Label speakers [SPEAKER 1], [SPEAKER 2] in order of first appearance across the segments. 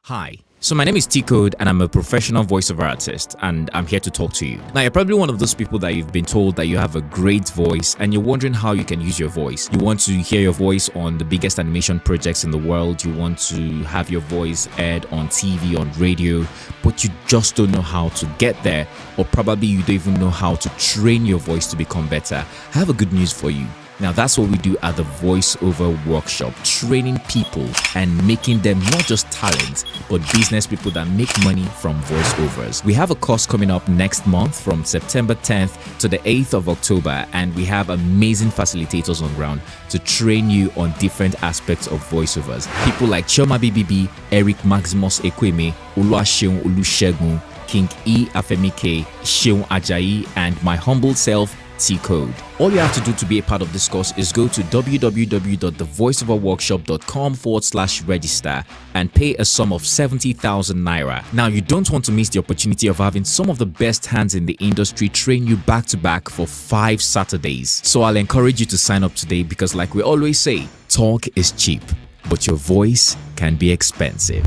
[SPEAKER 1] Hi, so my name is T-Code and I'm a professional voiceover artist and I'm here to talk to you. Now you're probably one of those people that you've been told that you have a great voice and you're wondering how you can use your voice. You want to hear your voice on the biggest animation projects in the world, you want to have your voice aired on TV, on radio, but you just don't know how to get there, or probably you don't even know how to train your voice to become better. I have a good news for you. Now that's what we do at the Voiceover Workshop, training people and making them not just talent, but business people that make money from voiceovers. We have a course coming up next month from September 10th to the 8th of October, and we have amazing facilitators on ground to train you on different aspects of voiceovers. People like Chioma BBB, Eric Maximus Ekweme, Oluwaseun Olusegun, King E. Afemike, Seun Ajayi, and my humble self, T-Code. All you have to do to be a part of this course is go to www.thevoiceoverworkshop.com/register and pay a sum of 70,000 naira. Now, you don't want to miss the opportunity of having some of the best hands in the industry train you back to back for 5 Saturdays. So I'll encourage you to sign up today because, like we always say, talk is cheap, but your voice can be expensive.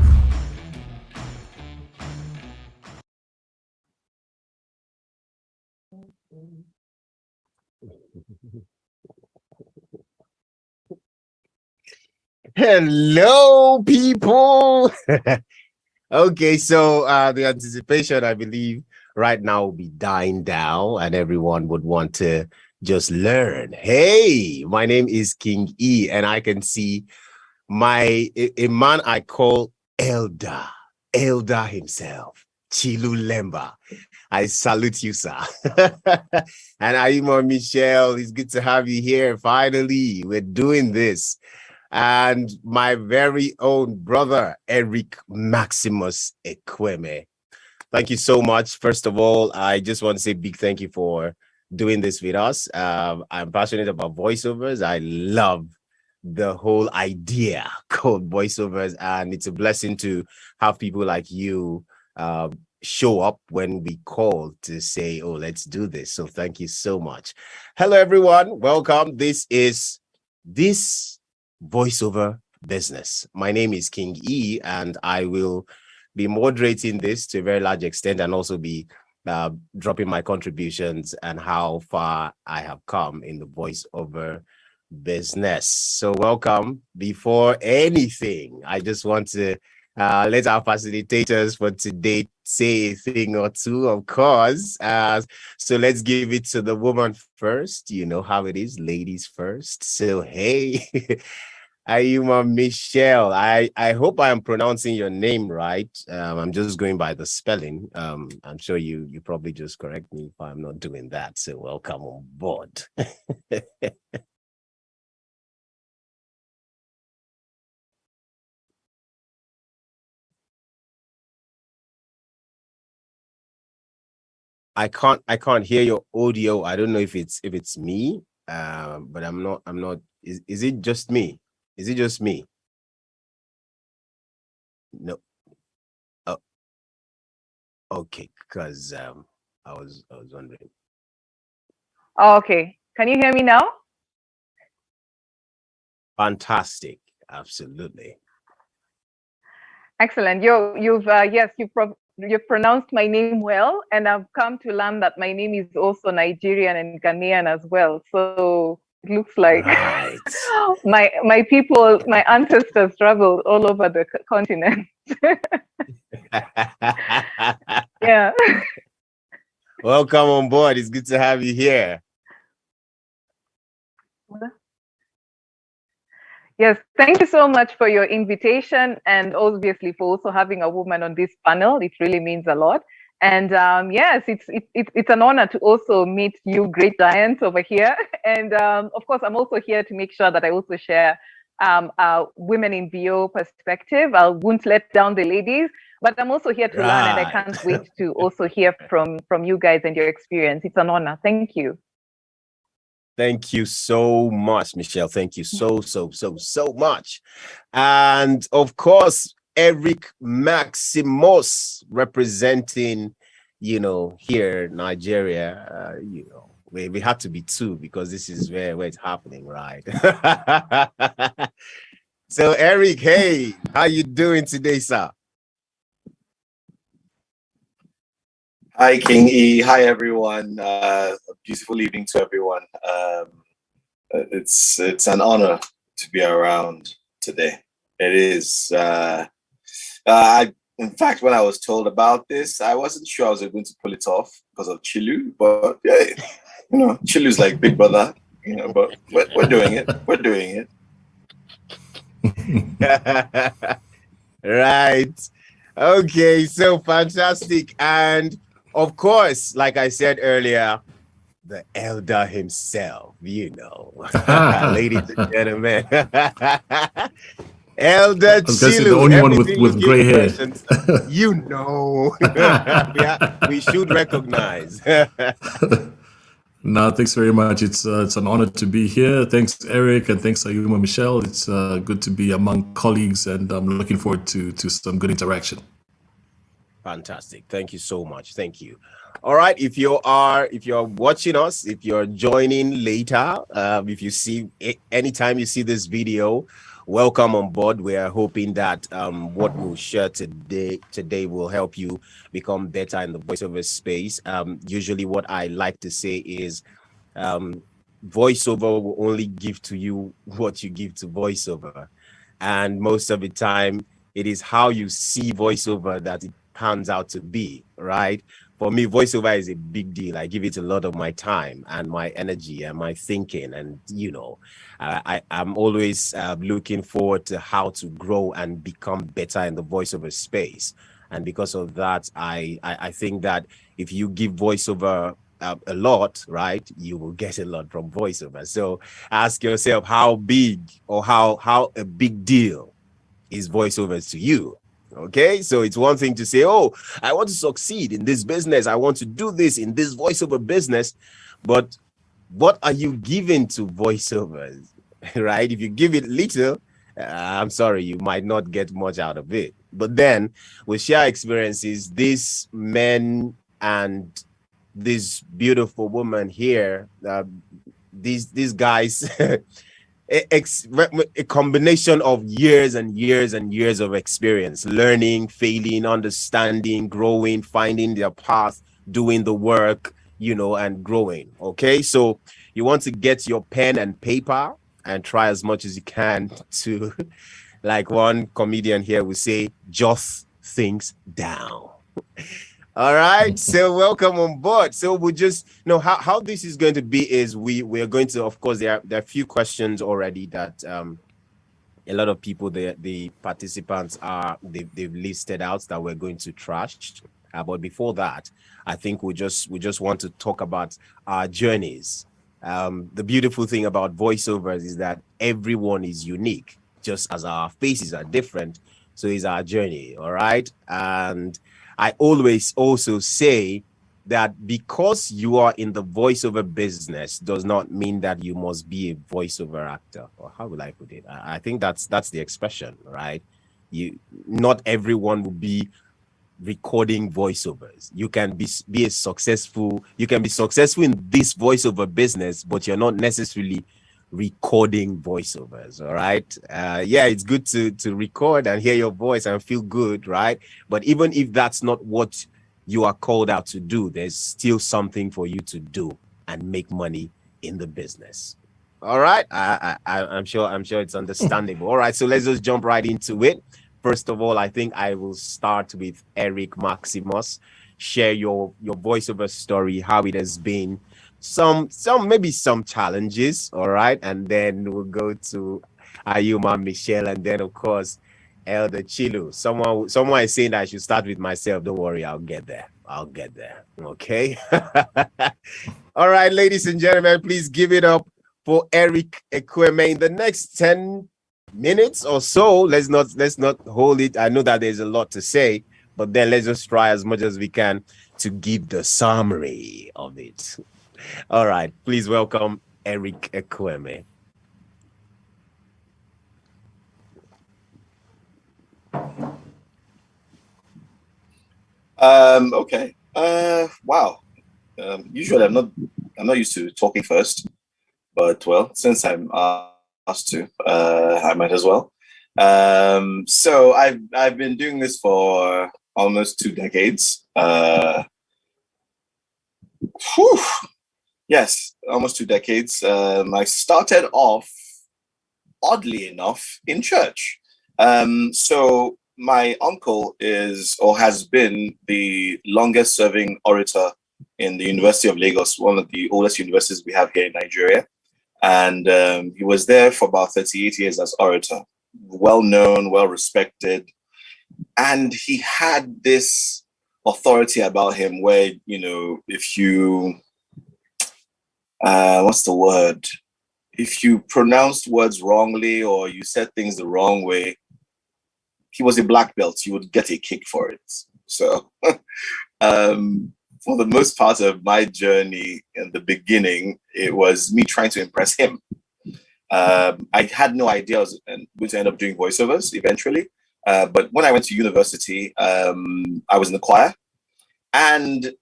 [SPEAKER 2] Hello, people. Okay, so the anticipation, I believe, right now will be dying down, and everyone would want to just learn. Hey, my name is King E, and I can see a man I call Elder himself, Chilu Lemba. I salute you, sir. And Aima Michelle, it's good to have you here. Finally, we're doing this. And my very own brother, Eric Maximus Ekweme. Thank you so much. First of all, I just want to say big thank you for doing this with us. I'm passionate about voiceovers. I love the whole idea called voiceovers, and it's a blessing to have people like you show up when we call to say, oh, let's do this. So thank you so much. Hello, everyone. Welcome. This is Voiceover Business. My name is King E, and I will be moderating this to a very large extent and also be dropping my contributions and how far I have come in the voiceover business. So welcome. Before anything, I just want to let our facilitators for today say a thing or two, of course. So let's give it to the woman first. You know how it is, ladies first. So hey, Ayuma Michelle, I hope I am pronouncing your name right. I'm just going by the spelling. I'm sure you probably just correct me if I'm not doing that. So welcome on board. I can't hear your audio. I don't know if it's me. But I'm not. Is it just me? Is it just me? No. Oh, okay. Because I was wondering.
[SPEAKER 3] Oh, okay. Can you hear me now?
[SPEAKER 2] Fantastic. Absolutely.
[SPEAKER 3] Excellent. You've pronounced my name well, and I've come to learn that my name is also Nigerian and Ghanaian as well. So it looks like
[SPEAKER 2] Right.
[SPEAKER 3] my people, my ancestors traveled all over the continent. Yeah.
[SPEAKER 2] Welcome on board. It's good to have you here.
[SPEAKER 3] Yes, thank you so much for your invitation, and obviously for also having a woman on this panel. It really means a lot. And yes, it's an honor to also meet you great giants over here. And of course, I'm also here to make sure that I also share women in VO perspective. I won't let down the ladies, but I'm also here to learn, and I can't wait to also hear from you guys and your experience. It's an honor. Thank you.
[SPEAKER 2] Thank you so much, Michelle. Thank you so much. And of course, Eric Maximus representing, here Nigeria, we have to be two because this is where it's happening, right? So Eric, hey, how you doing today, sir?
[SPEAKER 4] Hi, King E. Hi, everyone. A beautiful evening to everyone. It's an honor to be around today. It is. In fact, when I was told about this, I wasn't sure I was going to pull it off because of Chilu. But yeah, Chilu's like Big Brother. But we're doing it. We're doing
[SPEAKER 2] it. Right. Okay, so fantastic. And of course, like I said earlier, the elder himself, ladies and gentlemen. Elder Chilu,
[SPEAKER 5] the only one
[SPEAKER 2] everything
[SPEAKER 5] with gray hair.
[SPEAKER 2] we should recognize.
[SPEAKER 5] No, thanks very much. It's an honor to be here. Thanks, Eric, and thanks, Ayuma Michelle. It's good to be among colleagues, and I'm looking forward to some good interaction.
[SPEAKER 2] Fantastic. Thank you so much. Thank you. All right. If you're watching us, if you're joining later, anytime you see this video, welcome on board. We are hoping that what we'll share today will help you become better in the voiceover space. Usually what I like to say is voiceover will only give to you what you give to voiceover. And most of the time, it is how you see voiceover that it pans out to be, right? For me, voiceover is a big deal. I give it a lot of my time and my energy and my thinking. And, I'm always looking forward to how to grow and become better in the voiceover space. And because of that, I think that if you give voiceover a lot, right, you will get a lot from voiceover. So ask yourself how big or how a big deal is voiceovers to you. Okay, so it's one thing to say, oh, I want to succeed in this business. I want to do this in this voiceover business. But what are you giving to voiceovers, right? If you give it little, I'm sorry, you might not get much out of it. But then we share experiences, these men and this beautiful woman here, these guys, a combination of years and years and years of experience, learning, failing, understanding, growing, finding their path, doing the work, and growing. Okay, so you want to get your pen and paper and try as much as you can to, like one comedian here would say, jot things down. All right, so welcome on board. So we just how this is going to be is we're going to, of course, there are a few questions already that a lot of people, the participants they've listed out that we're going to trash. But before that, I think we just want to talk about our journeys. The beautiful thing about voiceovers is that everyone is unique, just as our faces are different. So is our journey. All right, and I always also say that because you are in the voiceover business does not mean that you must be a voiceover actor, or how will I put it? I think that's the expression, right? Not everyone will be recording voiceovers. You can be successful in this voiceover business, but you're not necessarily recording voiceovers. All right, yeah, it's good to record and hear your voice and feel good, right? But even if that's not what you are called out to do, there's still something for you to do and make money in the business. All right, I'm sure it's understandable. All right, so let's just jump right into it. First of all, I think I will start with Eric Maximus. Share your voiceover story, how it has been, maybe some challenges, all right, and then we'll go to Ayuma Michelle, and then of course Elder Chilu. Someone is saying that I should start with myself. Don't worry, I'll get there. Okay. All right, ladies and gentlemen, please give it up for Eric Ekweme. In the next 10 minutes or so, let's not hold it. I know that there's a lot to say, but then let's just try as much as we can to give the summary of it. All right, please welcome Eric Ekweme.
[SPEAKER 4] Okay. Wow. Usually I'm not used to talking first, but well, since I'm asked to, I might as well. So I've been doing this for almost 2 decades. Whew. Yes, almost 2 decades. I started off, oddly enough, in church. So my uncle is or has been the longest serving orator in the University of Lagos, one of the oldest universities we have here in Nigeria. And he was there for about 38 years as orator, well known, well respected. And he had this authority about him where, if you, what's the word? If you pronounced words wrongly or you said things the wrong way, he was a black belt, you would get a kick for it. So for the most part of my journey in the beginning, it was me trying to impress him. I had no idea I was going to end up doing voiceovers eventually. But when I went to university, I was in the choir. And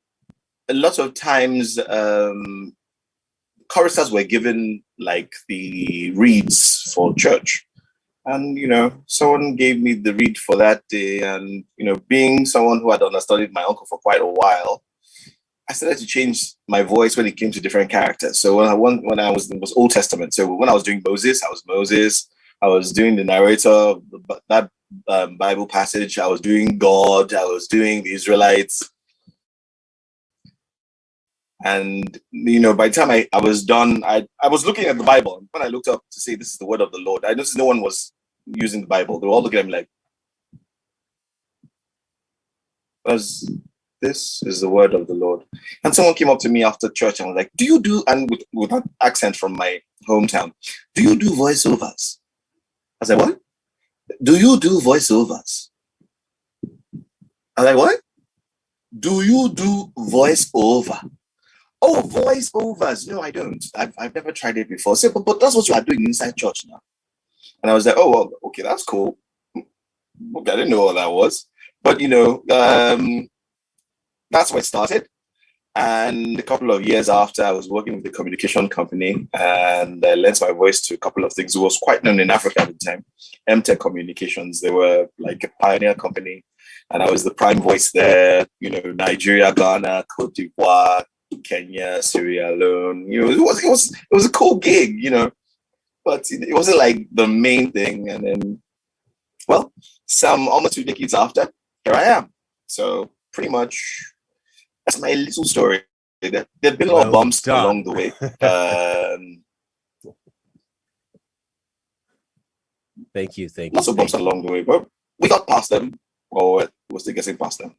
[SPEAKER 4] a lot of times, choristers were given like the reeds for church. And, someone gave me the reed for that day. And, being someone who had understudied my uncle for quite a while, I started to change my voice when it came to different characters. So when I was, it was Old Testament. So when I was doing Moses, I was Moses. I was doing the narrator of that Bible passage. I was doing God. I was doing the Israelites. And, by the time I was done, I was looking at the Bible. When I looked up to say, this is the word of the Lord, I noticed no one was using the Bible. They were all looking at me like, this is the word of the Lord. And someone came up to me after church and was like, do you do, and with that accent from my hometown, do you do voiceovers? I was like, what? Do you do voiceovers? I was like, what? Do you do voiceover? Oh, voiceovers. No, I don't. I've never tried it before. So, but that's what you are doing inside church now. And I was like, oh, well, okay, that's cool. Okay, I didn't know what that was. But, that's where it started. And a couple of years after, I was working with a communication company and I lent my voice to a couple of things. It was quite known in Africa at the time, MTech Communications. They were like a pioneer company. And I was the prime voice there, Nigeria, Ghana, Cote d'Ivoire, Kenya, Sierra Leone. It was a cool gig, but it wasn't like the main thing. And then, well, some almost 2 decades after, here I am. So pretty much that's my little story. There've been a lot of bumps along the way.
[SPEAKER 2] Thank you.
[SPEAKER 4] Lots of bumps along the way, but we got past them, or we're still getting past them.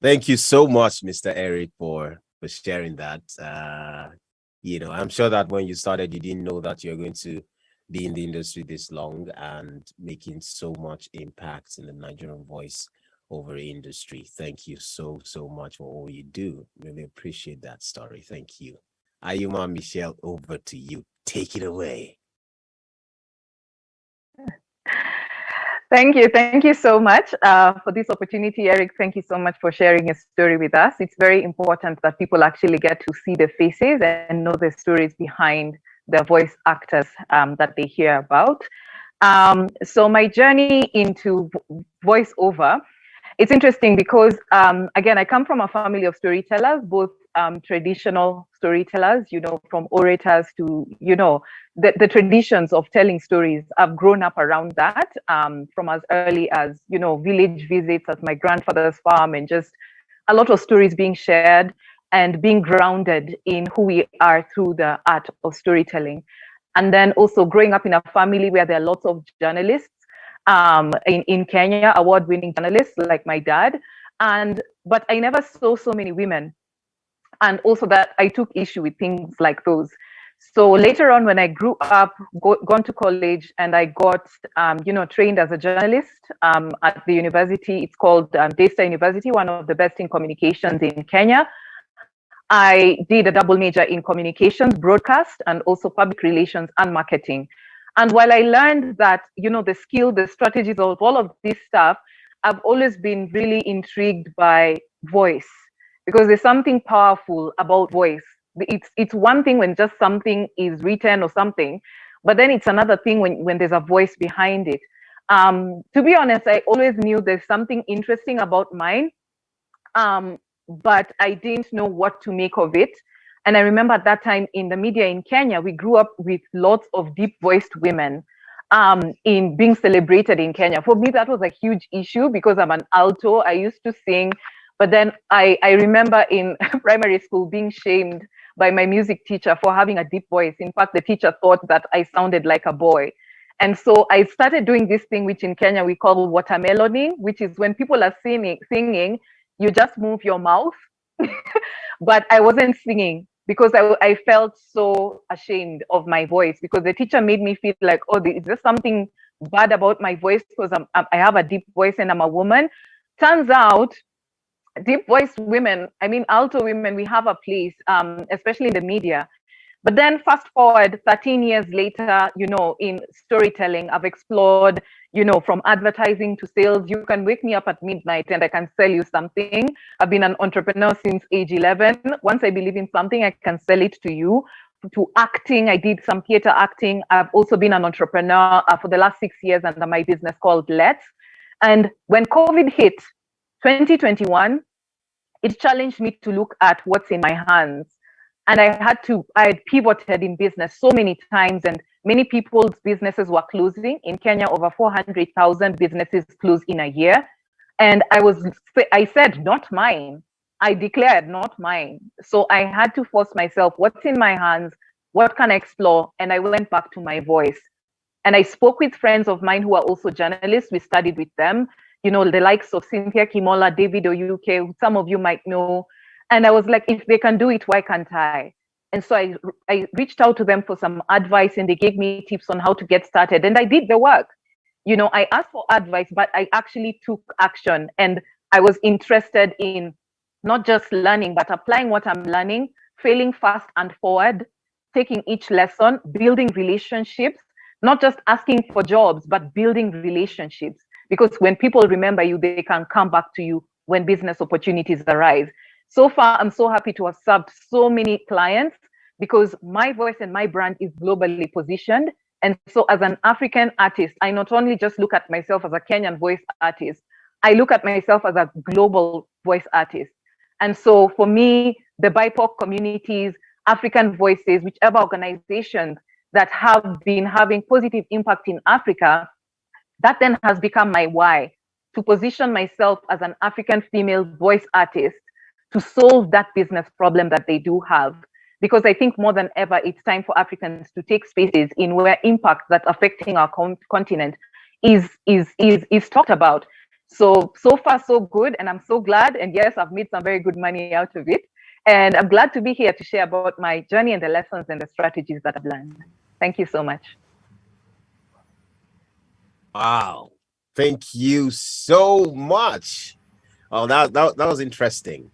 [SPEAKER 2] Thank you so much, Mr. Eric, for sharing that. I'm sure that when you started, you didn't know that you're going to be in the industry this long and making so much impact in the Nigerian voice over industry. Thank you so much for all you do. Really appreciate that story. Thank you. Ayuma Michelle, over to you. Take it away.
[SPEAKER 3] Thank you so much for this opportunity, Eric. Thank you so much for sharing your story with us. It's very important that people actually get to see the faces and know the stories behind the voice actors that they hear about. So my journey into voiceover, it's interesting because, again, I come from a family of storytellers, both traditional storytellers, from orators to, the traditions of telling stories. I've grown up around that from as early as, village visits at my grandfather's farm and just a lot of stories being shared and being grounded in who we are through the art of storytelling. And then also growing up in a family where there are lots of journalists in Kenya, award-winning journalists like my dad. But I never saw so many women. And also that I took issue with things like those. So later on, when I grew up, gone to college, and I got, trained as a journalist at the university. It's called Daystar University, one of the best in communications in Kenya. I did a double major in communications, broadcast, and also public relations and marketing. And while I learned that, the skill, the strategies of all of this stuff, I've always been really intrigued by voice, because there's something powerful about voice. It's one thing when just something is written or something, but then it's another thing when there's a voice behind it. To be honest, I always knew there's something interesting about mine, but I didn't know what to make of it. And I remember at that time in the media in Kenya, we grew up with lots of deep voiced women in being celebrated in Kenya. For me, that was a huge issue because I'm an alto. I used to sing, but then I remember in primary school being shamed by my music teacher for having a deep voice. In fact, the teacher thought that I sounded like a boy. And so I started doing this thing, which in Kenya we call watermeloning, which is when people are singing, you just move your mouth. But I wasn't singing because I felt so ashamed of my voice, because the teacher made me feel like, oh, is there something bad about my voice because I have a deep voice and I'm a woman? Turns out, deep voiced women, I mean, alto women, we have a place, especially in the media. But then fast forward 13 years later, in storytelling, I've explored, from advertising to sales. You can wake me up at midnight and I can sell you something. I've been an entrepreneur since age 11. Once I believe in something, I can sell it to you. To acting, I did some theater acting. I've also been an entrepreneur for the last 6 years under my business called Let's. And when COVID hit, 2021, it challenged me to look at what's in my hands. And I had pivoted in business so many times, and many people's businesses were closing. In Kenya, over 400,000 businesses close in a year. And I said, not mine. I declared, not mine. So I had to force myself, what's in my hands? What can I explore? And I went back to my voice. And I spoke with friends of mine who are also journalists. We studied with them, the likes of Cynthia Kimola, David Oyuke, some of you might know. And I was like, if they can do it, why can't I? And so I reached out to them for some advice, and they gave me tips on how to get started. And I did the work. I asked for advice, but I actually took action. And I was interested in not just learning, but applying what I'm learning, failing fast and forward, taking each lesson, building relationships, not just asking for jobs, but building relationships. Because when people remember you, they can come back to you when business opportunities arise. So far, I'm so happy to have served so many clients because my voice and my brand is globally positioned. And so as an African artist, I not only just look at myself as a Kenyan voice artist, I look at myself as a global voice artist. And so for me, the BIPOC communities, African voices, whichever organizations that have been having positive impact in Africa, that then has become my why, to position myself as an African female voice artist to solve that business problem that they do have. Because I think more than ever, it's time for Africans to take spaces in where impact that's affecting our continent is talked about. So far, so good. And I'm so glad. And yes, I've made some very good money out of it. And I'm glad to be here to share about my journey and the lessons and the strategies that I've learned. Thank you so much.
[SPEAKER 2] Wow. Thank you so much. Oh, that was interesting.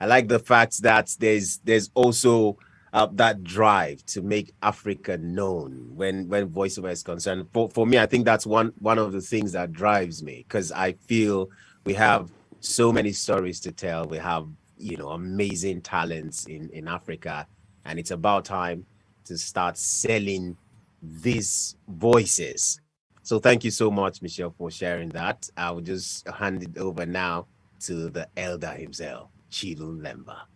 [SPEAKER 2] I like the fact that there's also that drive to make Africa known when voiceover is concerned. For me, I think that's one of the things that drives me, because I feel we have so many stories to tell. We have amazing talents in Africa, and it's about time to start selling these voices. So thank you so much, Michelle, for sharing that. I will just hand it over now to the elder himself, Chilu Lemba.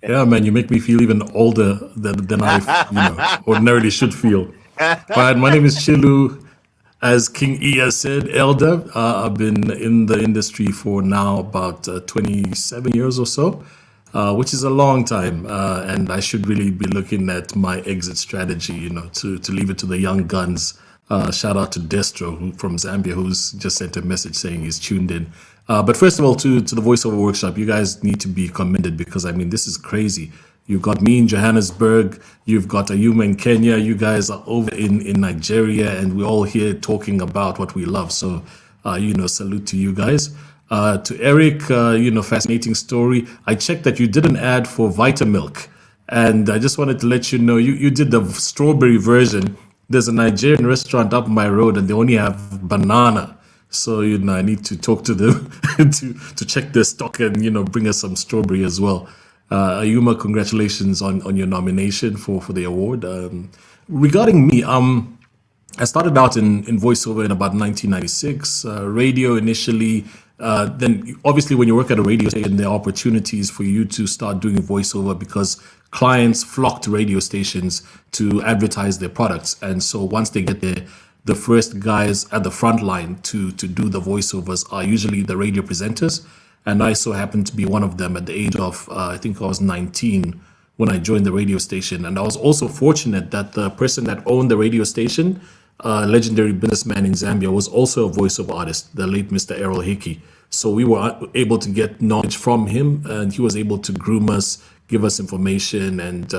[SPEAKER 5] Yeah, man, you make me feel even older than I ordinarily should feel. But my name is Chilu. As King Iya said, elder. I've been in the industry for now about 27 years or so, which is a long time. And I should really be looking at my exit strategy, to leave it to the young guns. Shout out to Destro from Zambia, who's just sent a message saying he's tuned in. But first of all, to the voiceover workshop, you guys need to be commended, because this is crazy. You've got me in Johannesburg, you've got Ayuma in Kenya, you guys are over in Nigeria, and we're all here talking about what we love. So, salute to you guys. To Eric, fascinating story. I checked that you did an ad for Vitamilk, and I just wanted to let you know, you did the strawberry version. There's a Nigerian restaurant up my road, and they only have banana. So, I need to talk to them to check their stock and, bring us some strawberry as well. Ayuma, congratulations on your nomination for the award. Regarding me, I started out in voiceover in about 1996, radio initially. Then, obviously, when you work at a radio station, there are opportunities for you to start doing voiceover because clients flock to radio stations to advertise their products. And so, once they get there, the first guys at the front line to do the voiceovers are usually the radio presenters. And I so happened to be one of them at the age of, I think I was 19 when I joined the radio station. And I was also fortunate that the person that owned the radio station, legendary businessman in Zambia, was also a voiceover artist, the late Mr. Errol Hickey. So we were able to get knowledge from him, and he was able to groom us, give us information. And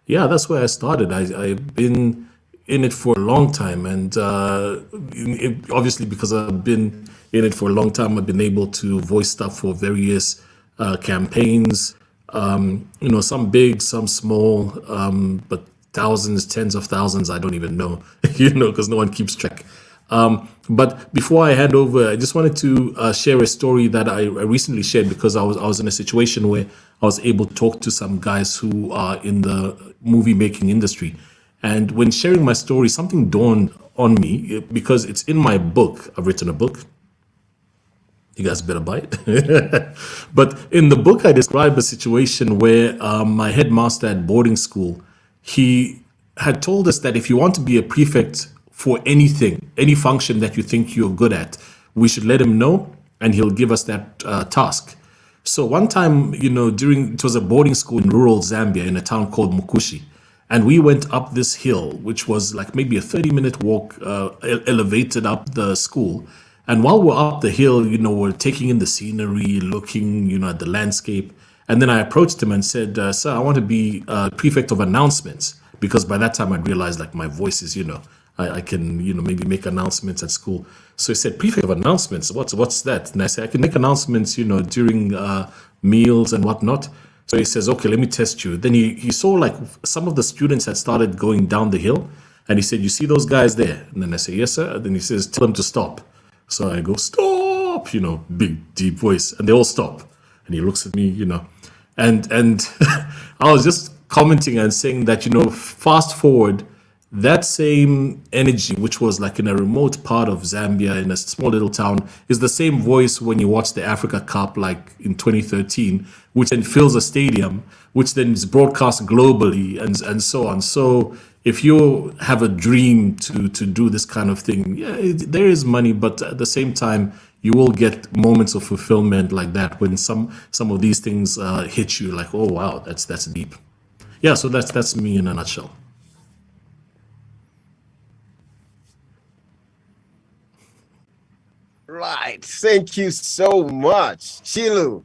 [SPEAKER 5] yeah, that's where I started. I've been in it for a long time. And obviously, because I've been in it for a long time, I've been able to voice stuff for various campaigns. Some big, some small, but thousands, tens of thousands, I don't even know, because no one keeps track. But before I hand over, I just wanted to share a story that I recently shared because I was in a situation where I was able to talk to some guys who are in the movie making industry. And when sharing my story, something dawned on me because it's in my book. I've written a book. You guys better buy it. But in the book, I describe a situation where my headmaster at boarding school, he had told us that if you want to be a prefect for anything, any function that you think you're good at, we should let him know and he'll give us that task. So one time, it was a boarding school in rural Zambia in a town called Mukushi. And we went up this hill, which was like maybe a 30-minute walk, elevated up the school. And while we're up the hill, we're taking in the scenery, looking, at the landscape. And then I approached him and said, sir, I want to be prefect of announcements. Because by that time I'd realized like my voice is, I can, maybe make announcements at school. So he said, prefect of announcements, what's that? And I said, I can make announcements, during meals and whatnot. So he says, okay, let me test you. Then he saw like some of the students had started going down the hill. And he said, you see those guys there? And then I say, yes, sir. And then he says, tell them to stop. So I go, stop, big, deep voice. And they all stop. And he looks at me, and I was just commenting and saying that, fast forward, that same energy, which was like in a remote part of Zambia, in a small little town, is the same voice when you watch the Africa Cup, like in 2013, which then fills a stadium, which then is broadcast globally and so on. So if you have a dream to do this kind of thing, yeah, there is money, but at the same time, you will get moments of fulfillment like that when some of these things hit you, like, oh wow, that's deep. Yeah, so that's me in a nutshell.
[SPEAKER 2] Right. Thank you so much, Chilu.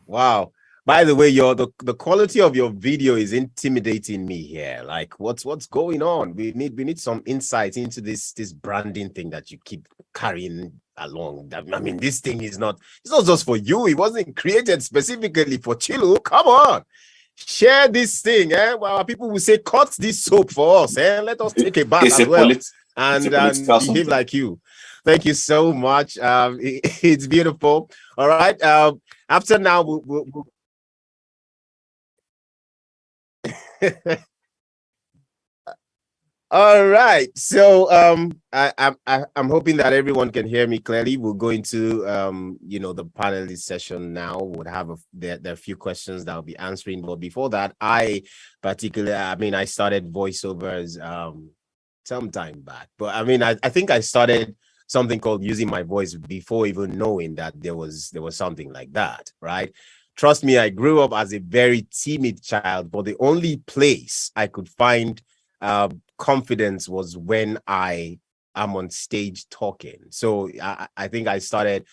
[SPEAKER 2] Wow. By the way, the quality of your video is intimidating me here. Like, what's going on? We need some insight into this branding thing that you keep carrying along. I mean, this thing it's not just for you. It wasn't created specifically for Chilu. Come on. Share this thing, Well, people will say, cut this soap for us, Let us take a bath as well and behave like you. Thank you so much. It's beautiful. All right. After now, we'll All right. So I'm hoping that everyone can hear me clearly. We'll go into the panelist session now. We'll have there are a few questions that I'll be answering. But before that, I started voiceovers some time back. But I think I started something called using my voice before even knowing that there was something like that, right? Trust me, I grew up as a very timid child, but the only place I could find confidence was when I am on stage talking. So I think I started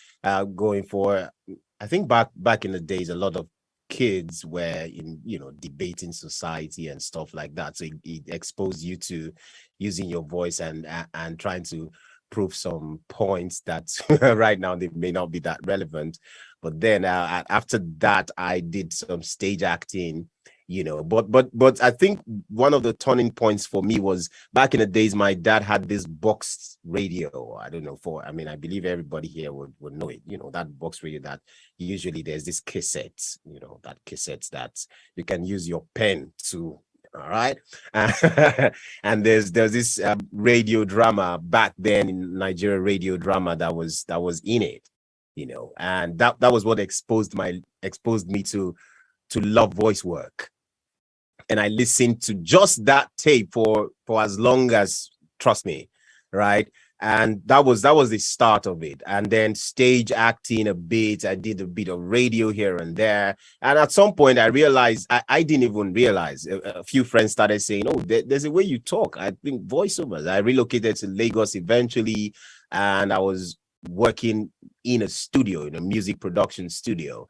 [SPEAKER 2] going for, I think back in the days, a lot of kids were in debating society and stuff like that. So it exposed you to using your voice and trying to prove some points that right now they may not be that relevant. But then after that, I did some stage acting, but I think one of the turning points for me was back in the days, my dad had this box radio. I don't know I believe everybody here would know it, that box radio that usually there's this cassette, that cassette that you can use your pen to All right. And there's this radio drama back then in Nigeria, radio drama that was in it, and that was what exposed me to love voice work. And I listened to just that tape for as long as, trust me, right? And that was the start of it. And then stage acting a bit. I did a bit of radio here and there. And at some point, I realized I didn't even realize. A few friends started saying, "Oh, there's a way you talk." I think voiceovers. I relocated to Lagos eventually, and I was working in a studio, in a music production studio,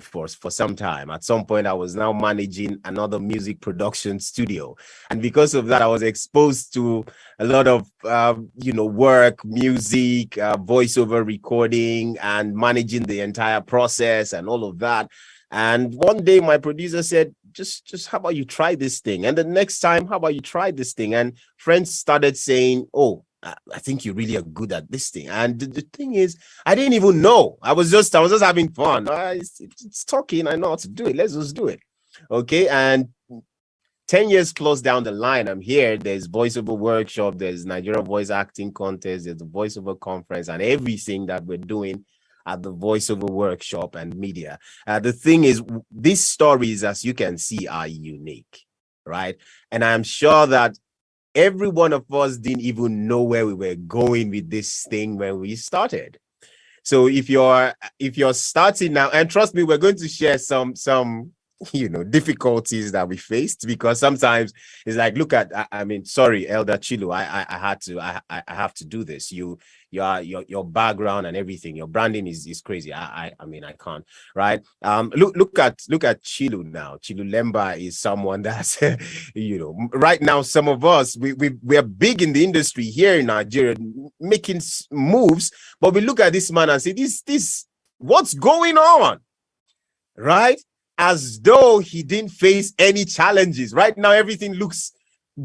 [SPEAKER 2] for some time. At some point, I was now managing another music production studio. And because of that, I was exposed to a lot of, work, music, voiceover recording, and managing the entire process and all of that. And one day my producer said, just how about you try this thing? And the next time, how about you try this thing? And friends started saying, "Oh, I think you really are good at this thing." And the thing is, I didn't even know. I was just having fun. It's talking. I know how to do it. Let's just do it. Okay. And 10 years plus down the line, I'm here. There's voiceover workshop. There's Nigeria voice acting contest. There's the voiceover conference, and everything that we're doing at the voiceover workshop and media. The thing is, these stories, as you can see, are unique, right? And I'm sure that every one of us didn't even know where we were going with this thing when we started. So if you're starting now, and trust me, we're going to share some difficulties that we faced, because sometimes it's like, look at, sorry, Elder Chilu, I have to do this. Your background and everything, your branding is crazy. I can't, right? Look at Chilu now. Chilu Lemba is someone that's right now, some of us, we are big in the industry here in Nigeria, making moves, but we look at this man and say, this what's going on, right? As though he didn't face any challenges. Right now, everything looks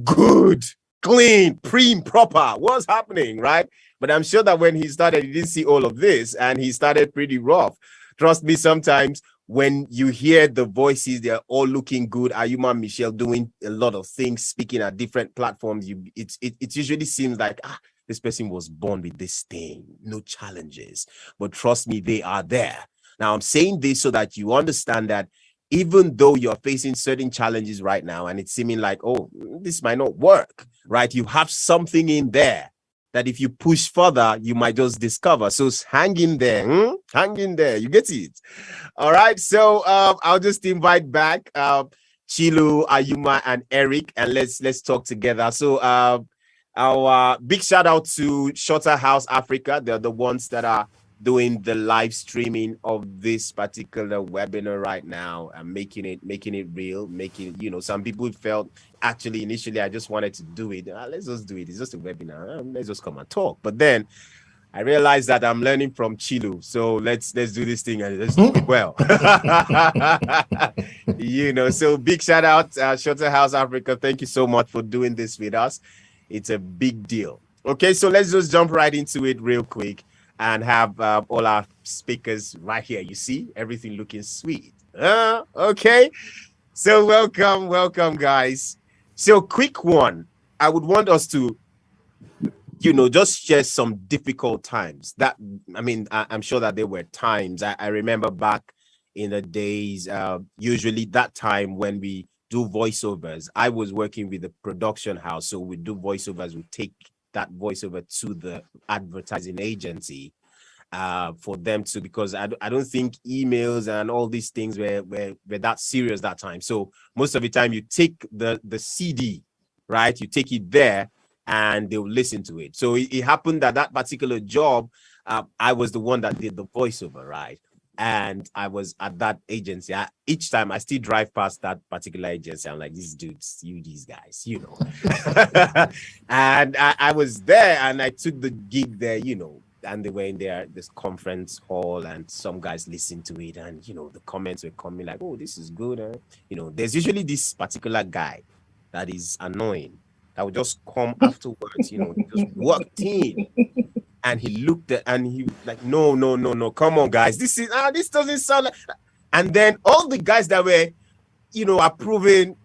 [SPEAKER 2] good, clean, prim, proper. What's happening, right? But I'm sure that when he started, he didn't see all of this, and he started pretty rough. Trust me, sometimes when you hear the voices, they're all looking good. Ayuma Michelle doing a lot of things, speaking at different platforms. It usually seems like, this person was born with this thing, no challenges. But trust me, they are there. Now, I'm saying this so that you understand that even though you're facing certain challenges right now, and it's seeming like, oh, this might not work, right? You have something in there that if you push further, you might just discover. So hang in there. Hang in there. You get it? All right. So I'll just invite back Chilu, Ayuma, and Eric, and let's talk together. So our big shout out to Shutter House Africa. They're the ones that are doing the live streaming of this particular webinar right now, and making it real, some people felt, actually initially I just wanted to do it. Let's just do it. It's just a webinar. Let's just come and talk. But then I realized that I'm learning from Chilu. So let's do this thing and let's do it well. So big shout out Shutter House Africa. Thank you so much for doing this with us. It's a big deal. Okay, so let's just jump right into it real quick and have all our speakers right here. You see, everything looking sweet. Okay. So welcome, guys. So quick one. I would want us to, just share some difficult times. I'm sure that there were times. I remember back in the days, usually that time when we do voiceovers, I was working with the production house. So we do voiceovers, we take that voiceover to the advertising agency for them to, because I don't think emails and all these things were that serious that time. So most of the time you take the CD, right? You take it there and they'll listen to it. So it happened that particular job, I was the one that did the voiceover, right? And I was at that agency. Each time I still drive past that particular agency, I'm like, these dudes, these guys, And I was there and I took the gig there, and they were in this conference hall, and some guys listened to it, and the comments were coming like, oh, this is good. There's usually this particular guy that is annoying that would just come afterwards, he just walked in. And he looked at, and he was like, no, come on, guys. This doesn't sound like. And then all the guys that were, approving,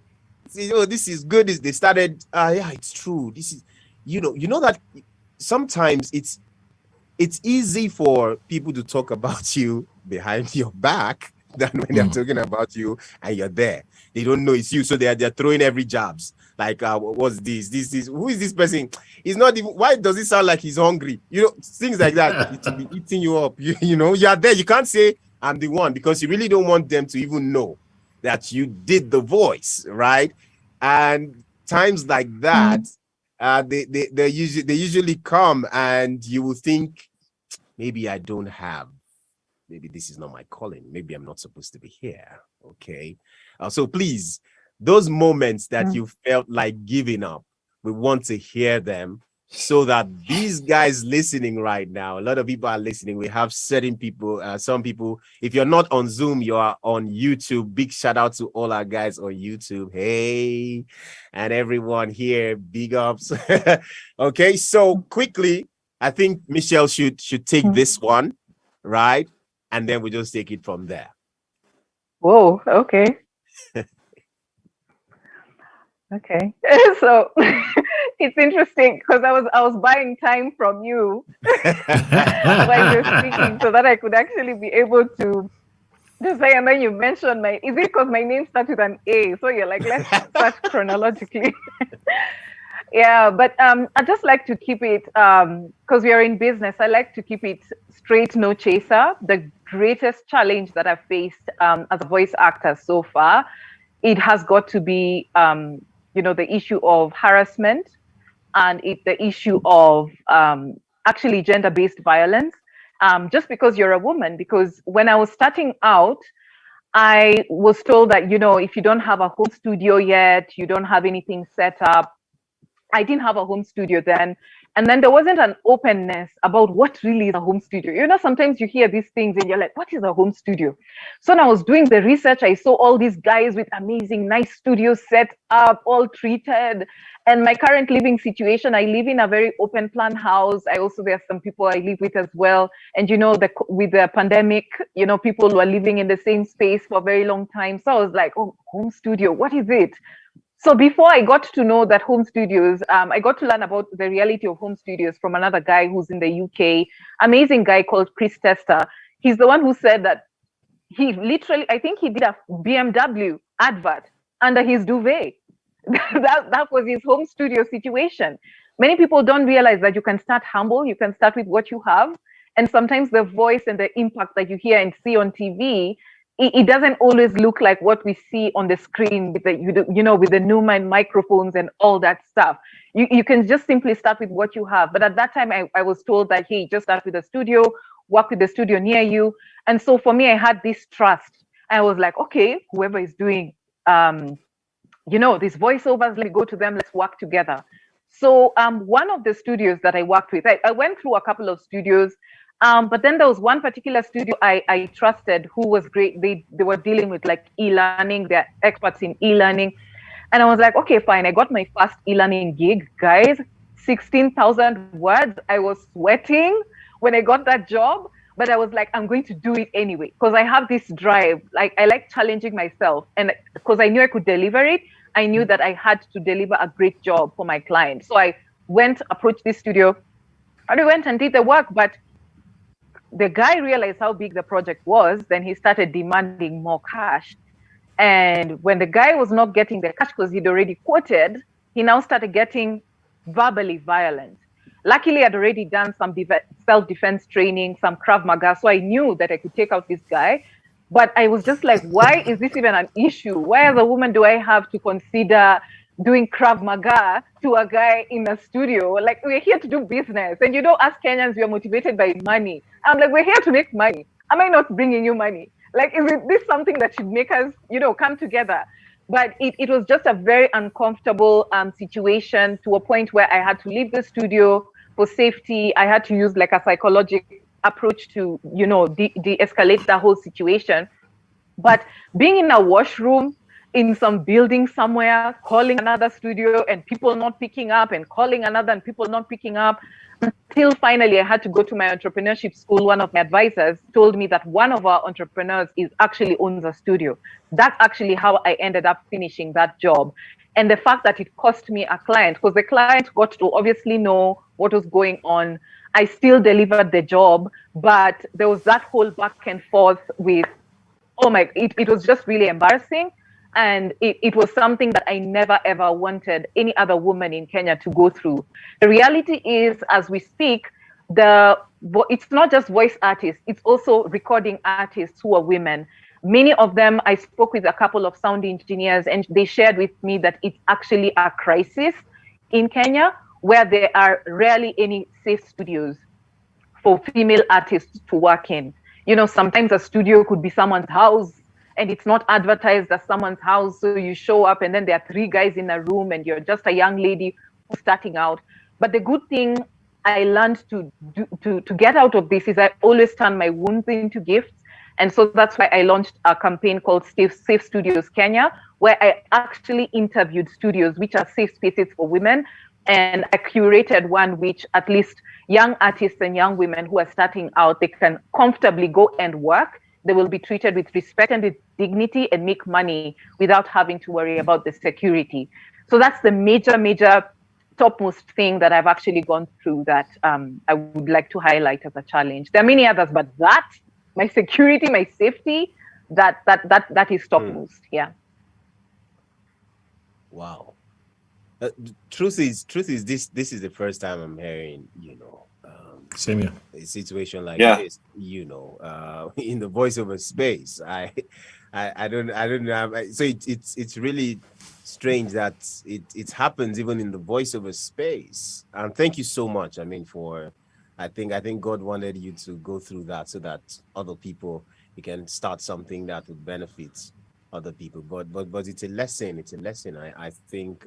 [SPEAKER 2] This is good. They started, yeah, it's true. This is, you know that sometimes it's easy for people to talk about you behind your back than when they're talking about you and you're there. They don't know it's you, so they're throwing every jabs. Like, what's this? This is, who is this person? He's not even, why does it sound like he's hungry? Things like that. It will be eating you up. You are there. You can't say I'm the one, because you really don't want them to even know that you did the voice, right? And times like that, they usually come, and you will think, maybe I don't have, maybe this is not my calling, maybe I'm not supposed to be here. Okay. So please, those moments that you felt like giving up, we want to hear them, so that these guys listening right now, a lot of people are listening. We have certain people, some people, if you're not on Zoom, you are on YouTube. Big shout out to all our guys on YouTube. Hey, and everyone here, big ups. Okay, so quickly, I think Michelle should take this one, right? And then we just take it from there.
[SPEAKER 3] Whoa, okay. Okay. So it's interesting, because I was buying time from you while you're speaking, so that I could actually be able to say, and then you mentioned is it because my name starts with an A? So you're like, let's start chronologically. Yeah, but I just like to keep it, because we are in business, I like to keep it straight, no chaser. The greatest challenge that I've faced as a voice actor so far, it has got to be, the issue of harassment, and the issue of actually gender-based violence, just because you're a woman. Because when I was starting out, I was told that, if you don't have a home studio yet, you don't have anything set up. I didn't have a home studio then. And then there wasn't an openness about what really is a home studio. Sometimes you hear these things and you're like, what is a home studio? So when I was doing the research, I saw all these guys with amazing, nice studios set up, all treated. And my current living situation, I live in a very open plan house. There are some people I live with as well. And, with the pandemic, people were living in the same space for a very long time. So I was like, oh, home studio, what is it? So before I got to know that home studios, I got to learn about the reality of home studios from another guy who's in the UK, amazing guy called Chris Tester. He's the one who said that he literally, I think he did a BMW advert under his duvet. that was his home studio situation. Many people don't realize that you can start humble, you can start with what you have. And sometimes the voice and the impact that you hear and see on TV, it doesn't always look like what we see on the screen with the Neumann microphones and all that stuff. You can just simply start with what you have. But at that time, I was told that, hey, just start with a studio, work with the studio near you. And so for me, I had this trust. I was like, okay, whoever is doing, these voiceovers, let me go to them, let's work together. So one of the studios that I worked with, I went through a couple of studios. But then there was one particular studio I trusted, who was great. They were dealing with like e-learning. They're experts in e-learning. And I was like, okay, fine. I got my first e-learning gig, guys, 16,000 words. I was sweating when I got that job, but I was like, I'm going to do it anyway, because I have this drive. Like, I like challenging myself. And because I knew I could deliver it, I knew that I had to deliver a great job for my client. So I approached this studio, and I went and did the work. But the guy realized how big the project was, then he started demanding more cash. And when the guy was not getting the cash because he'd already quoted, he now started getting verbally violent. Luckily, I'd already done some self-defense training, some Krav Maga, so I knew that I could take out this guy. But I was just like, why is this even an issue? Why, as a woman, do I have to consider doing Krav Maga to a guy in a studio? Like, we're here to do business. And us Kenyans, we are motivated by money. I'm like, we're here to make money. Am I not bringing you money? Like, is this something that should make us, come together? But it was just a very uncomfortable situation, to a point where I had to leave the studio for safety. I had to use like a psychological approach to, de-escalate the whole situation. But being in a washroom in some building somewhere, calling another studio and people not picking up, and calling another and people not picking up, until finally I had to go to my entrepreneurship school. One of my advisors told me that one of our entrepreneurs is actually owns a studio. That's actually how I ended up finishing that job. And the fact that it cost me a client, because the client got to obviously know what was going on. I still delivered the job, but there was that whole back and forth with, it was just really embarrassing. And it was something that I never, ever wanted any other woman in Kenya to go through. The reality is, as we speak, it's not just voice artists, it's also recording artists who are women. Many of them, I spoke with a couple of sound engineers, and they shared with me that it's actually a crisis in Kenya, where there are rarely any safe studios for female artists to work in. Sometimes a studio could be someone's house, and it's not advertised as someone's house. So you show up and then there are 3 guys in a room and you're just a young lady who's starting out. But the good thing I learned to get out of this is I always turn my wounds into gifts. And so that's why I launched a campaign called Safe Studios Kenya, where I actually interviewed studios which are safe spaces for women. And I curated one which at least young artists and young women who are starting out, they can comfortably go and work. They will be treated with respect and with dignity and make money without having to worry about the security. So that's the major topmost thing that I've actually gone through that I would like to highlight as a challenge. There are many others, but my security, my safety, that is topmost. Yeah.
[SPEAKER 2] Wow. Truth is this is the first time I'm hearing,
[SPEAKER 5] Same here.
[SPEAKER 2] a situation like this, in the voiceover space. I don't know. So it's really strange that it happens even in the voiceover space. And thank you so much. I think God wanted you to go through that so that other people, you can start something that would benefit other people. But it's a lesson. I think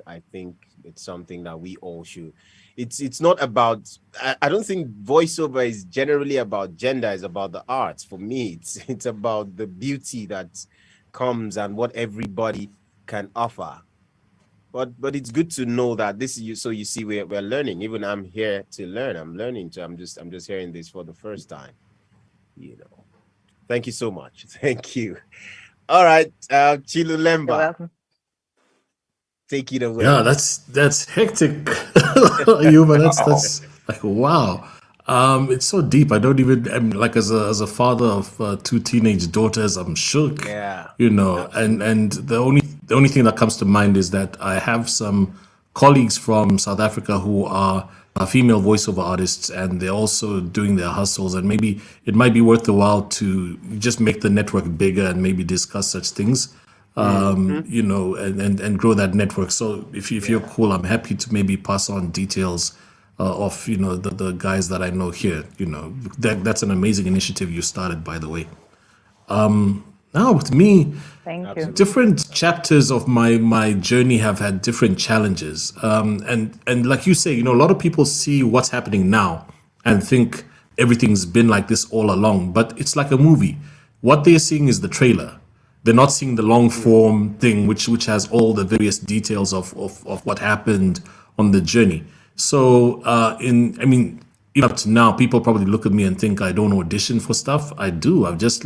[SPEAKER 2] it's something that we all should. It's not about, I don't think voiceover is generally about gender, it's about the arts. For me, it's about the beauty that comes and what everybody can offer. But it's good to know that this is you. So you see, we're learning. Even I'm here to learn. I'm learning to. I'm just hearing this for the first time. Thank you so much. Thank you. All right, Chilu Lemba, take it away.
[SPEAKER 5] Yeah, that's hectic. Yuba, that's like, wow. It's so deep. I don't even, as a father of 2 teenage daughters, I'm shook.
[SPEAKER 2] Yeah.
[SPEAKER 5] And the only thing that comes to mind is that I have some colleagues from South Africa who are female voiceover artists, and they're also doing their hustles, and maybe it might be worth the while to just make the network bigger and maybe discuss such things, and grow that network. So if you're cool, I'm happy to maybe pass on details of the guys that I know here. That's an amazing initiative you started, by the way. Now with me,
[SPEAKER 3] thank you.
[SPEAKER 5] Different chapters of my journey have had different challenges. And like you say, a lot of people see what's happening now and think everything's been like this all along, but it's like a movie. What they're seeing is the trailer. They're not seeing the long form thing, which has all the various details of what happened on the journey. So even up to now, people probably look at me and think I don't audition for stuff. I do. I've just,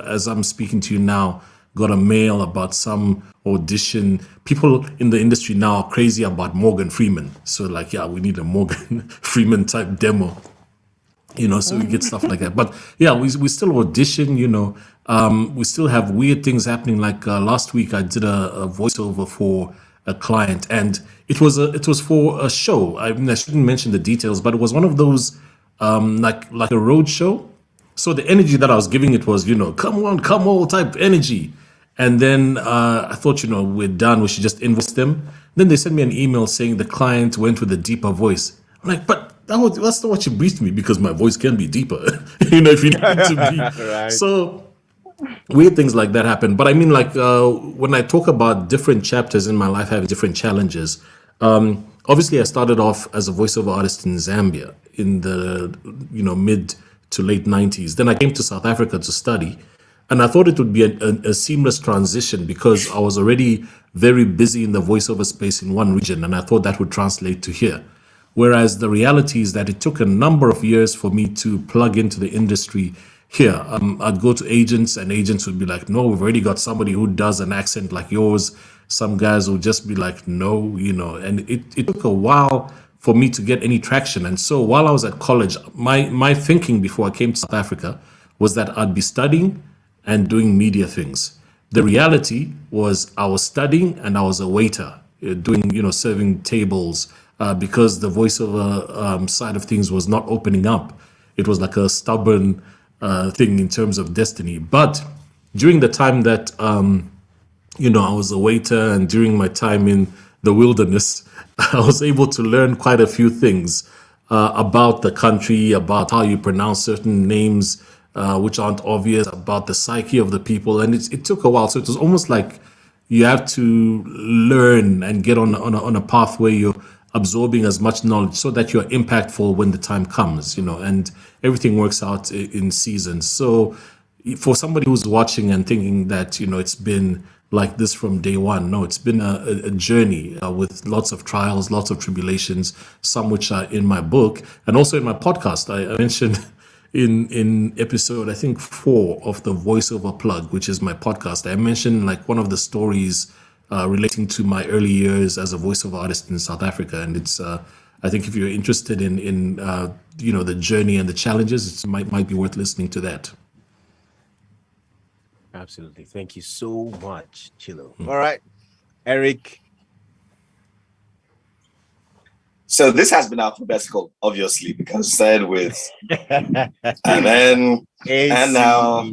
[SPEAKER 5] as I'm speaking to you now, got a mail about some audition. People in the industry now are crazy about Morgan Freeman. So we need a Morgan Freeman type demo. So we get stuff like that. But yeah, we still audition, we still have weird things happening. Like last week I did a voiceover for a client, and it was for a show. I shouldn't mention the details, but it was one of those like a road show. So the energy that I was giving it was, come on, come on type energy. And then I thought, we're done. We should just invoice them. Then they sent me an email saying the client went with a deeper voice. I'm like, but that's not what you briefed me, because my voice can be deeper, if you need it to be.
[SPEAKER 2] Right.
[SPEAKER 5] So weird things like that happen. But when I talk about different chapters in my life having different challenges, obviously I started off as a voiceover artist in Zambia in the mid to late 90s. Then I came to South Africa to study. And I thought it would be a seamless transition because I was already very busy in the voiceover space in one region, and I thought that would translate to here. Whereas the reality is that it took a number of years for me to plug into the industry here. I'd go to agents, and agents would be like, no, we've already got somebody who does an accent like yours. Some guys would just be like, no, and it took a while for me to get any traction. And so while I was at college, my thinking before I came to South Africa was that I'd be studying and doing media things. The reality was I was studying and I was a waiter, doing, serving tables, because the voiceover side of things was not opening up. It was like a stubborn thing in terms of destiny. But during the time that, I was a waiter, and during my time in the wilderness, I was able to learn quite a few things about the country, about how you pronounce certain names, which aren't obvious, about the psyche of the people. And it took a while. So it was almost like you have to learn and get on a path where you're absorbing as much knowledge so that you're impactful when the time comes, and everything works out in seasons. So for somebody who's watching and thinking that, it's been like this from day one, no, it's been a journey with lots of trials, lots of tribulations, some which are in my book and also in my podcast. I mentioned in episode, I think 4 of the Voiceover Plug, which is my podcast, I mentioned like one of the stories relating to my early years as a voiceover artist in South Africa. And it's, I think if you're interested in the journey and the challenges, it might be worth listening to that.
[SPEAKER 2] Absolutely. Thank you so much, Chilu. All right, Eric.
[SPEAKER 4] So this has been alphabetical, obviously, because started with and then
[SPEAKER 2] AC.
[SPEAKER 4] and now.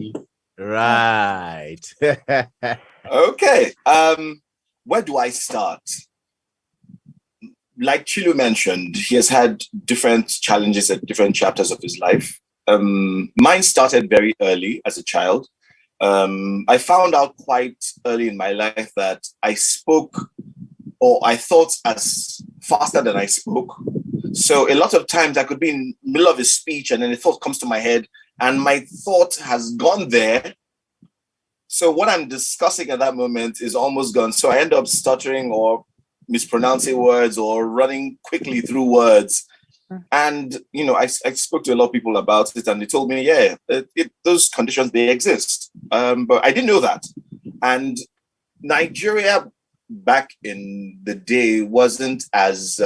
[SPEAKER 2] Right.
[SPEAKER 4] Okay. Where do I start? Like Chilu mentioned, he has had different challenges at different chapters of his life. Mine started very early as a child. I found out quite early in my life that I spoke, or I thought as faster than I spoke. So a lot of times I could be in the middle of a speech and then a thought comes to my head and my thought has gone there. So what I'm discussing at that moment is almost gone. So I end up stuttering or mispronouncing words or running quickly through words. And, I spoke to a lot of people about it and they told me, yeah, those conditions, they exist. But I didn't know that. And Nigeria back in the day wasn't as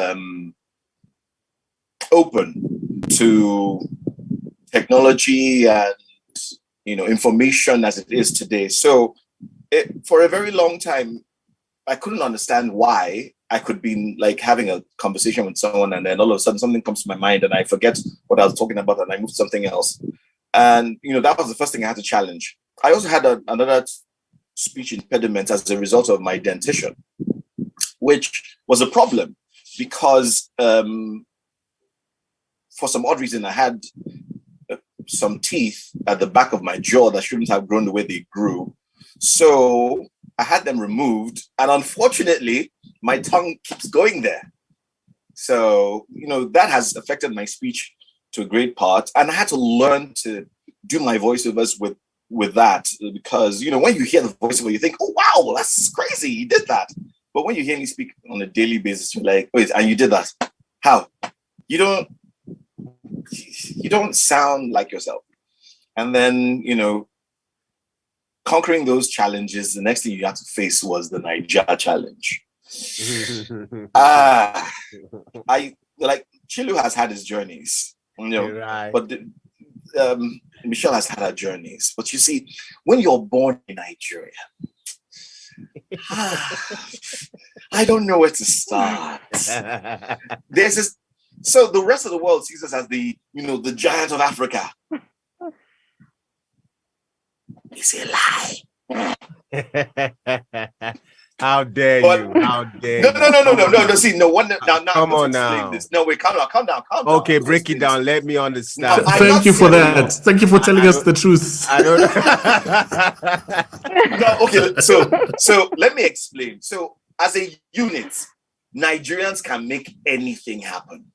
[SPEAKER 4] open to technology and, information as it is today. So for a very long time, I couldn't understand why I could be like having a conversation with someone and then all of a sudden something comes to my mind and I forget what I was talking about and I move to something else. And, that was the first thing I had to challenge. I also had another speech impediment as a result of my dentition, which was a problem because for some odd reason, I had some teeth at the back of my jaw that shouldn't have grown the way they grew. So I had them removed. And unfortunately, my tongue keeps going there. So, that has affected my speech to a great part. And I had to learn to do my voiceovers with that because, when you hear the voiceover, you think, oh, wow, that's crazy. You did that. But when you hear me speak on a daily basis, you're like, wait, and you did that. How? You don't sound like yourself. And then, conquering those challenges, the next thing you had to face was the Niger challenge. Chilu has had his journeys,
[SPEAKER 2] Right.
[SPEAKER 4] but Michelle has had her journeys. But you see, when you're born in Nigeria, I don't know where to start. There's this. So the rest of the world sees us as the giant of Africa. It's a lie.
[SPEAKER 2] How dare you? How dare
[SPEAKER 4] No. See, no one. Now,
[SPEAKER 2] come on now.
[SPEAKER 4] This. No, wait, calm down.
[SPEAKER 2] Okay, break it down. Let me understand.
[SPEAKER 4] No,
[SPEAKER 5] Thank you for that. Thank you for telling us the truth.
[SPEAKER 2] I don't
[SPEAKER 4] No, okay. So let me explain. So as a unit, Nigerians can make anything happen.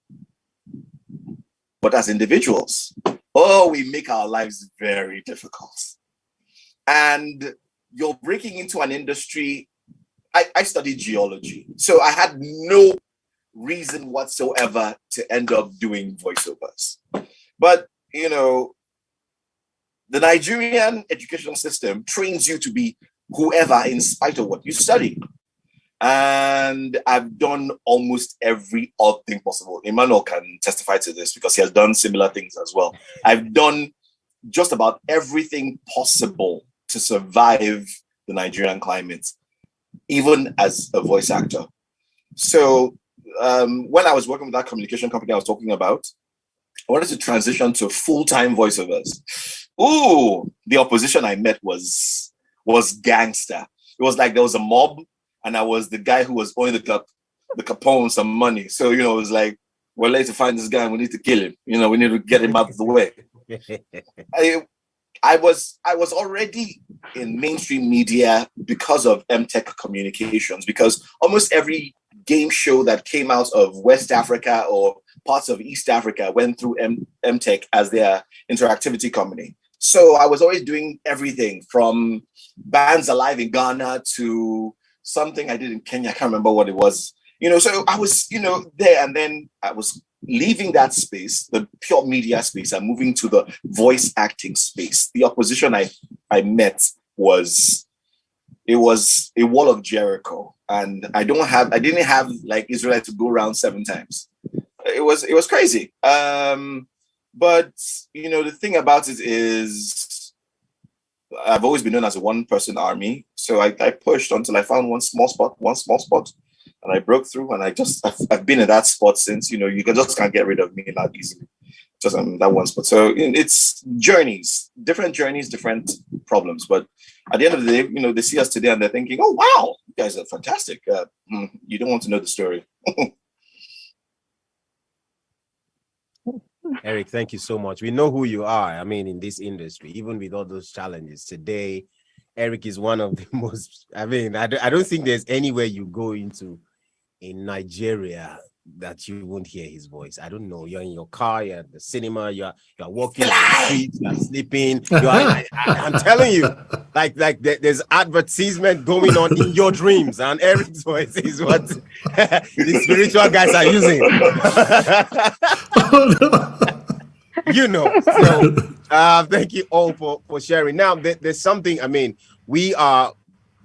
[SPEAKER 4] But as individuals, we make our lives very difficult. and you're breaking into an industry. I studied geology, so I had no reason whatsoever to end up doing voiceovers. But, you know, the Nigerian education system trains you to be whoever in spite of what you study. And I've done almost every odd thing possible. Emmanuel can testify to this because he has done similar things as well. I've done just about everything possible to survive the Nigerian climate, even as a voice actor. So when I was working with that communication company I was talking about, I wanted to transition to full-time voiceovers. Ooh, the opposition I met was gangster. It was like there was a mob, and I was the guy who was owing the Capone some money. So, you know, it was like, we're late to find this guy and we need to kill him. You know, we need to get him out of the way. I was already in mainstream media because of MTech Communications, because almost every game show that came out of West Africa or parts of East Africa went through MTech as their interactivity company. So I was always doing everything from bands alive in Ghana to something I did in Kenya. I can't remember what it was. You know, so I was, you know, there, and then I was leaving that space, the pure media space, and moving to the voice acting space. The opposition I met was a wall of Jericho, and I didn't have like Israel to go around 7 times. It was crazy. But you know, the thing about it is, I've always been known as a one-person army. So I pushed until I found one small spot, and I broke through. And I've been in that spot since. You know, you just can't get rid of me that easily. Just that one spot. So it's different journeys, different problems. But at the end of the day, you know, they see us today and they're thinking, "Oh wow, you guys are fantastic." You don't want to know the story.
[SPEAKER 2] Eric, thank you so much. We know who you are. I mean, in this industry, even with all those challenges today, Eric is one of the most, I mean, I don't think there's anywhere you go into in Nigeria that you won't hear his voice. I don't know. You're in your car, you're at the cinema, you're walking on the streets, you're sleeping. I'm telling you, like there's advertisement going on in your dreams, and Eric's voice is what the spiritual guys are using. You know. So thank you all for sharing. Now there's something, I mean, we are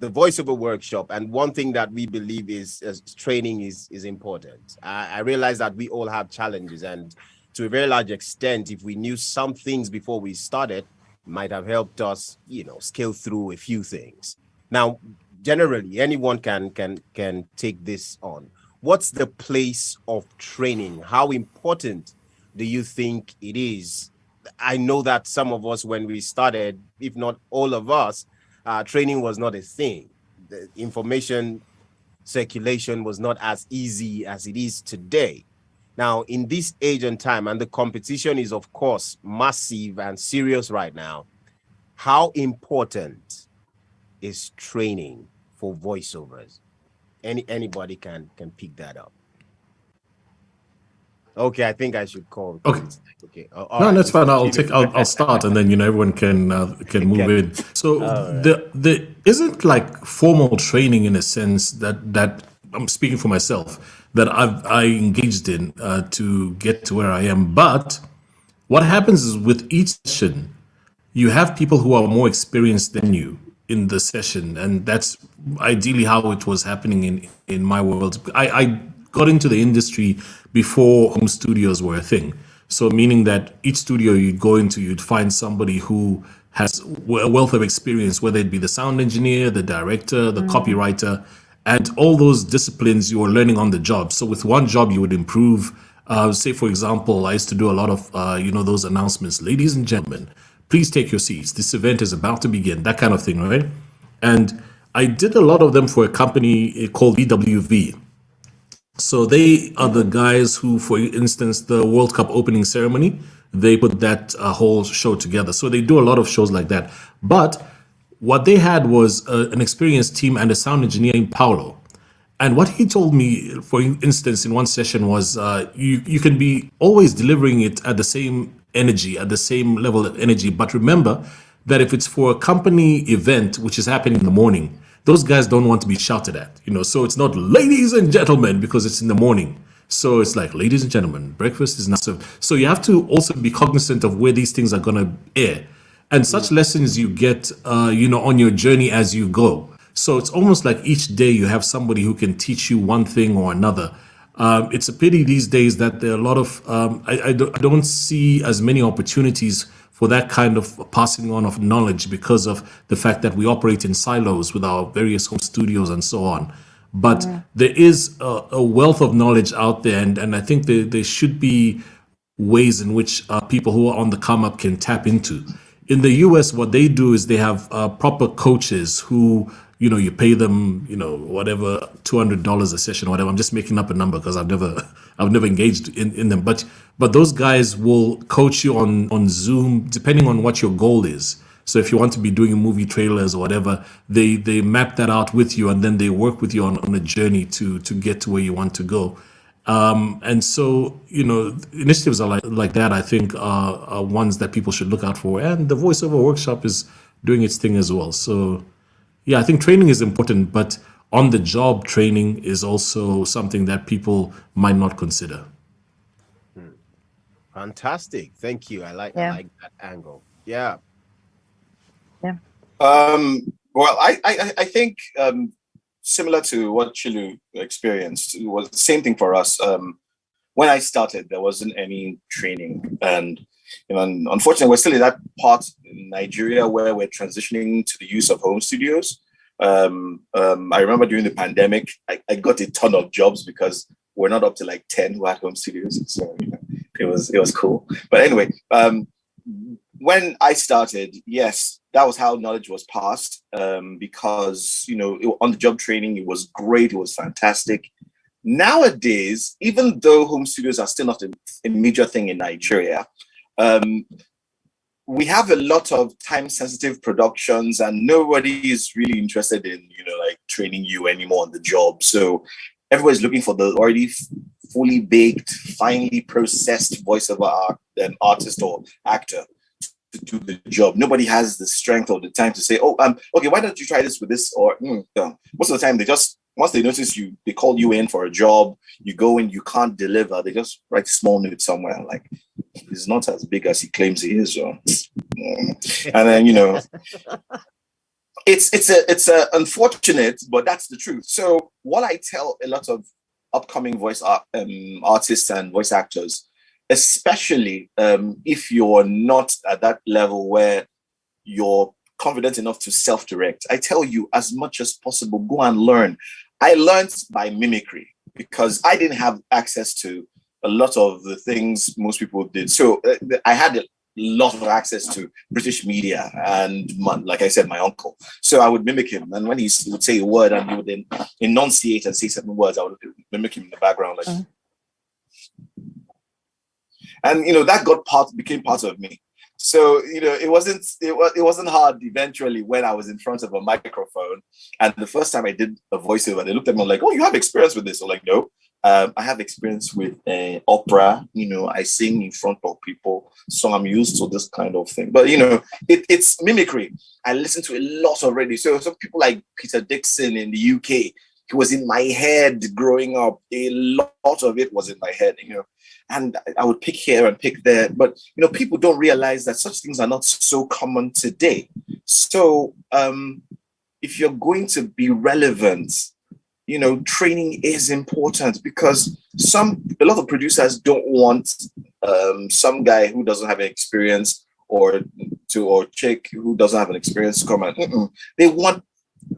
[SPEAKER 2] the voiceover workshop, and one thing that we believe is training is important. I realize that we all have challenges, and to a very large extent, if we knew some things before we started, might have helped us, you know, scale through a few things. Now, generally, anyone can take this on. What's the place of training? How important do you think it is? I know that some of us, when we started, if not all of us, training was not a thing. The information circulation was not as easy as it is today. Now, in this age and time, and the competition is, of course, massive and serious right now, how important is training for voiceovers? Anybody can pick that up. Okay, I think I should call.
[SPEAKER 5] Okay.
[SPEAKER 2] Okay.
[SPEAKER 5] No, right. That's fine. I'll start, and then, you know, everyone can move in. So the isn't like formal training in a sense that I'm speaking for myself that I engaged in to get to where I am. But what happens is with each session, you have people who are more experienced than you in the session, and that's ideally how it was happening in my world. I got into the industry before home studios were a thing. So meaning that each studio you'd go into, you'd find somebody who has a wealth of experience, whether it be the sound engineer, the director, the copywriter, and all those disciplines you were learning on the job. So with one job, you would improve. Say, for example, I used to do a lot of, those announcements, ladies and gentlemen, please take your seats. This event is about to begin, that kind of thing, right? And I did a lot of them for a company called VWV. So they are the guys who, for instance, the World Cup opening ceremony, they put that whole show together. So they do a lot of shows like that. But what they had was an experienced team and a sound engineer in Paulo. And what he told me, for instance, in one session was you can be always delivering it at the same energy, at the same level of energy. But remember that if it's for a company event, which is happening in the morning, those guys don't want to be shouted at, so it's not ladies and gentlemen because it's in the morning. So it's like, ladies and gentlemen, breakfast is not served. So you have to also be cognizant of where these things are going to air. And such lessons you get, on your journey as you go. So it's almost like each day you have somebody who can teach you one thing or another. It's a pity these days that there are a lot of, I don't see as many opportunities for that kind of passing on of knowledge because of the fact that we operate in silos with our various home studios and so on. But there is a wealth of knowledge out there, and I think there should be ways in which people who are on the come up can tap into. In the US, what they do is they have proper coaches who, you pay them, whatever, $200 a session or whatever. I'm just making up a number because I've never engaged in them. But those guys will coach you on Zoom, depending on what your goal is. So if you want to be doing movie trailers or whatever, they map that out with you, and then they work with you on a journey to get to where you want to go. And so, initiatives are like that, I think, are ones that people should look out for. And the voiceover workshop is doing its thing as well. So, yeah, I think training is important, but on the job training is also something that people might not consider.
[SPEAKER 2] Fantastic. Thank you. I like that angle. Yeah.
[SPEAKER 3] Yeah.
[SPEAKER 4] Well, I think similar to what Chilu experienced, it was the same thing for us. When I started, there wasn't any training, and unfortunately, we're still in that part in Nigeria where we're transitioning to the use of home studios. I remember during the pandemic, I got a ton of jobs because we're not up to like 10 who had home studios, so it was cool. But anyway, when I started, yes, that was how knowledge was passed, because, on the job training, it was great. It was fantastic. Nowadays, even though home studios are still not a major thing in Nigeria, we have a lot of time-sensitive productions, and nobody is really interested in, training you anymore on the job. So everybody's looking for the already fully baked, finely processed voiceover artist or actor to do the job. Nobody has the strength or the time to say, okay, why don't you try this with this? Or most of the time, once they notice you, they call you in for a job, you go in, you can't deliver, they just write a small note somewhere like, he's not as big as he claims he is. And then, it's unfortunate, but that's the truth. So what I tell a lot of upcoming voice artists and voice actors, especially if you're not at that level where you're confident enough to self-direct, I tell you, as much as possible, go and learn. I learned by mimicry because I didn't have access to a lot of the things most people did. So I had a lot of access to British media and, like I said, my uncle. So I would mimic him. And when he would say a word and he would then enunciate and say certain words, I would mimic him in the background. And, that became part of me. So, it wasn't hard eventually when I was in front of a microphone. And the first time I did a voiceover, they looked at me like, oh, you have experience with this? I'm like, no, I have experience with opera. I sing in front of people. So I'm used to this kind of thing. But, it's mimicry. I listen to a lot already. So some people like Peter Dixon in the UK, he was in my head growing up. A lot of it was in my head, and I would pick here and pick there. But, people don't realize that such things are not so common today. So if you're going to be relevant, training is important because a lot of producers don't want some guy who doesn't have an experience or chick who doesn't have an experience to come and they want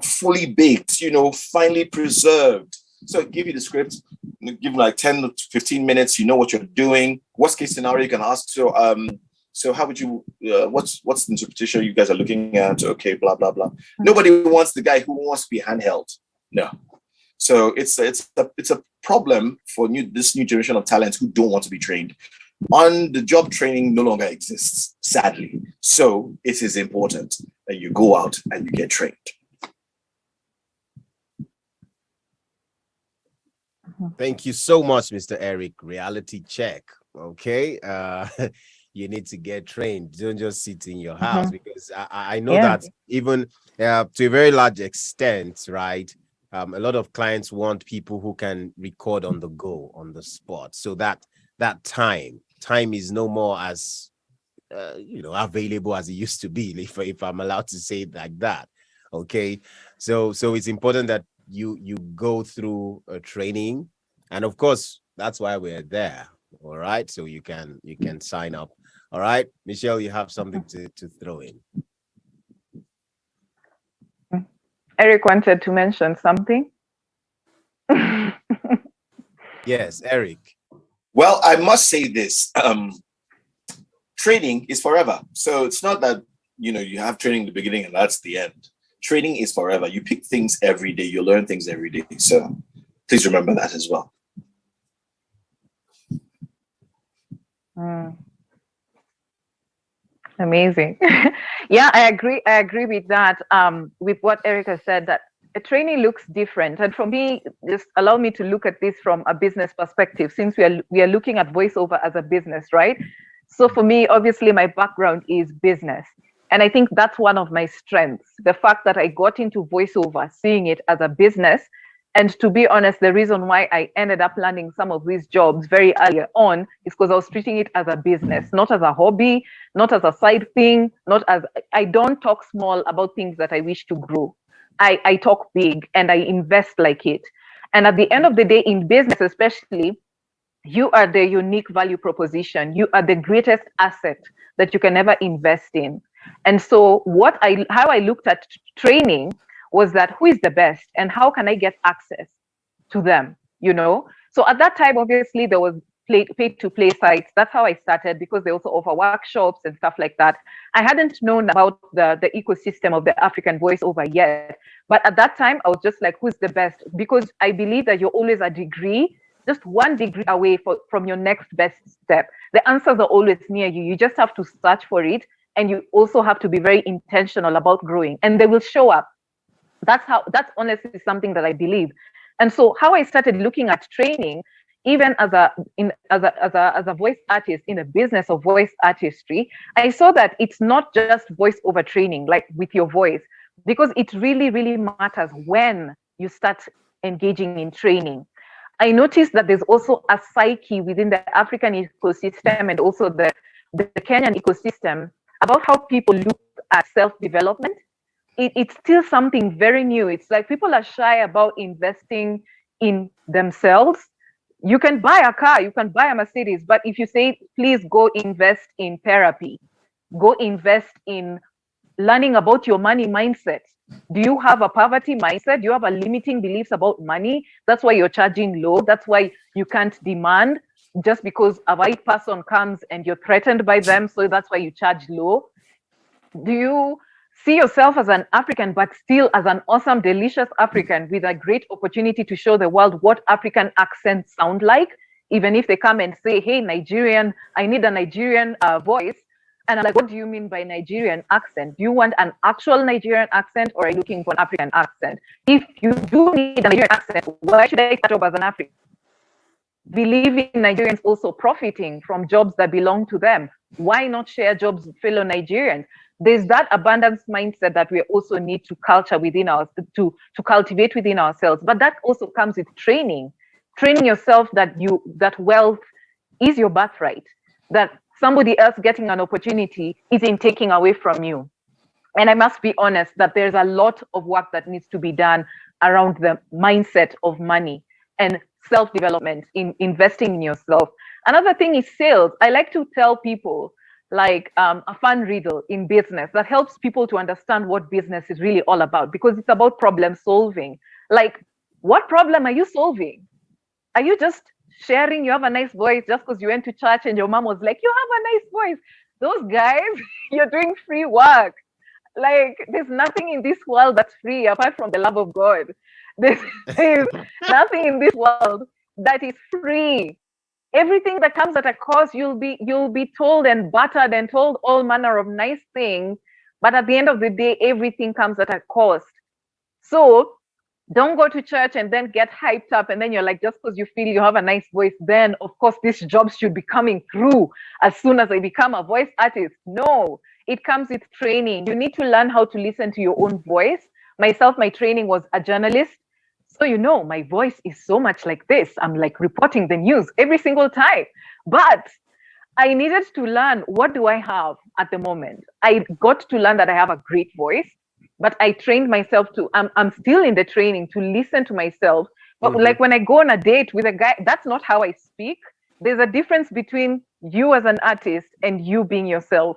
[SPEAKER 4] fully baked, finely preserved. So give you the script, give like 10 to 15 minutes, you know what you're doing. Worst case scenario, you can ask, so how would you, what's the interpretation you guys are looking at? Okay, blah, blah, blah. Nobody wants the guy who wants to be handheld. No. So it's a problem for this new generation of talents who don't want to be trained. On the job training no longer exists, sadly. So it is important that you go out and you get trained.
[SPEAKER 2] Thank you so much, Mr. Eric. Reality check. Okay. you need to get trained. Don't just sit in your house, because I know
[SPEAKER 3] Yeah.
[SPEAKER 2] that even to a very large extent, right? A lot of clients want people who can record on the go, on the spot, so that time is no more as available as it used to be, if I'm allowed to say it like that. Okay, so it's important that you go through a training, and of course that's why we're there. All right, so you can sign up. All right, Michelle, you have something to throw in.
[SPEAKER 3] Eric wanted to mention something.
[SPEAKER 2] Yes, Eric.
[SPEAKER 4] Well, I must say this. Training is forever. So it's not that, you have training in the beginning and that's the end. Training is forever. You pick things every day. You learn things every day. So please remember that as well.
[SPEAKER 3] Amazing. Yeah, I agree with that. With what Erica said, that a training looks different. And for me, just allow me to look at this from a business perspective, since we are looking at voiceover as a business, right? So for me, obviously, my background is business. And I think that's one of my strengths, the fact that I got into voiceover, seeing it as a business. And to be honest, the reason why I ended up landing some of these jobs very early on is because I was treating it as a business, not as a hobby, not as a side thing, I don't talk small about things that I wish to grow. I talk big and I invest like it. And at the end of the day, in business especially, you are the unique value proposition. You are the greatest asset that you can ever invest in. And so how I looked at training was that who is the best and how can I get access to them, So at that time, obviously, there was pay-to-play sites. That's how I started, because they also offer workshops and stuff like that. I hadn't known about the ecosystem of the African voiceover yet. But at that time, I was just like, who's the best? Because I believe that you're always a degree, just one degree away from your next best step. The answers are always near you. You just have to search for it. And you also have to be very intentional about growing, and they will show up. That's honestly something that I believe. And so how I started looking at training, even as a voice artist in a business of voice artistry, I saw that it's not just voiceover training, like with your voice, because it really, really matters when you start engaging in training. I noticed that there's also a psyche within the African ecosystem and also the Kenyan ecosystem about how people look at self-development. It's still something very new. It's like people are shy about investing in themselves. You can buy a car, you can buy a Mercedes, but if you say, please go invest in therapy, go invest in learning about your money mindset. Do you have a poverty mindset? Do you have a limiting beliefs about money? That's why you're charging low. That's why you can't demand just because a white person comes and you're threatened by them. So that's why you charge low. Do you see yourself as an African, but still as an awesome, delicious African with a great opportunity to show the world what African accents sound like? Even if they come and say, hey, Nigerian, I need a Nigerian voice. And I'm like, what do you mean by Nigerian accent? Do you want an actual Nigerian accent, or are you looking for an African accent? If you do need a Nigerian accent, why should I start job as an African? Believe in Nigerians also profiting from jobs that belong to them. Why not share jobs with fellow Nigerians? There's that abundance mindset that we also need to cultivate within ourselves. But that also comes with training yourself that wealth is your birthright, that somebody else getting an opportunity isn't taking away from you. And I must be honest that there's a lot of work that needs to be done around the mindset of money and self-development, in investing in yourself. Another thing is sales. I like to tell people like a fun riddle in business that helps people to understand what business is really all about, because it's about problem solving. Like, what problem are you solving? Are you just sharing you have a nice voice just because you went to church and your mom was like, you have a nice voice? Those guys, you're doing free work. Like, there's nothing in this world that's free apart from the love of God. There's nothing in this world that is free. Everything that comes at a cost, you'll be told and buttered and told all manner of nice things, but at the end of the day, everything comes at a cost. So Don't go to church and then get hyped up. And then you're like, just because you feel you have a nice voice, then of course this job should be coming through as soon as I become a voice artist. No, it comes with training. You need to learn how to listen to your own voice. Myself, my training was a journalist. So, my voice is so much like this. I'm like reporting the news every single time. But I needed to learn, what do I have at the moment? I got to learn that I have a great voice. But I trained myself I'm still in the training to listen to myself. But like when I go on a date with a guy, that's not how I speak. There's a difference between you as an artist and you being yourself.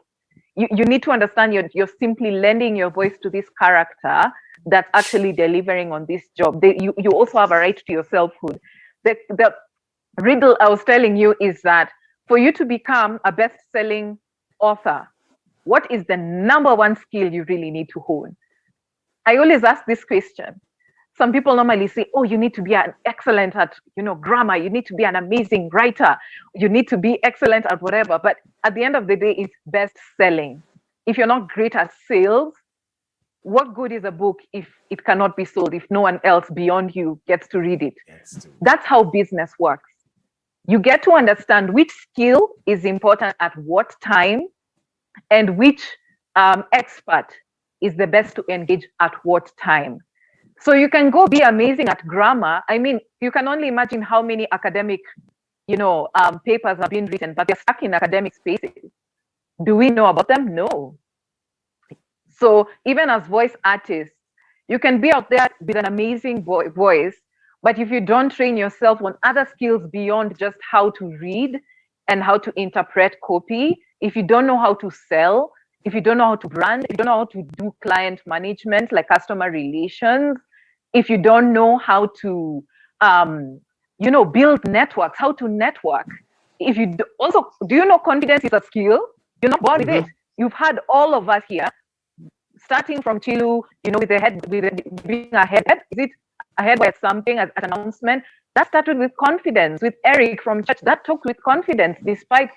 [SPEAKER 3] You need to understand you're simply lending your voice to this character that's actually delivering on this job. You also have a right to your selfhood. The riddle I was telling you is that for you to become a best-selling author, what is the number one skill you really need to hone? I always ask this question. Some people normally say, oh, you need to be an excellent at, grammar. You need to be an amazing writer. You need to be excellent at whatever. But at the end of the day, it's best selling. If you're not great at sales, what good is a book if it cannot be sold, if no one else beyond you gets to read it? That's how business works. You get to understand which skill is important at what time and which expert is the best to engage at what time. So you can go be amazing at grammar. I mean, you can only imagine how many academic, papers have been written, but they're stuck in academic spaces. Do we know about them? No. So even as voice artists, you can be out there with an amazing voice, but if you don't train yourself on other skills beyond just how to read and how to interpret copy, if you don't know how to sell, if you don't know how to brand, if you don't know how to do client management, like customer relations, if you don't know how to, build networks, how to network. If you do you know confidence is a skill? You're not born with it. You've had all of us here, starting from Chilu, with being a head. Is it a head at something, at an announcement? That started with confidence. With Eric from church, that talked with confidence, despite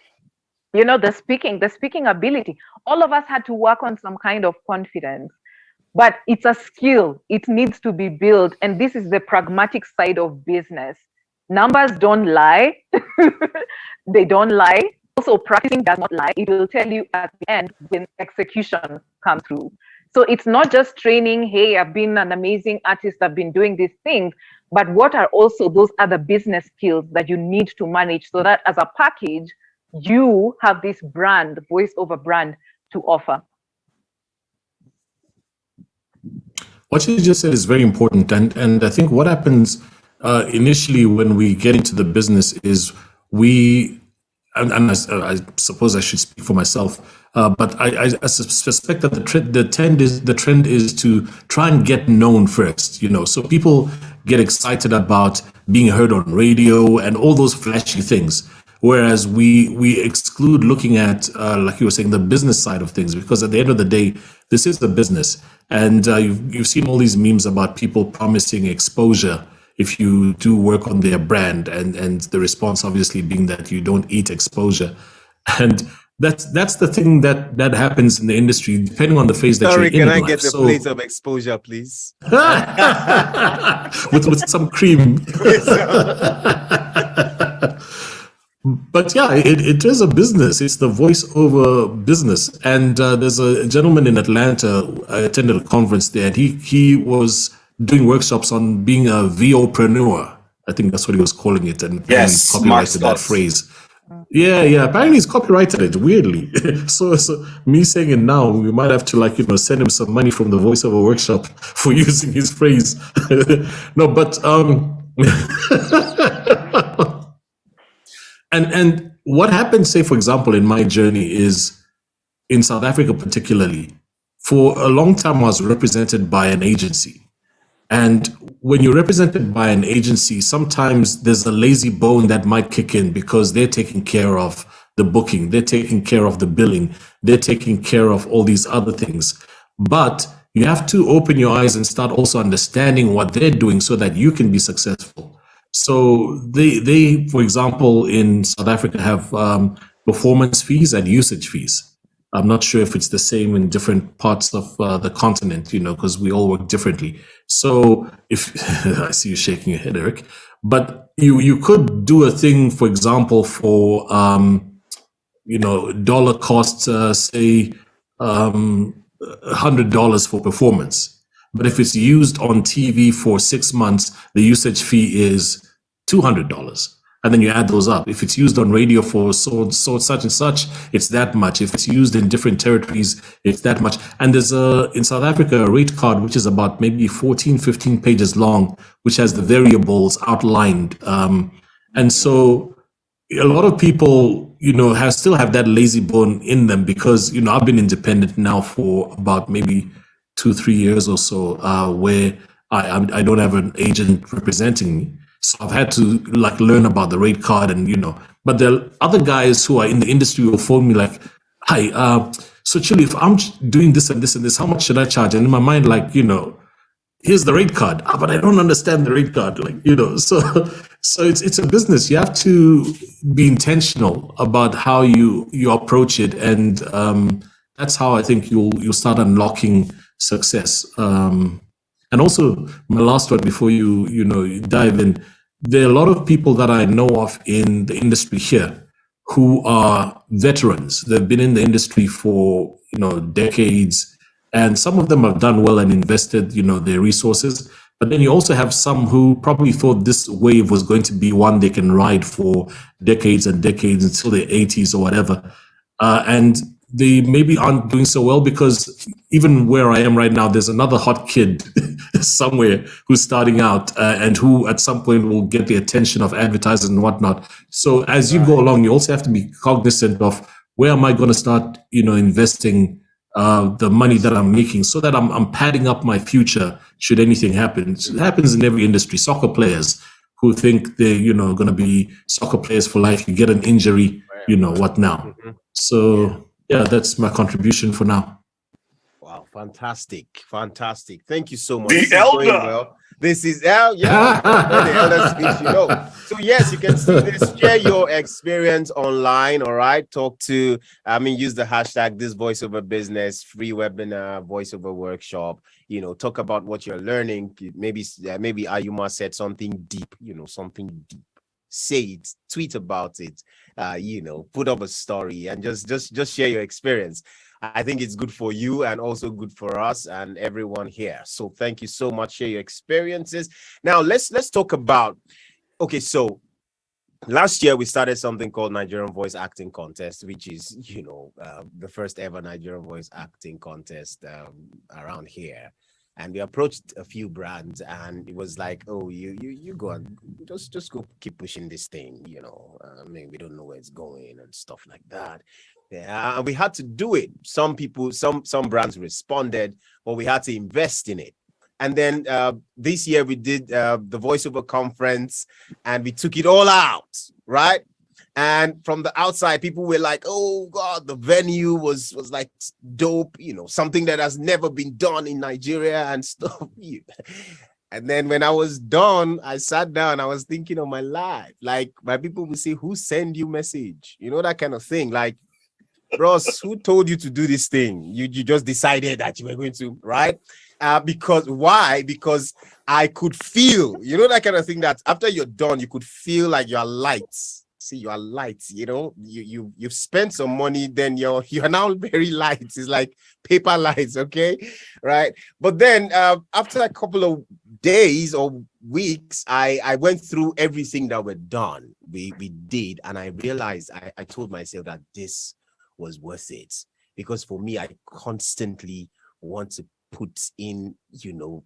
[SPEAKER 3] the speaking ability. All of us had to work on some kind of confidence, but it's a skill. It needs to be built. And this is the pragmatic side of business. Numbers don't lie. They don't lie. Also, practicing does not lie. It will tell you at the end when execution comes through. So it's not just training, hey, I've been an amazing artist, I've been doing these things, but what are also those other business skills that you need to manage so that as a package, you have this brand, voiceover brand to offer.
[SPEAKER 5] What you just said is very important. And I think what happens initially when we get into the business is I suppose I should speak for myself, but I suspect that the trend is to try and get known first, so people get excited about being heard on radio and all those flashy things. Whereas we exclude looking at, like you were saying, the business side of things, because at the end of the day, this is a business. And you've seen all these memes about people promising exposure if you do work on their brand, and the response obviously being that you don't eat exposure. And that's the thing that happens in the industry, depending on the phase that you're in.
[SPEAKER 2] Can I get the plate of exposure, please?
[SPEAKER 5] with some cream. But yeah, it is a business. It's the voiceover business. And there's a gentleman in Atlanta. I attended a conference there, and he was doing workshops on being a VOpreneur. I think that's what he was calling it. And
[SPEAKER 4] yes,
[SPEAKER 5] he copyrighted that phrase. Yeah. Apparently he's copyrighted it, weirdly. so me saying it now, we might have to send him some money from the voiceover workshop for using his phrase. No, but And what happened, say, for example, in my journey is, in South Africa particularly, for a long time I was represented by an agency. And when you're represented by an agency, sometimes there's a lazy bone that might kick in because they're taking care of the booking, they're taking care of the billing, they're taking care of all these other things. But you have to open your eyes and start also understanding what they're doing so that you can be successful. So they, for example, in South Africa have performance fees and usage fees. I'm not sure if it's the same in different parts of the continent, because we all work differently. So if I see you shaking your head, Eric, but you could do a thing, for example, for dollar costs, say $100 for performance. But if it's used on TV for 6 months, the usage fee is $200. And then you add those up. If it's used on radio for so such and such, it's that much. If it's used in different territories, it's that much. And there's in South Africa, a rate card, which is about maybe 14, 15 pages long, which has the variables outlined. And so a lot of people, still have that lazy bone in them because, I've been independent now for about maybe 2-3 years or so, where I don't have an agent representing me. So I've had to learn about the rate card but there are other guys who are in the industry who will phone me like, hi, so Chilu, if I'm doing this and this and this, how much should I charge? And in my mind, here's the rate card, but I don't understand the rate card, so it's a business. You have to be intentional about how you approach it, and that's how I think you'll start unlocking success. And also, my last word before you dive in, there are a lot of people that I know of in the industry here who are veterans. They've been in the industry for decades, and some of them have done well and invested their resources. But then you also have some who probably thought this wave was going to be one they can ride for decades and decades until their 80s or whatever, and they maybe aren't doing so well because even where I am right now, there's another hot kid somewhere who's starting out and who at some point will get the attention of advertisers and whatnot. So as you go along, you also have to be cognizant of where am I going to start, investing the money that I'm making so that I'm padding up my future should anything happen. It happens in every industry. Soccer players who think they're, going to be soccer players for life. You get an injury, what now? So yeah, that's my contribution for now.
[SPEAKER 2] Wow, fantastic. Thank you so much.
[SPEAKER 4] The elder.
[SPEAKER 2] This is the elder speech, So yes, you can see this, share your experience online, all right? Use the hashtag this voiceover business, free webinar, voiceover workshop, talk about what you're learning. Maybe Ayuma said something deep, something deep. Say it, tweet about it, put up a story and just share your experience. I think it's good for you and also good for us and everyone here. So thank you so much. Share your experiences. Now let's talk about, so last year we started something called Nigerian Voice Acting Contest, which is, the first ever Nigerian Voice Acting Contest around here. And we approached a few brands and it was like, oh, you go and just go keep pushing this thing, we don't know where it's going and stuff like that. Yeah, and we had to do it. Some brands responded, but we had to invest in it. And then this year we did the voiceover conference and we took it all out, right? And from the outside, people were like, oh God, the venue was like dope, something that has never been done in Nigeria and stuff. And then when I was done, I sat down, I was thinking of my life. Like my people will say, who send you message? That kind of thing. Like, Ross, who told you to do this thing? You just decided that you were going to, right? Why? Because I could feel, that kind of thing that after you're done, you could feel like you're light. See, you are light, you've spent some money, then you're now very light. It's like paper lights, okay, right? But then after a couple of days or weeks, I went through everything that were done. We did, and I realized I told myself that this was worth it, because for me, I constantly want to put in,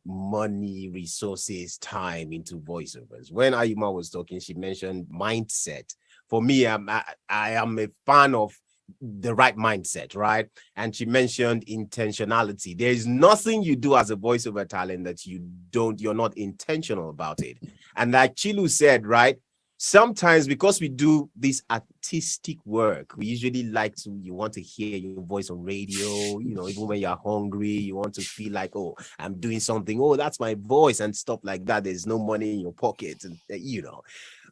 [SPEAKER 2] money, resources, time into voiceovers. When Ayuma was talking, she mentioned mindset. For me, I am a fan of the right mindset, right? And she mentioned intentionality. There is nothing you do as a voiceover talent that you're not intentional about it. And like Chilu said, right? Sometimes because we do this artistic work, we usually you want to hear your voice on radio, even when you're hungry, you want to feel like, oh, I'm doing something. Oh, that's my voice and stuff like that. There's no money in your pocket, and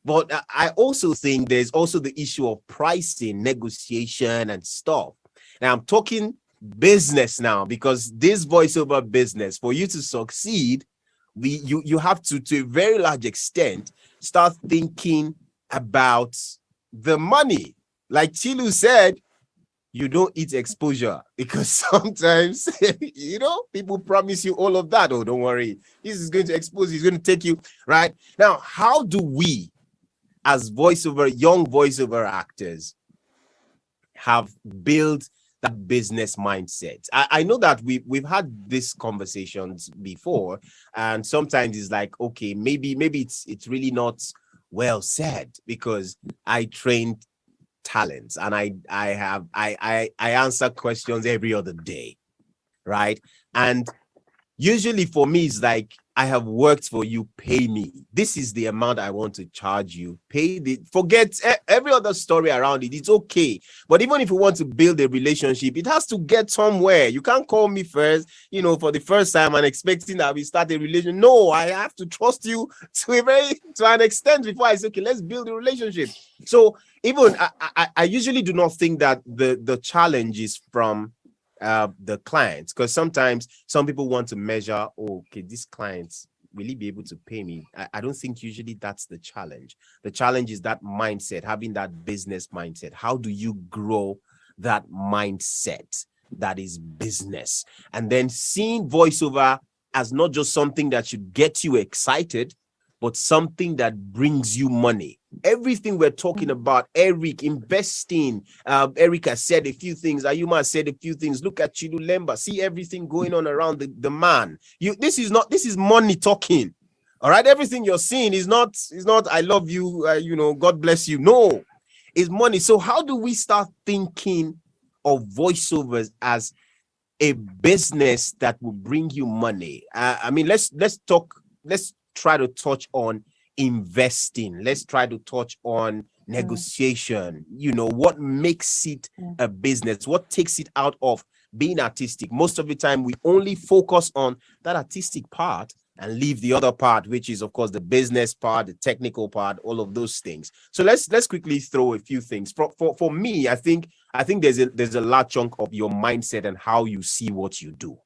[SPEAKER 2] But I also think there's also the issue of pricing, negotiation and stuff. Now I'm talking business now, because this voiceover business, for you to succeed, you have to a very large extent start thinking about the money. Like Chilu said, you don't eat exposure, because sometimes people promise you all of that. Oh, don't worry, this is going to expose you, it's going to take you right. Now, how do we as young voiceover actors have built that business mindset? I know that we've had these conversations before, and sometimes it's like, okay, maybe it's really not well said, because I trained talents and I answer questions every other day, right? And usually for me, it's like, I have worked for you, pay me. This is the amount I want to charge you. Forget every other story around it. It's okay. But even if you want to build a relationship, it has to get somewhere. You can't call me first, for the first time and expecting that we start a relation. No, I have to trust you to an extent before I say, okay, let's build a relationship. So even I usually do not think that the challenge is from the clients, because sometimes some people want to measure, okay, this clients, will he be able to pay me? I don't think usually that's the challenge. The challenge is that mindset, having that business mindset. How do you grow that mindset that is business? And then seeing voiceover as not just something that should get you excited, but something that brings you money. Everything we're talking about, Eric, investing, Eric has said a few things, Ayuma has said a few things. Look at Chilu Lemba, see everything going on around the man. This is money talking. All right, everything you're seeing is not I love you, God bless you. No, it's money. So how do we start thinking of voiceovers as a business that will bring you money? Let's try to touch on investing. Let's try to touch on negotiation. What makes it a business? What takes it out of being artistic? Most of the time, we only focus on that artistic part and leave the other part, which is, of course, the business part, the technical part, all of those things. So let's quickly throw a few things. For me, I think there's a large chunk of your mindset and how you see what you do.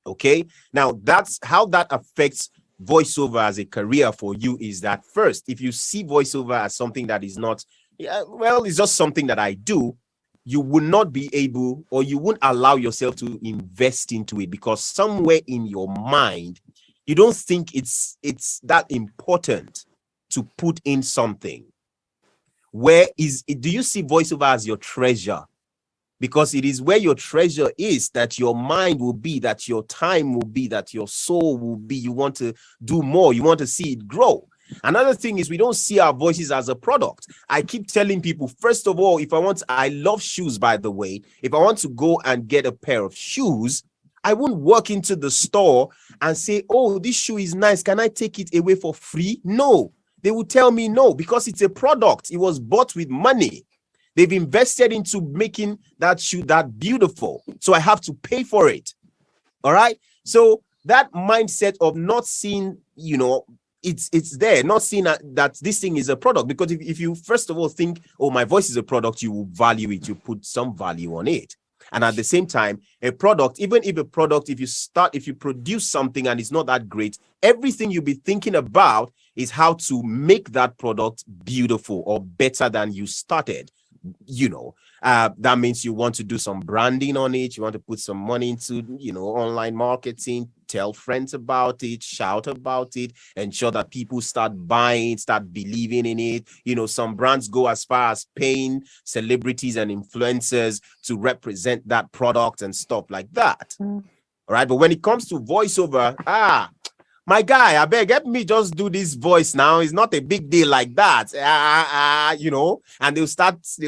[SPEAKER 2] Okay, now that's how that affects voiceover as a career for you. Is that first, if you see voiceover as something that is not, it's just something that I do, you will not be able, or you won't allow yourself to invest into it, because somewhere in your mind, you don't think it's that important to put in something. Do you see voiceover as your treasure? Because it is where your treasure is that your mind will be, that your time will be, that your soul will be. You want to do more. You want to see it grow. Another thing is, we don't see our voices as a product. I keep telling people, first of all, I love shoes, by the way. If I want to go and get a pair of shoes, I won't walk into the store and say, oh, this shoe is nice, can I take it away for free? No, they will tell me no, because it's a product. It was bought with money. They've invested into making that shoe that beautiful. So I have to pay for it. All right. So that mindset of not seeing, it's there, not seeing that this thing is a product. Because if you first of all think, oh, my voice is a product, you will value it, you put some value on it. And at the same time, a product, even if if you produce something and it's not that great, everything you'll be thinking about is how to make that product beautiful or better than you started. That means you want to do some branding on it. You want to put some money into, online marketing, tell friends about it, shout about it, ensure that people start buying, start believing in it. Some brands go as far as paying celebrities and influencers to represent that product and stuff like that. All right. But when it comes to voiceover, my guy, I beg, help me just do this voice now. It's not a big deal like that. And they'll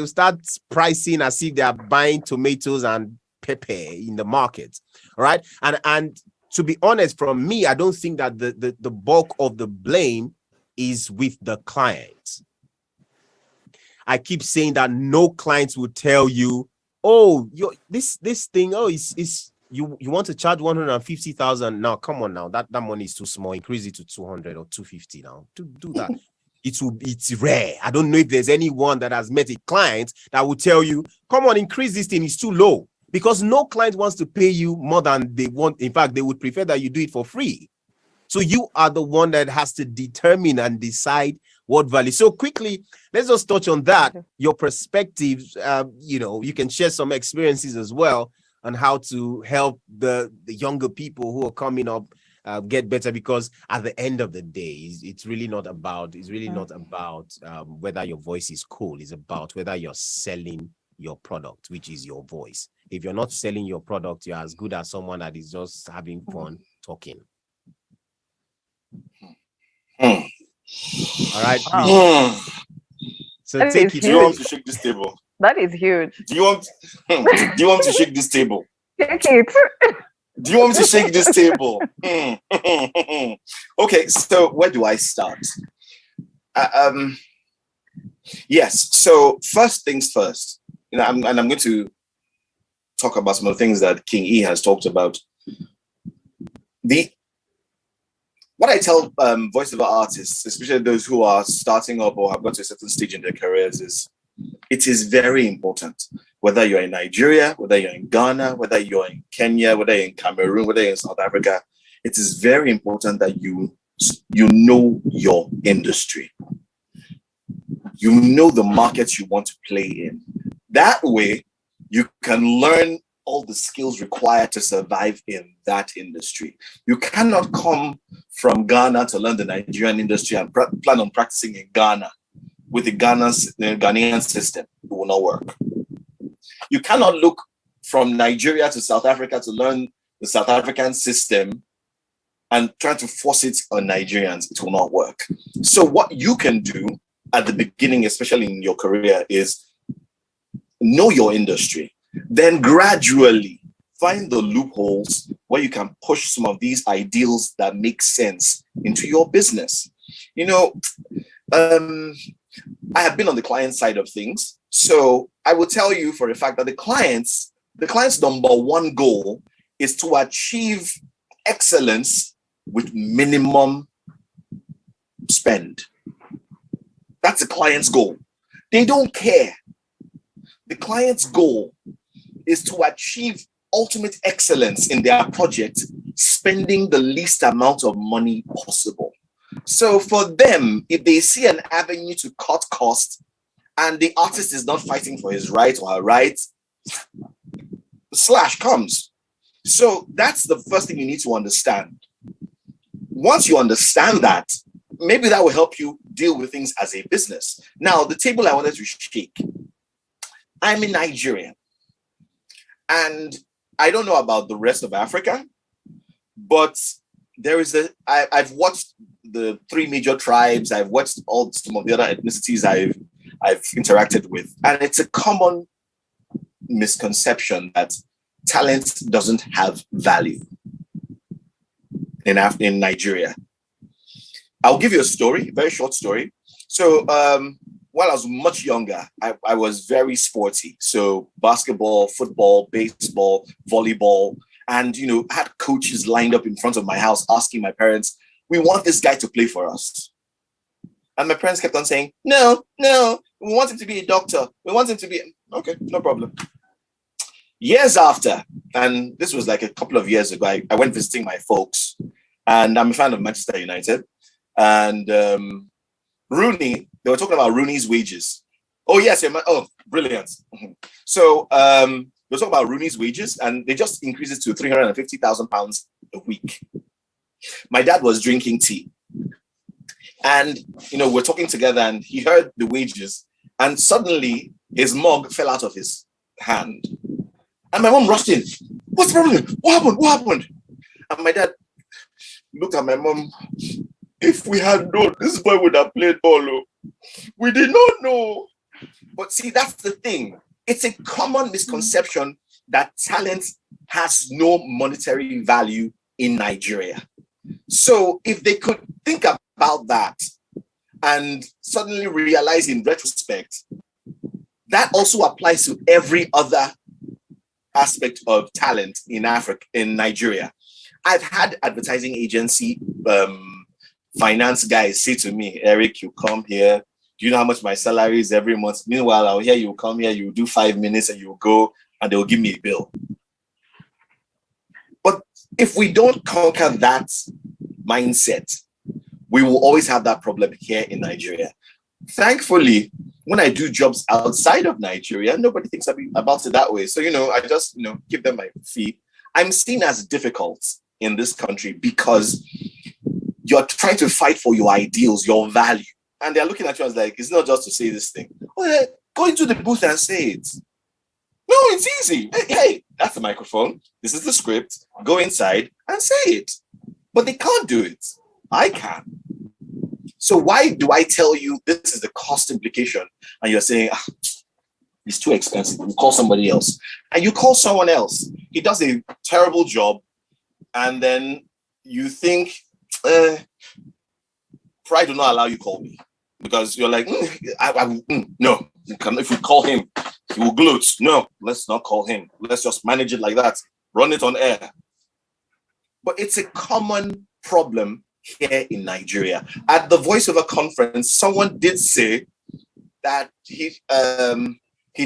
[SPEAKER 2] start pricing as if they are buying tomatoes and pepper in the market. All right. And to be honest, from me, I don't think that the bulk of the blame is with the client. I keep saying that no clients will tell you, oh, this thing, is you want to charge 150,000 now? Come on now, that money is too small. Increase it to 200 or 250 now. To do that, it's rare. I don't know if there's anyone that has met a client that will tell you, come on, increase this thing, it's too low. Because no client wants to pay you more than they want. In fact, they would prefer that you do it for free. So you are the one that has to determine and decide what value. So quickly, let's just touch on that. Your perspectives, you can share some experiences as well on how to help the younger people who are coming up get better, because at the end of the day, it's really not about whether your voice is cool. It's about whether you're selling your product, which is your voice. If you're not selling your product, you're as good as someone that is just having fun talking. All right,
[SPEAKER 3] Wow.
[SPEAKER 2] so
[SPEAKER 3] That
[SPEAKER 2] take
[SPEAKER 3] is
[SPEAKER 2] it.
[SPEAKER 4] Do you want to shake this table?
[SPEAKER 3] That is huge.
[SPEAKER 4] Do you want to shake this table?
[SPEAKER 3] Take it.
[SPEAKER 4] Do you want me to shake this table? Okay, so where do I start? Yes. So first things first. I'm going to talk about some of the things that King E has talked about. What I tell voiceover artists, especially those who are starting up or have got to a certain stage in their careers, is it is very important, whether you're in Nigeria, whether you're in Ghana, whether you're in Kenya, whether you're in Cameroon, whether you're in South Africa, it is very important that you know your industry. You know the markets you want to play in. That way, you can learn all the skills required to survive in that industry. You cannot come from Ghana to learn the Nigerian industry and plan on practicing in Ghana with the Ghanaian system. It will not work. You cannot look from Nigeria to South Africa to learn the South African system and try to force it on Nigerians. It will not work. So what you can do at the beginning, especially in your career, is know your industry. Then gradually find the loopholes where you can push some of these ideals that make sense into your business. I have been on the client side of things. So I will tell you for a fact that the client's number one goal is to achieve excellence with minimum spend. That's the client's goal. They don't care. The client's goal is to achieve ultimate excellence in their project, spending the least amount of money possible. So for them, if they see an avenue to cut costs and the artist is not fighting for his right or her right, the slash comes. So that's the first thing you need to understand. Once you understand that, maybe that will help you deal with things as a business. Now, the table I wanted to shake. I'm in Nigeria, and I don't know about the rest of Africa, but I've watched the three major tribes. I've watched some of the other ethnicities I've interacted with, and it's a common misconception that talent doesn't have value in Nigeria. I'll give you a story, a very short story. So while I was much younger, I was very sporty. So basketball, football, baseball, volleyball, and had coaches lined up in front of my house asking my parents, we want this guy to play for us. And my parents kept on saying, no, we want him to be a doctor. We want him to be, okay, no problem. Years after, and this was like a couple of years ago, I went visiting my folks, and I'm a fan of Manchester United. And Rooney, they were talking about Rooney's wages. Oh, yes. Oh, brilliant. So they were talking about Rooney's wages, and they just increased it to £350,000 a week. My dad was drinking tea. And, we're talking together, and he heard the wages, and suddenly his mug fell out of his hand. And my mom rushed in. What's the problem? What happened? And my dad looked at my mom. If we had known, this boy would have played ball. We did not know. But see, that's the thing. It's a common misconception that talent has no monetary value in Nigeria. So if they could think about that and suddenly realize in retrospect, that also applies to every other aspect of talent in Nigeria. I've had advertising agency finance guys say to me, Eric, you come here. Do you know how much my salary is every month? Meanwhile, I'll hear you come here, you do 5 minutes and you go and they'll give me a bill. But if we don't conquer that mindset, we will always have that problem here in Nigeria. Thankfully, when I do jobs outside of Nigeria, nobody thinks about it that way. So, I just, give them my fee. I'm seen as difficult in this country because you're trying to fight for your ideals, your value. And they're looking at you as like, it's not just to say this thing. Oh, yeah, go into the booth and say it. No, it's easy. Hey, that's the microphone. This is the script. Go inside and say it. But they can't do it. I can. So why do I tell you this is the cost implication? And you're saying, it's too expensive. You call somebody else. And you call someone else. He does a terrible job. And then you think, pride will not allow you to call me. Because you're like, no. If we call him, he will gloat. No, let's not call him. Let's just manage it like that. Run it on air. But it's a common problem here in Nigeria. At the Voiceover conference, someone did say that he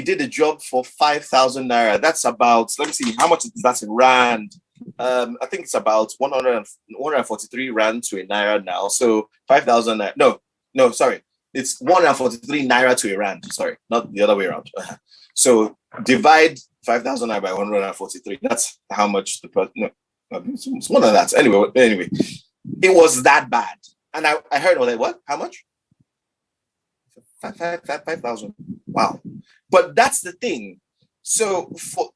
[SPEAKER 4] did a job for 5,000 naira. That's about, let me see, how much is that in rand? I think it's about 143 rand to a naira now. So 5,000 naira. No, sorry. It's 143 naira to a rand. Sorry, not the other way around. So divide 5,000 naira by 143. That's how much the person. No, it's more than that. Anyway, it was that bad. And I heard, like, what? How much? 5,000. Wow. But that's the thing. So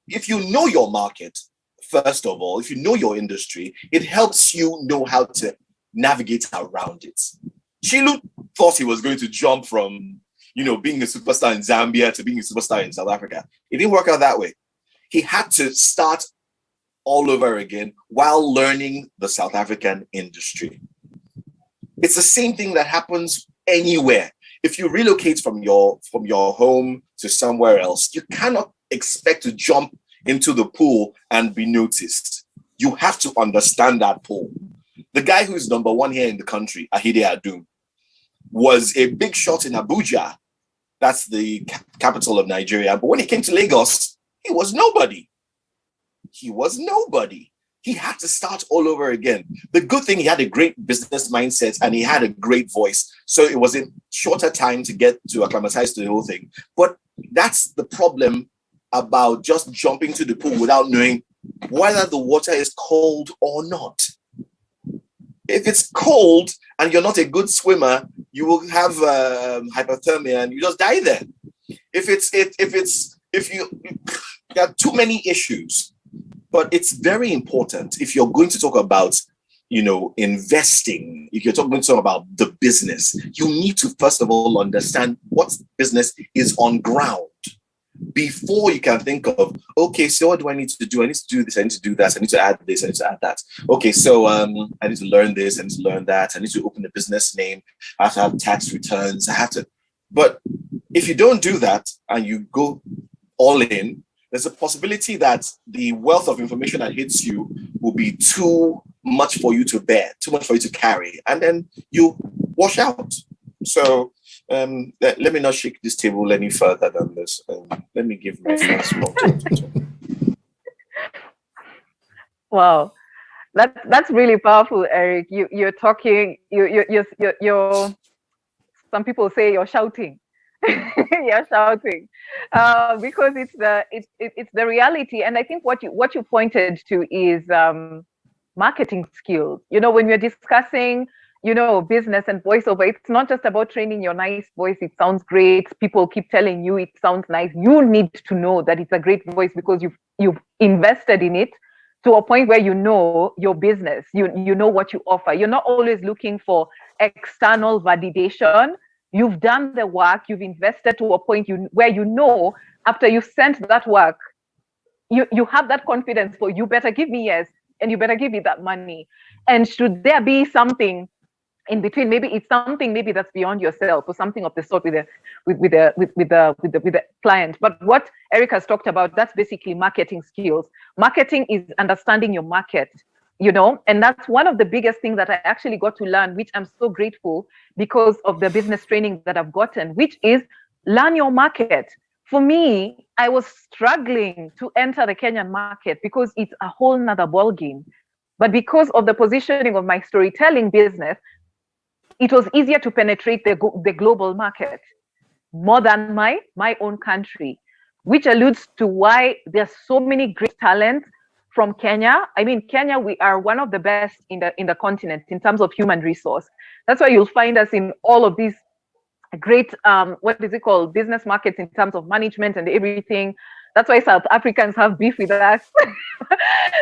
[SPEAKER 4] if you know your market, first of all, if you know your industry, it helps you know how to navigate around it. Chilu thought he was going to jump from, being a superstar in Zambia to being a superstar in South Africa. It didn't work out that way. He had to start all over again while learning the South African industry. It's the same thing that happens anywhere. If you relocate from your home to somewhere else, you cannot expect to jump into the pool and be noticed. You have to understand that pool. The guy who's number one here in the country, Ahide Adum, was a big shot in Abuja. That's the capital of Nigeria. But when he came to Lagos, he was nobody. He had to start all over again. The good thing, he had a great business mindset and he had a great voice. So it was a shorter time to get to acclimatize to the whole thing. But that's the problem about just jumping to the pool without knowing whether the water is cold or not. If it's cold and you're not a good swimmer, you will have hypothermia and you just die there. There are too many issues. But it's very important if you're going to talk about, investing, if you're going to talk about the business, you need to first of all understand what business is on ground before you can think of, okay, so what do I need to do? I need to do this, I need to do that, I need to add this, I need to add that. Okay, so I need to learn this, I need to learn that, I need to open a business name, I have to have tax returns, But if you don't do that and you go all in, there's a possibility that the wealth of information that hits you will be too much for you to bear, too much for you to carry, and then you wash out. So let me not shake this table any further than this. Let me give my first one.
[SPEAKER 3] Wow, that's really powerful, Eric. You're talking. You're. Some people say you're shouting. You're shouting because it's the reality. And I think what you pointed to is marketing skills. When we're discussing business and voiceover, it's not just about training your nice voice. It sounds great. People keep telling you it sounds nice. You need to know that it's a great voice because you've invested in it to a point where you know your business. You know what you offer. You're not always looking for external validation. You've done the work, you've invested to a point where after you've sent that work, you have that confidence for, you better give me yes, and you better give me that money. And should there be something in between, maybe it's something that's beyond yourself or something of the sort with the client. But what Eric has talked about, that's basically marketing skills. Marketing is understanding your market. and that's one of the biggest things that I actually got to learn, which I'm so grateful because of the business training that I've gotten, which is learn your market. For me, I was struggling to enter the Kenyan market because it's a whole nother ballgame. But because of the positioning of my storytelling business, it was easier to penetrate the global market more than my own country, which alludes to why there's so many great talents from Kenya. I mean, Kenya, we are one of the best in the continent in terms of human resource. That's why you'll find us in all of these great business markets in terms of management and everything. That's why South Africans have beef with us,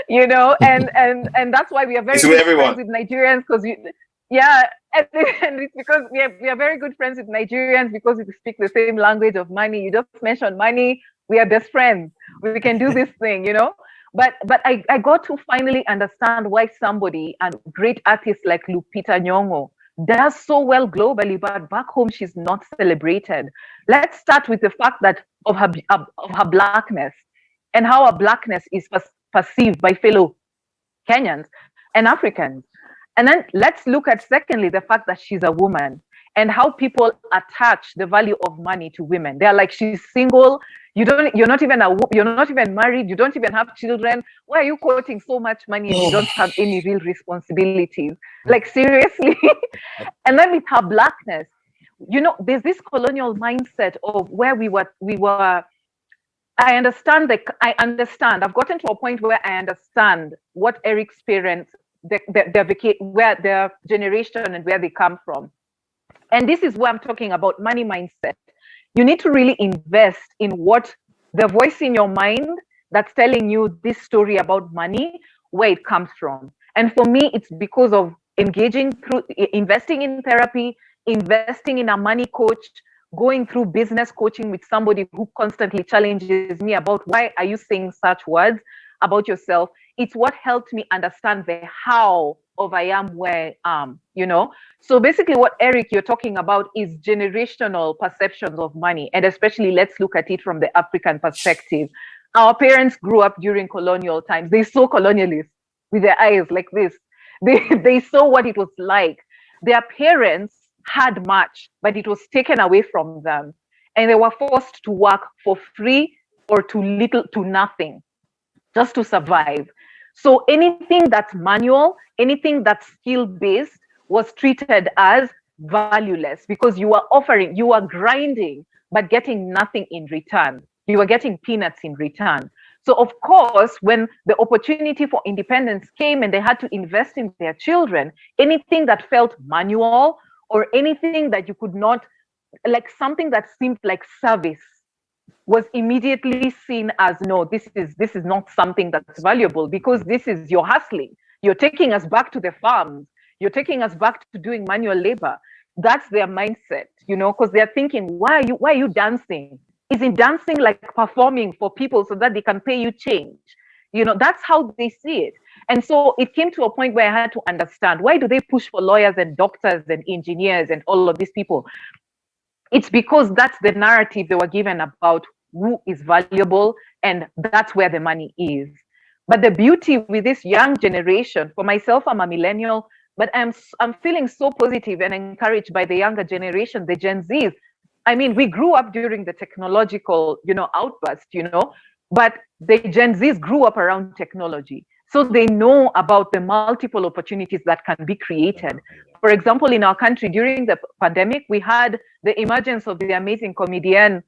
[SPEAKER 3] and that's why we are very good friends with Nigerians, because and it's because we are very good friends with Nigerians because we speak the same language of money. You just mentioned money, we are best friends. We can do this thing, But I got to finally understand why somebody, and great artists like Lupita Nyong'o, does so well globally, but back home she's not celebrated. Let's start with the fact that of her blackness and how her blackness is perceived by fellow Kenyans and Africans. And then let's look at, secondly, the fact that she's a woman and how people attach the value of money to women. They're like, she's single, you're not even married, you don't even have children. Why are you quoting so much money if you don't have any real responsibilities? Like, seriously? And then with her blackness, there's this colonial mindset of where we were. I understand. I've gotten to a point where I understand what Eric's parents, where their generation and where they come from. And this is where I'm talking about money mindset. You need to really invest in what the voice in your mind that's telling you this story about money, where it comes from. And for me, it's because of investing in therapy, investing in a money coach, going through business coaching with somebody who constantly challenges me about why are you saying such words about yourself. It's what helped me understand the how of I am where I am, So basically what, Eric, you're talking about is generational perceptions of money. And especially let's look at it from the African perspective. Our parents grew up during colonial times. They saw colonialists with their eyes like this. They saw what it was like. Their parents had much, but it was taken away from them. And they were forced to work for free or too little to nothing just to survive. So anything that's manual, anything that's skill-based was treated as valueless because you are grinding, but getting nothing in return. You were getting peanuts in return. So of course, when the opportunity for independence came and they had to invest in their children, anything that felt manual or anything that you could not, like something that seemed like service, was immediately seen as, no, this is not something that's valuable because this is your hustling. You're taking us back to the farms. You're taking us back to doing manual labor. That's their mindset, because they're thinking, why are you dancing? Isn't dancing like performing for people so that they can pay you change? That's how they see it. And so it came to a point where I had to understand, why do they push for lawyers and doctors and engineers and all of these people? It's because that's the narrative they were given about who is valuable, and that's where the money is. But the beauty with this young generation, for myself, I'm a millennial, but I'm feeling so positive and encouraged by the younger generation, the Gen Zs. I mean, we grew up during the technological, outburst, but the Gen Zs grew up around technology. So they know about the multiple opportunities that can be created. For example, in our country, during the pandemic, we had the emergence of the amazing comedian,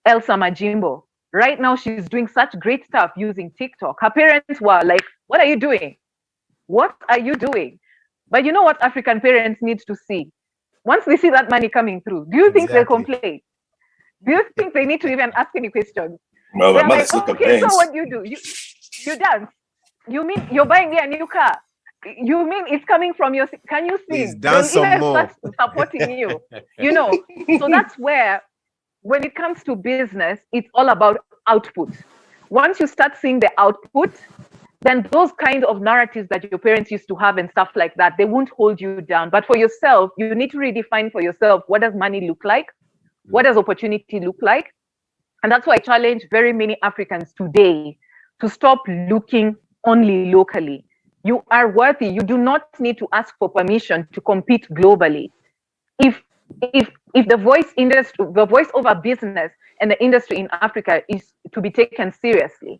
[SPEAKER 3] Elsa Majimbo. Right now, she's doing such great stuff using TikTok. Her parents were like, what are you doing? What are you doing? But you know what African parents need to see? Once they see that money coming through, do you think they complain? Do you think they need to even ask any questions?
[SPEAKER 4] Well,
[SPEAKER 3] they're like, okay, so what you do? You dance. You mean you're buying me a new car? You mean it's coming from your? Can you sing?
[SPEAKER 2] They'll even
[SPEAKER 3] start supporting you. So that's where, when it comes to business, it's all about output. Once you start seeing the output, then those kind of narratives that your parents used to have and stuff like that, they won't hold you down. But for yourself, you need to redefine for yourself, what does money look like? What does opportunity look like? And that's why I challenge very many Africans today to stop looking only locally. You are worthy. You do not need to ask for permission to compete globally. If the voice industry, the voiceover business and the industry in Africa is to be taken seriously,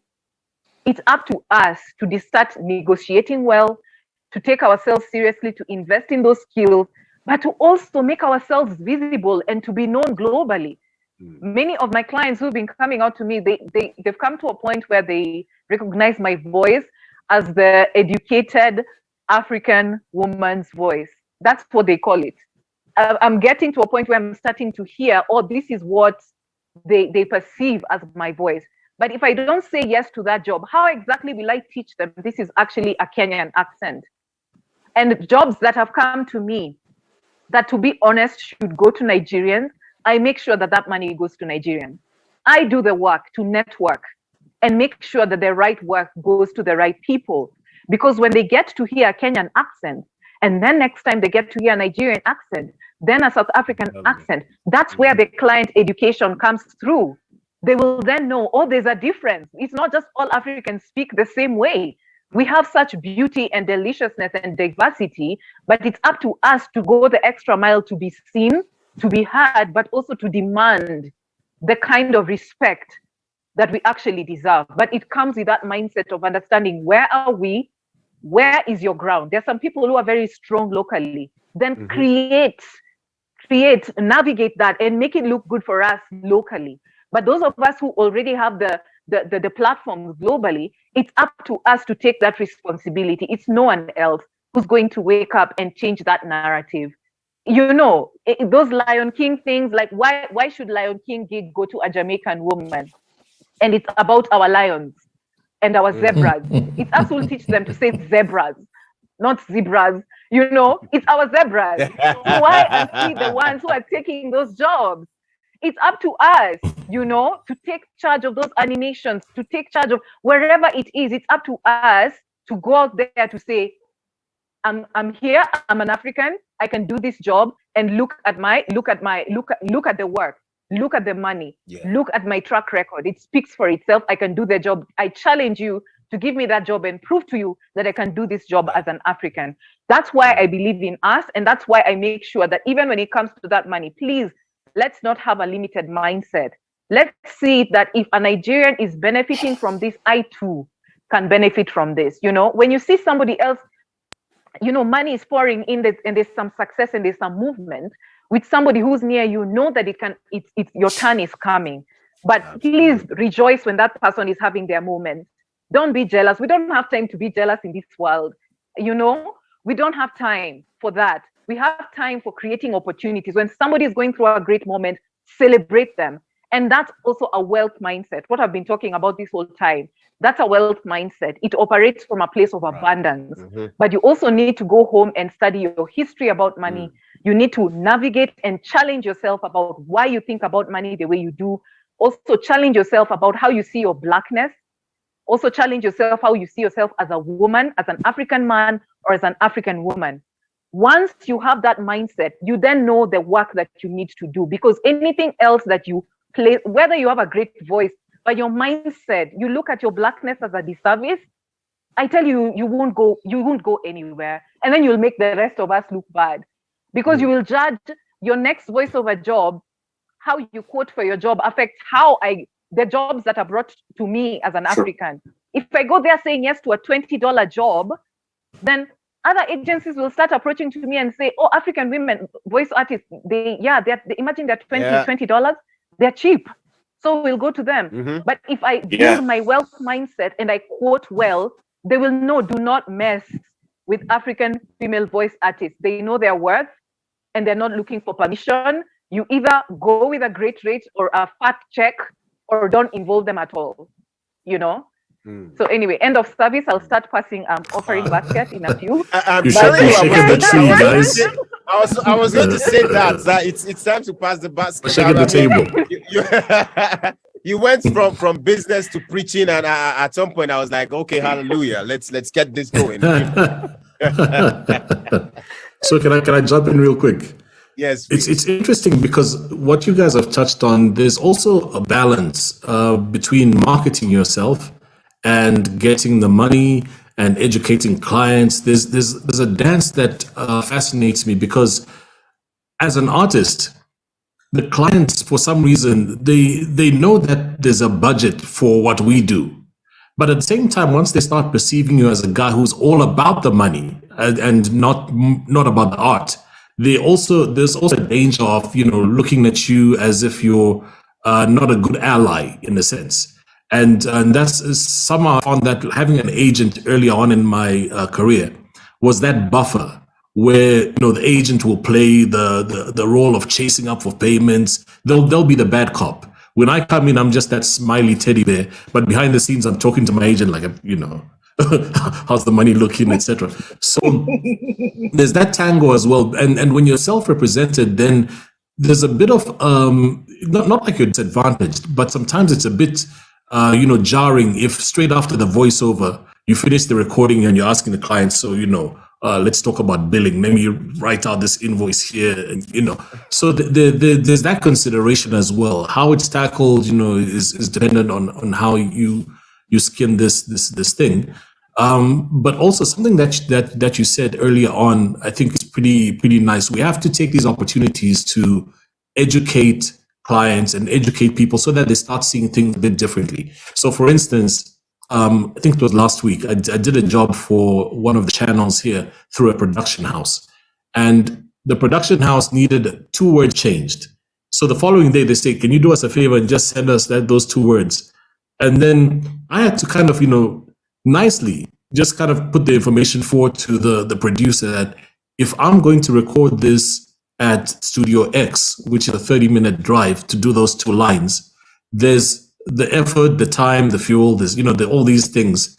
[SPEAKER 3] it's up to us to start negotiating well, to take ourselves seriously, to invest in those skills, but to also make ourselves visible and to be known globally. Many of my clients who've been coming out to me, they've come to a point where they recognize my voice as the educated African woman's voice. That's what they call it. I'm getting to a point where I'm starting to hear, oh, this is what they perceive as my voice. But if I don't say yes to that job, how exactly will I teach them this is actually a Kenyan accent? And jobs that have come to me that, to be honest, should go to Nigerians, I make sure that that money goes to Nigerians. I do the work to network and make sure that the right work goes to the right people. Because when they get to hear a Kenyan accent, and then next time they get to hear a Nigerian accent, then a South African accent, that's where the client education comes through. They will then know, oh, there's a difference. It's not just all Africans speak the same way. We have such beauty and deliciousness and diversity, but it's up to us to go the extra mile to be seen, to be heard, but also to demand the kind of respect that we actually deserve. But it comes with that mindset of understanding, where are we? Where is your ground? There's some people who are very strong locally. Then create, navigate that and make it look good for us locally. But those of us who already have the platforms globally, it's up to us to take that responsibility. It's no one else who's going to wake up and change that narrative. You know, those Lion King things, like why should Lion King gig go to a Jamaican woman? And it's about our lions and our zebras. It's us who teach them to say zebras, not zebras. You know, it's our zebras. So why are we the ones who are taking those jobs? It's up to us, you know, to take charge of those animations, to take charge of wherever it is. It's up to us to go out there to say, I'm here, I'm an African, I can do this job, and look at the work, look at the money, look at my track record. It speaks for itself. I can do the job. I challenge you to give me that job and prove to you that I can do this job as an African. That's why I believe in us, and that's why I make sure that even when it comes to that money, please, let's not have a limited mindset. Let's see that if a Nigerian is benefiting from this, I too can benefit from this. You know, when you see somebody else, you know, money is pouring in this, and there's some success and there's some movement with somebody who's near you, know that it's your turn is coming. But please rejoice when that person is having their moment. Don't be jealous. We don't have time to be jealous in this world. You know, we don't have time for that. We have time for creating opportunities. When somebody is going through a great moment, celebrate them. And that's also a wealth mindset. What I've been talking about this whole time, that's a wealth mindset. It operates from a place of abundance. But you also need to go home and study your history about money. You need to navigate and challenge yourself about why you think about money the way you do. Also challenge yourself about how you see your blackness. Also challenge yourself how you see yourself as a woman, as an African man, or as an African woman. Once you have that mindset, you then know the work that you need to do, because anything else that you play, whether you have a great voice, but your mindset, you look at your blackness as a disservice, I tell you, you won't go anywhere. And then you'll make the rest of us look bad, because you will judge your next voiceover job. How you quote for your job affects how the jobs that are brought to me as an African. If I go there saying yes to a $20 job, then other agencies will start approaching to me and say, oh, African women voice artists, they imagine they're $20, they're cheap. So we'll go to them. But if I build my wealth mindset and I quote well, they will know, do not mess with African female voice artists. They know their worth and they're not looking for permission. You either go with a great rate or a fat check, or don't involve them at all, you know? So anyway, end of service. I'll start passing offering basket in a few.
[SPEAKER 5] You should be shaking the tree, guys.
[SPEAKER 2] I was going to say that it's time to pass the basket.
[SPEAKER 5] Shaking the table.
[SPEAKER 2] You went from business to preaching, and at some point I was like, okay, hallelujah, let's get this going.
[SPEAKER 5] So can I jump in real quick?
[SPEAKER 2] Yes,
[SPEAKER 5] it's interesting because what you guys have touched on, there's also a balance between marketing yourself and getting the money and educating clients. There's a dance that fascinates me because as an artist, the clients, for some reason, they know that there's a budget for what we do. But at the same time, once they start perceiving you as a guy who's all about the money and not about the art, there's also a danger of, looking at you as if you're not a good ally in a sense. And that's somehow I found that having an agent early on in my career was that buffer where the agent will play the role of chasing up for payments. They'll be the bad cop. When I come in, I'm just that smiley teddy bear, but behind the scenes, I'm talking to my agent like, how's the money looking, etc. So there's that tango as well. And when you're self-represented, then there's a bit of not like you're disadvantaged, but sometimes it's a bit jarring if straight after the voiceover you finish the recording and you're asking the client, so let's talk about billing. Maybe you write out this invoice here, and So there's that consideration as well. How it's tackled, is dependent on how you skin this thing. But also something that you said earlier on, I think is pretty nice. We have to take these opportunities to educate clients and educate people so that they start seeing things a bit differently. So, for instance, I think it was last week, I did a job for one of the channels here through a production house. And the production house needed 2 words changed. So the following day they say, can you do us a favor and just send us those 2 words? And then I had to kind of, nicely just kind of put the information forward to the producer that if I'm going to record this at Studio X, which is a 30-minute drive to do those 2 lines, there's the effort, the time, the fuel, there's, all these things,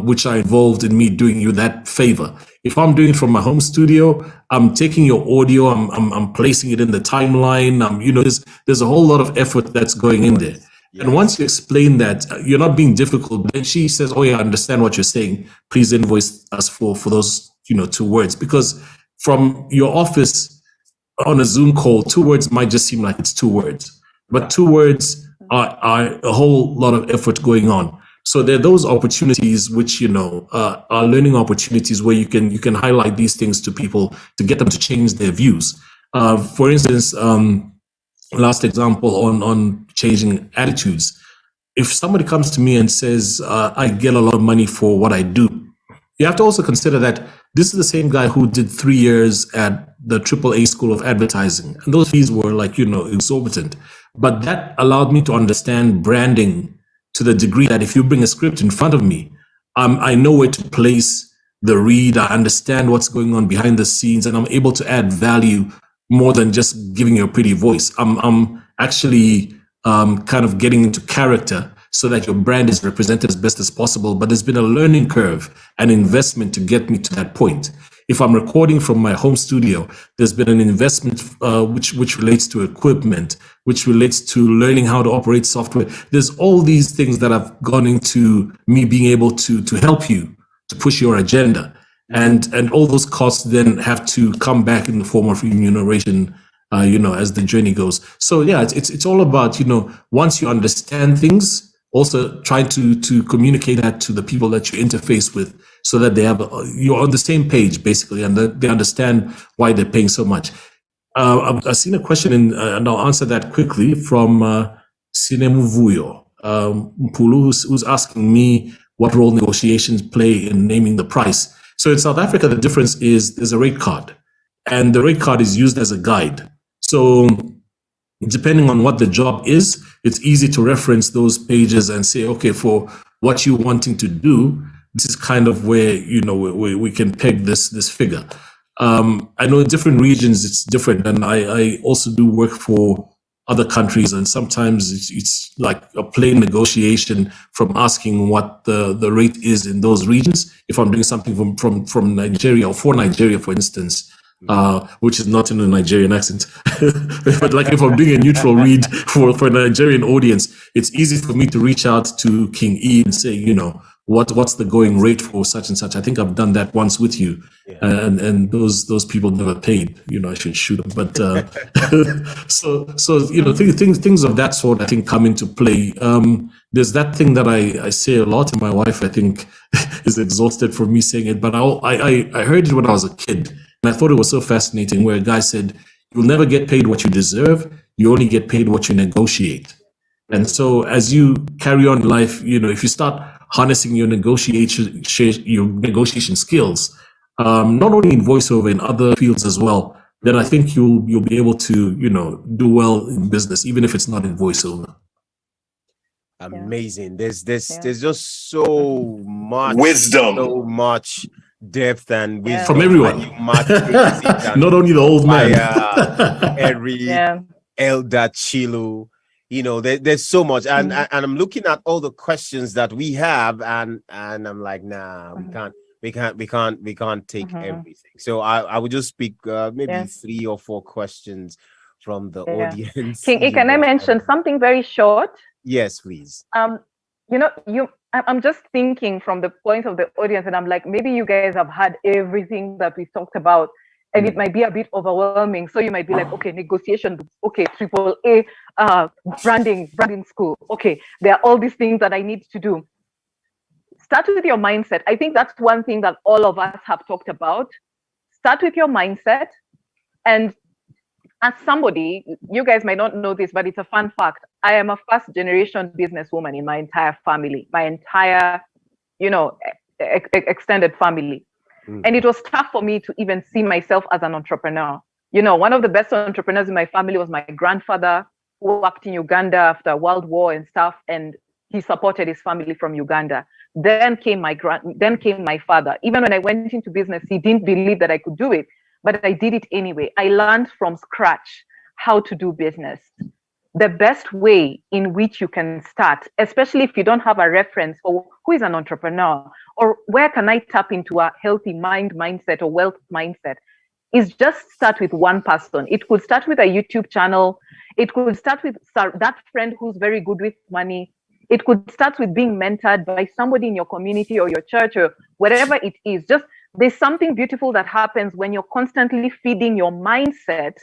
[SPEAKER 5] which are involved in me doing you that favor. If I'm doing it from my home studio, I'm taking your audio, I'm placing it in the timeline. There's a whole lot of effort that's going in there. Yes. And once you explain that, you're not being difficult, then she says, oh yeah, I understand what you're saying. Please invoice us for those, 2 words. Because from your office on a Zoom call, 2 words might just seem like it's 2 words. But 2 words are a whole lot of effort going on. So there are those opportunities which, are learning opportunities where you can highlight these things to people to get them to change their views. For instance, last example on changing attitudes. If somebody comes to me and says, I get a lot of money for what I do, you have to also consider that this is the same guy who did 3 years at the AAA School of Advertising. And those fees were exorbitant. But that allowed me to understand branding to the degree that if you bring a script in front of me, I know where to place the read. I understand what's going on behind the scenes, and I'm able to add value more than just giving you a pretty voice. I'm actually kind of getting into character so that your brand is represented as best as possible. But there's been a learning curve and investment to get me to that point. If I'm recording from my home studio, there's been an investment which relates to equipment, which relates to learning how to operate software. There's all these things that have gone into me being able to help you to push your agenda. And all those costs then have to come back in the form of remuneration, as the journey goes. So yeah, it's all about, once you understand things, also try to communicate that to the people that you interface with so that you're on the same page basically, and that they understand why they're paying so much. I've seen a question and I'll answer that quickly from Sinemuvuyo Mpulu, who's asking me what role negotiations play in naming the price. So in South Africa, the difference is there's a rate card, and the rate card is used as a guide. So depending on what the job is, it's easy to reference those pages and say, okay, for what you're wanting to do, this is kind of where, we can peg this figure. I know in different regions it's different, and I also do work for other countries, and sometimes it's like a plain negotiation from asking what the rate is in those regions. If I'm doing something from Nigeria, or for Nigeria, for instance, which is not in a Nigerian accent, but like if I'm doing a neutral read for a Nigerian audience, it's easy for me to reach out to King E and say, what's the going rate for such and such. I think I've done that once with you, and those people never paid. I should shoot them, but so things of that sort I think come into play. There's that thing that I say a lot to my wife. I think is exhausted from me saying it, but I heard it when I was a kid, and I thought it was so fascinating. Where a guy said, "You'll never get paid what you deserve. You only get paid what you negotiate." And so, as you carry on in life, if you start harnessing your negotiation skills, not only in voiceover, in other fields as well, then I think you'll be able to do well in business, even if it's not in voiceover.
[SPEAKER 2] Amazing. There's just so
[SPEAKER 4] Wisdom.
[SPEAKER 2] much depth and wisdom
[SPEAKER 5] from everyone. Not only the old man.
[SPEAKER 2] Every elder Chilu. There's so much, and I'm looking at all the questions that we have, and I'm like, nah, we can't take everything. So I would just pick maybe 3 or 4 questions from the audience.
[SPEAKER 3] Can I mention something very short?
[SPEAKER 2] Yes, please.
[SPEAKER 3] I'm just thinking from the point of the audience, and I'm like, maybe you guys have had everything that we talked about, and it might be a bit overwhelming. So you might be like, okay, negotiation, okay, AAA, branding school. Okay, there are all these things that I need to do. Start with your mindset. I think that's one thing that all of us have talked about. Start with your mindset. And as somebody, you guys might not know this, but it's a fun fact. I am a first generation businesswoman in my entire family, my entire, extended family. And it was tough for me to even see myself as an entrepreneur. One of the best entrepreneurs in my family was my grandfather, who worked in Uganda after World War and stuff, and he supported his family from Uganda. Then came my father. Even when I went into business, he didn't believe that I could do it, but I did it anyway. I learned from scratch how to do business. The best way in which you can start, especially if you don't have a reference for who is an entrepreneur or where can I tap into a healthy mindset or wealth mindset, is just start with one person. It could start with a YouTube channel. It could start with that friend who's very good with money. It could start with being mentored by somebody in your community or your church or whatever it is. Just there's something beautiful that happens when you're constantly feeding your mindset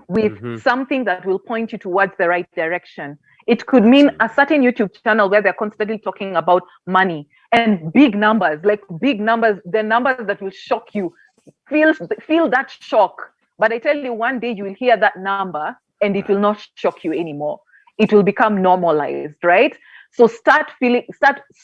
[SPEAKER 3] with something that will point you towards the right direction. It could mean a certain YouTube channel where they're constantly talking about money and big numbers, the numbers that will shock you. Feel that shock. But I tell you, one day you will hear that number and it will not shock you anymore. It will become normalized, right? So start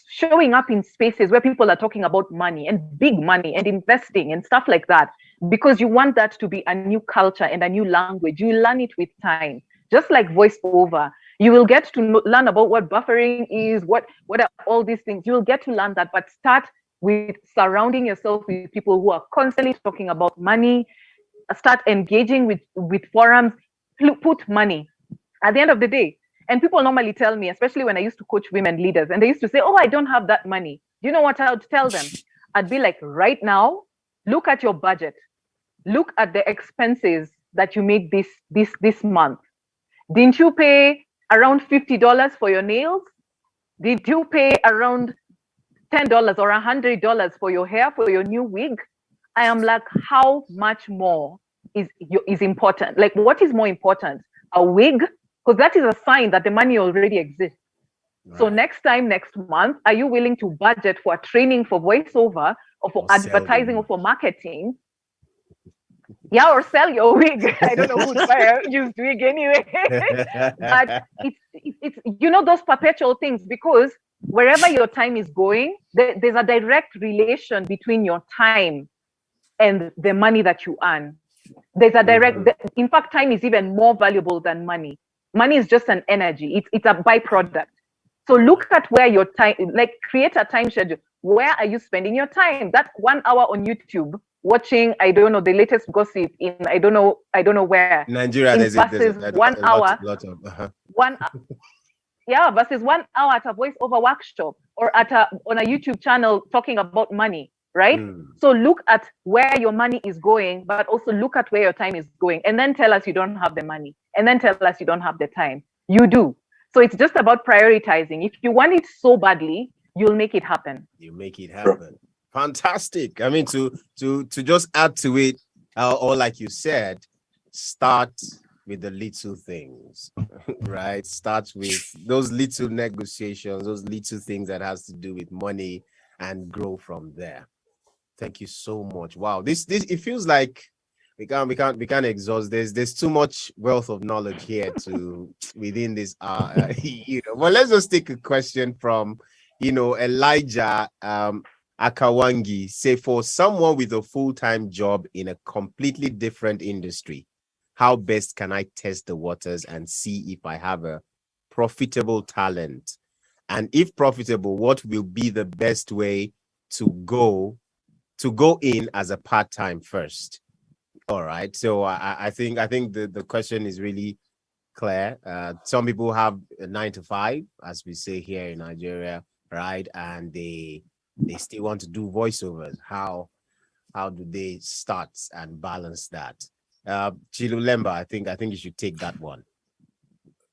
[SPEAKER 3] showing up in spaces where people are talking about money and big money and investing and stuff like that, because you want that to be a new culture and a new language. You learn it with time, just like voiceover. You will get to learn about what buffering is, what are all these things. You will get to learn that, but start with surrounding yourself with people who are constantly talking about money. Start engaging with forums. Put money at the end of the day. And people normally tell me, especially when I used to coach women leaders, and they used to say, oh, I don't have that money. Do you know what I would tell them? I'd be like, right now, look at your budget. Look at the expenses that you made this month. Didn't you pay around $50 for your nails? Did you pay around $10 or $100 for your hair, for your new wig? I am like, how much more is important? Like, what is more important? A wig? Because that is a sign that the money already exists. Right. So next month, are you willing to budget for a training for voiceover or for advertising or for marketing? Yeah, or sell your wig. I don't know who'd buy a used wig anyway. But it's those perpetual things, because wherever your time is going, there's a direct relation between your time and the money that you earn. There's a direct, in fact, time is even more valuable than money. Money is just an energy. It's a byproduct. So look at where your time, like create a time schedule. Where are you spending your time? That 1 hour on YouTube watching, I don't know, the latest gossip in, I don't know where.
[SPEAKER 2] Nigeria,
[SPEAKER 3] versus 1 hour. Versus 1 hour at a voiceover workshop or on a YouTube channel talking about money, right? So look at where your money is going, but also look at where your time is going, and then tell us you don't have the money, and then tell us you don't have the time. You do. So it's just about prioritizing. If you want it so badly, you'll make it happen.
[SPEAKER 2] You make it happen. Fantastic. I mean, to just add to it, or like you said, start with the little things, right? Start with those little negotiations, those little things that has to do with money, and grow from there. Thank you so much. Wow, this it feels like we can't exhaust. There's too much wealth of knowledge here to within this Well, let's just take a question from Elijah Akawangi. Say, for someone with a full-time job in a completely different industry, how best can I test the waters and see if I have a profitable talent? And if profitable, what will be the best way to go in as a part-time first? All right. So I think the question is really clear. Some people have a 9 to 5, as we say here in Nigeria, right? And they still want to do voiceovers. How do they start and balance that? Chilu Lemba, I think you should take that one.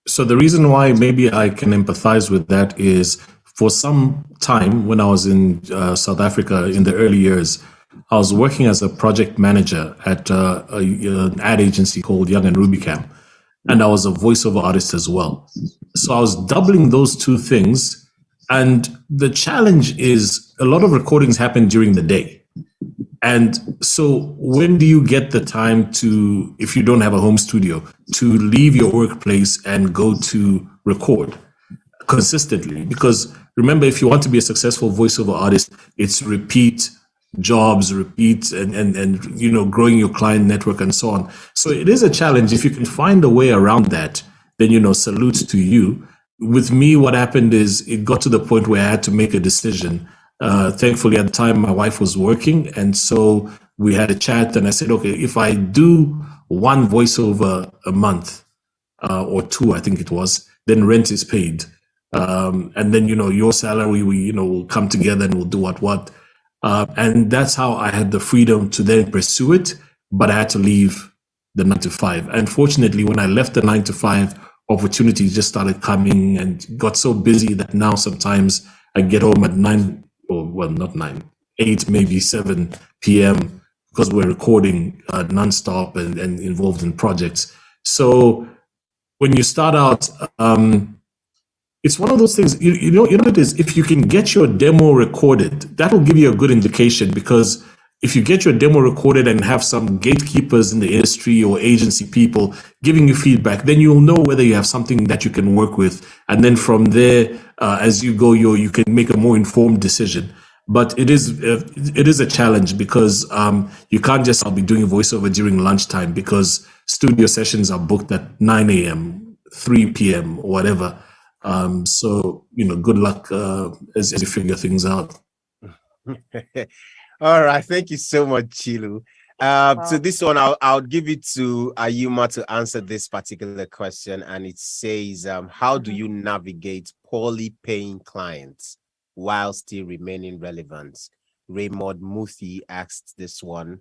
[SPEAKER 5] So the reason why maybe I can empathize with that is, for some time when I was in South Africa in the early years, I was working as a project manager at an ad agency called Young and Rubicam, and I was a voiceover artist as well. So I was doubling those two things, and the challenge is a lot of recordings happen during the day. And so when do you get the time to, if you don't have a home studio, to leave your workplace and go to record consistently? Because remember, if you want to be a successful voiceover artist, it's repeat jobs, and growing your client network and so on. So it is a challenge. If you can find a way around that, then salute to you. With me, what happened is it got to the point where I had to make a decision. Thankfully, at the time, my wife was working, and so we had a chat, and I said, okay, if I do one voiceover a month, or two, I think it was, then rent is paid. And then, your salary, will come together and we'll do what. And that's how I had the freedom to then pursue it, but I had to leave the 9 to 5. Unfortunately, when I left the 9 to 5, opportunities just started coming and got so busy that now sometimes I get home at 9, or well, not 9, 8, maybe 7 p.m. because we're recording nonstop and involved in projects. So when you start out, it's one of those things, you know what it is? If you can get your demo recorded, that will give you a good indication, because if you get your demo recorded and have some gatekeepers in the industry or agency people giving you feedback, then you'll know whether you have something that you can work with. And then from there, as you go, you can make a more informed decision. But it is a challenge, because you can't just, I'll be doing voiceover during lunchtime, because studio sessions are booked at 9 a.m., 3 p.m., or whatever. So, good luck as you figure things out.
[SPEAKER 2] All right. Thank you so much, Chilu. So this one, I'll give it to Ayuma to answer this particular question. And it says, how do you navigate poorly paying clients while still remaining relevant? Raymond Muthi asked this one.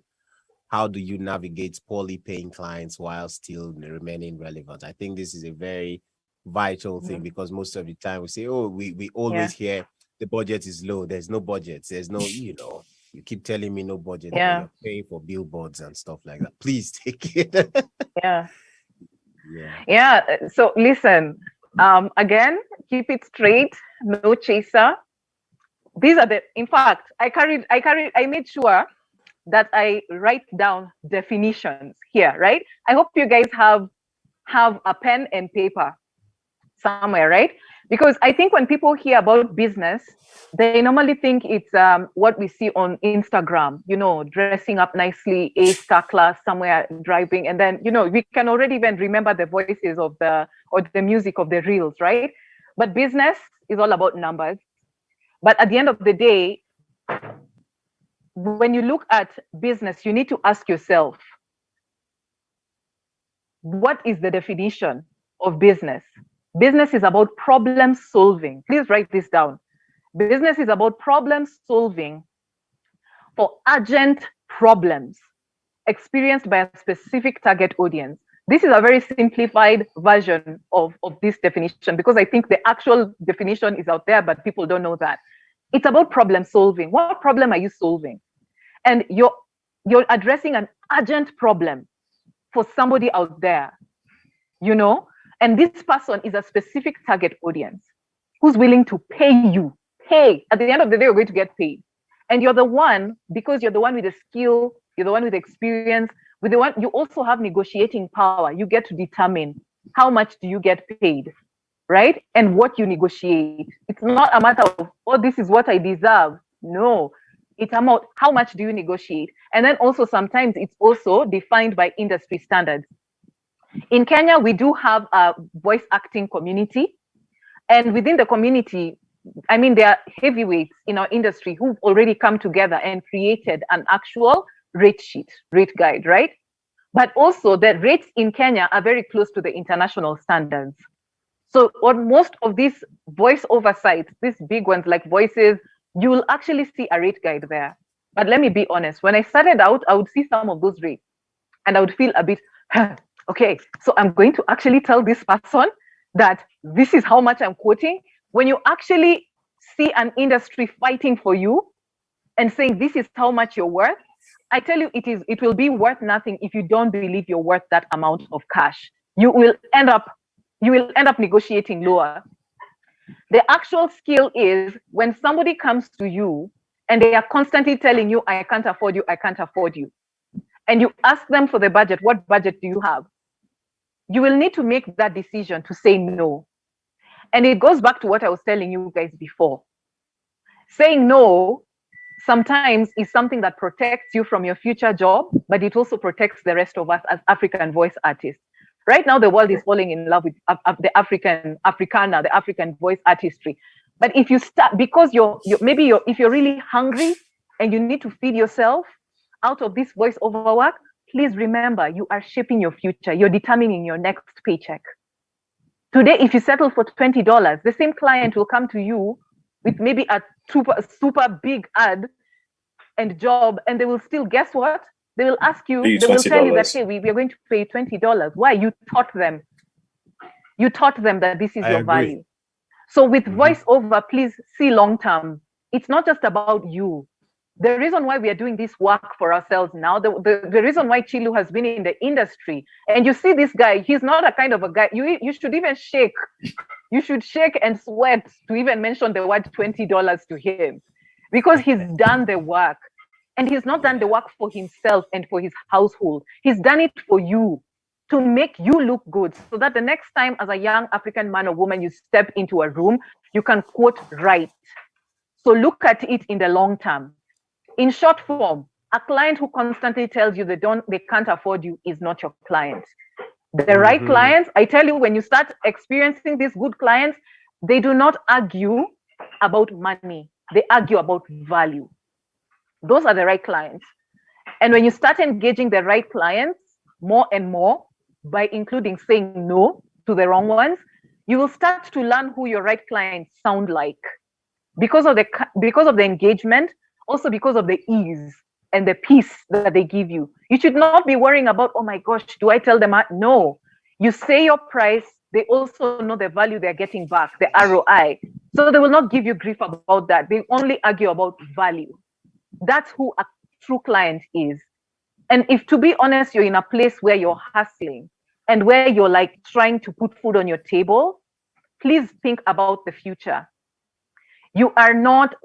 [SPEAKER 2] How do you navigate poorly paying clients while still remaining relevant? I think this is a very vital thing, because most of the time we say, oh, we always hear the budget is low. There's no budget. There's no, you keep telling me no budget.
[SPEAKER 3] Yeah.
[SPEAKER 2] You're paying for billboards and stuff like that. Please take it.
[SPEAKER 3] Yeah. So listen, again, keep it straight, no chaser. These are in fact, I made sure that I write down definitions here, right? I hope you guys have a pen and paper somewhere, right? Because I think when people hear about business, they normally think it's what we see on Instagram, dressing up nicely, A-star class somewhere, driving, and then we can already even remember the voices or the music of the reels, right? But business is all about numbers. But at the end of the day, when you look at business, you need to ask yourself, what is the definition of business? Business is about problem solving. Please write this down. Business is about problem solving for urgent problems experienced by a specific target audience. This is a very simplified version of this definition, because I think the actual definition is out there, but people don't know that. It's about problem solving. What problem are you solving? And you're addressing an urgent problem for somebody out there, and this person is a specific target audience who's willing to pay you hey, at the end of the day, you're going to get paid. And you're the one, because you're the one with the skill, you're the one with the experience, with the one, you also have negotiating power. You get to determine how much do you get paid, right? And what you negotiate. It's not a matter of, oh, this is what I deserve. No, it's about how much do you negotiate. And then also sometimes it's also defined by industry standards. In Kenya, we do have a voice acting community. And within the community, I mean, there are heavyweights in our industry who've already come together and created an actual rate sheet, rate guide, right? But also the rates in Kenya are very close to the international standards. So on most of these voiceover sites, these big ones like Voices, you will actually see a rate guide there. But let me be honest, when I started out, I would see some of those rates and I would feel a bit, okay, so I'm going to actually tell this person that this is how much I'm quoting. When you actually see an industry fighting for you and saying this is how much you're worth, I tell you, it will be worth nothing if you don't believe you're worth that amount of cash. You will end up negotiating lower. The actual skill is when somebody comes to you and they are constantly telling you, I can't afford you, I can't afford you. And you ask them for the budget, what budget do you have? You will need to make that decision to say no. And it goes back to what I was telling you guys before. Saying no sometimes is something that protects you from your future job, but it also protects the rest of us as African voice artists. Right now, the world is falling in love with the African voice artistry. But if you start, because if you're really hungry and you need to feed yourself out of this voiceover work, please remember you are shaping your future. You're determining your next paycheck. Today, if you settle for $20, the same client will come to you with maybe a super big ad and job, and they will still, guess what? They will ask you, they will tell you that, hey, we are going to pay $20. Why? You taught them. You taught them that this is your value. So with voiceover, please see long term. It's not just about you. The reason why we are doing this work for ourselves now, the reason why Chilu has been in the industry, and you see this guy, he's not a kind of a guy, you should even shake. You should shake and sweat to even mention the word $20 to him, because he's done the work. And he's not done the work for himself and for his household. He's done it for you, to make you look good, so that the next time as a young African man or woman you step into a room, you can quote right. So look at it in the long term. In short form, a client who constantly tells you they can't afford you is not your client. The right clients, I tell you, when you start experiencing these good clients, they do not argue about money. They argue about value. Those are the right clients. And when you start engaging the right clients more and more by including saying no to the wrong ones, you will start to learn who your right clients sound like, because of the engagement, also because of the ease and the peace that they give you. You should not be worrying about, oh my gosh, do I tell them? No, you say your price. They also know the value they're getting back, the ROI. So they will not give you grief about that. They only argue about value. That's who a true client is. And if, to be honest, you're in a place where you're hustling and where you're like trying to put food on your table, please think about the future.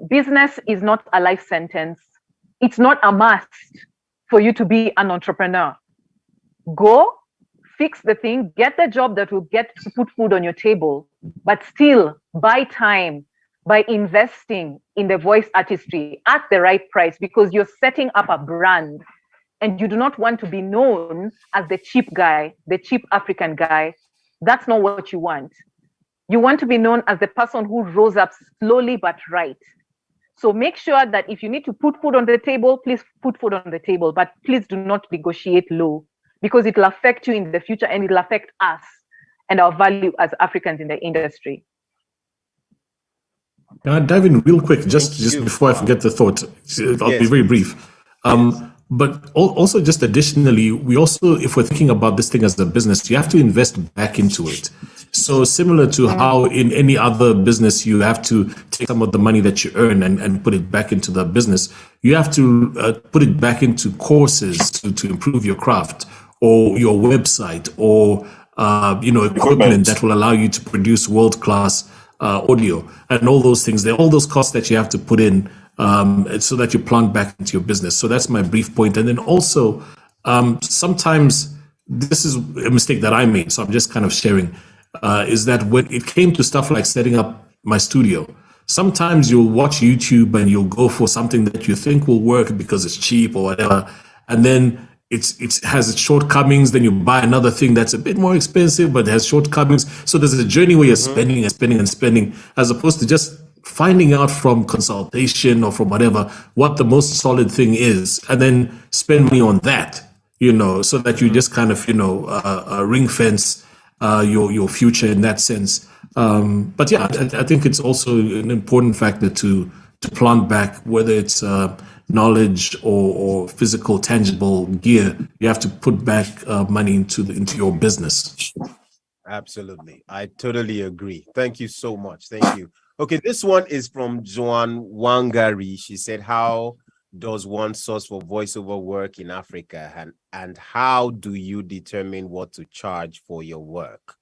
[SPEAKER 3] Business is not a life sentence. It's not a must for you to be an entrepreneur. Go, fix the thing, get the job that will get to put food on your table, but still buy time by investing in the voice artistry at the right price, because you're setting up a brand and you do not want to be known as the cheap guy, the cheap African guy. That's not what you want. You want to be known as the person who rose up slowly but right. So make sure that if you need to put food on the table, please put food on the table, but please do not negotiate low, because it will affect you in the future and it will affect us and our value as Africans in the industry.
[SPEAKER 5] Can I dive in real quick, just before I forget the thought? I'll be very brief. But also, just additionally, we also, if we're thinking about this thing as a business, you have to invest back into it. So similar to how in any other business, you have to take some of the money that you earn and put it back into the business, you have to put it back into courses to improve your craft, or your website, or equipment that will allow you to produce world-class audio, and all those things. There are all those costs that you have to put in so that you plunk back into your business. So that's my brief point. And then also, sometimes this is a mistake that I made, so I'm just kind of sharing, is that when it came to stuff like setting up my studio, sometimes you'll watch YouTube and you'll go for something that you think will work because it's cheap or whatever, and then it has its shortcomings. Then you buy another thing that's a bit more expensive but has shortcomings. So there's a journey where you're spending and spending and spending, as opposed to just finding out from consultation or from whatever what the most solid thing is, and then spend money on that, so that you just kind of ring fence your future in that sense. But yeah, I think it's also an important factor to plant back, whether it's knowledge or physical, tangible gear. You have to put back money into your business.
[SPEAKER 2] Absolutely. I totally agree. Thank you so much. Thank you. Okay, this one is from Joan Wangari. She said, how does one source for voiceover work in Africa, and how do you determine what to charge for your work?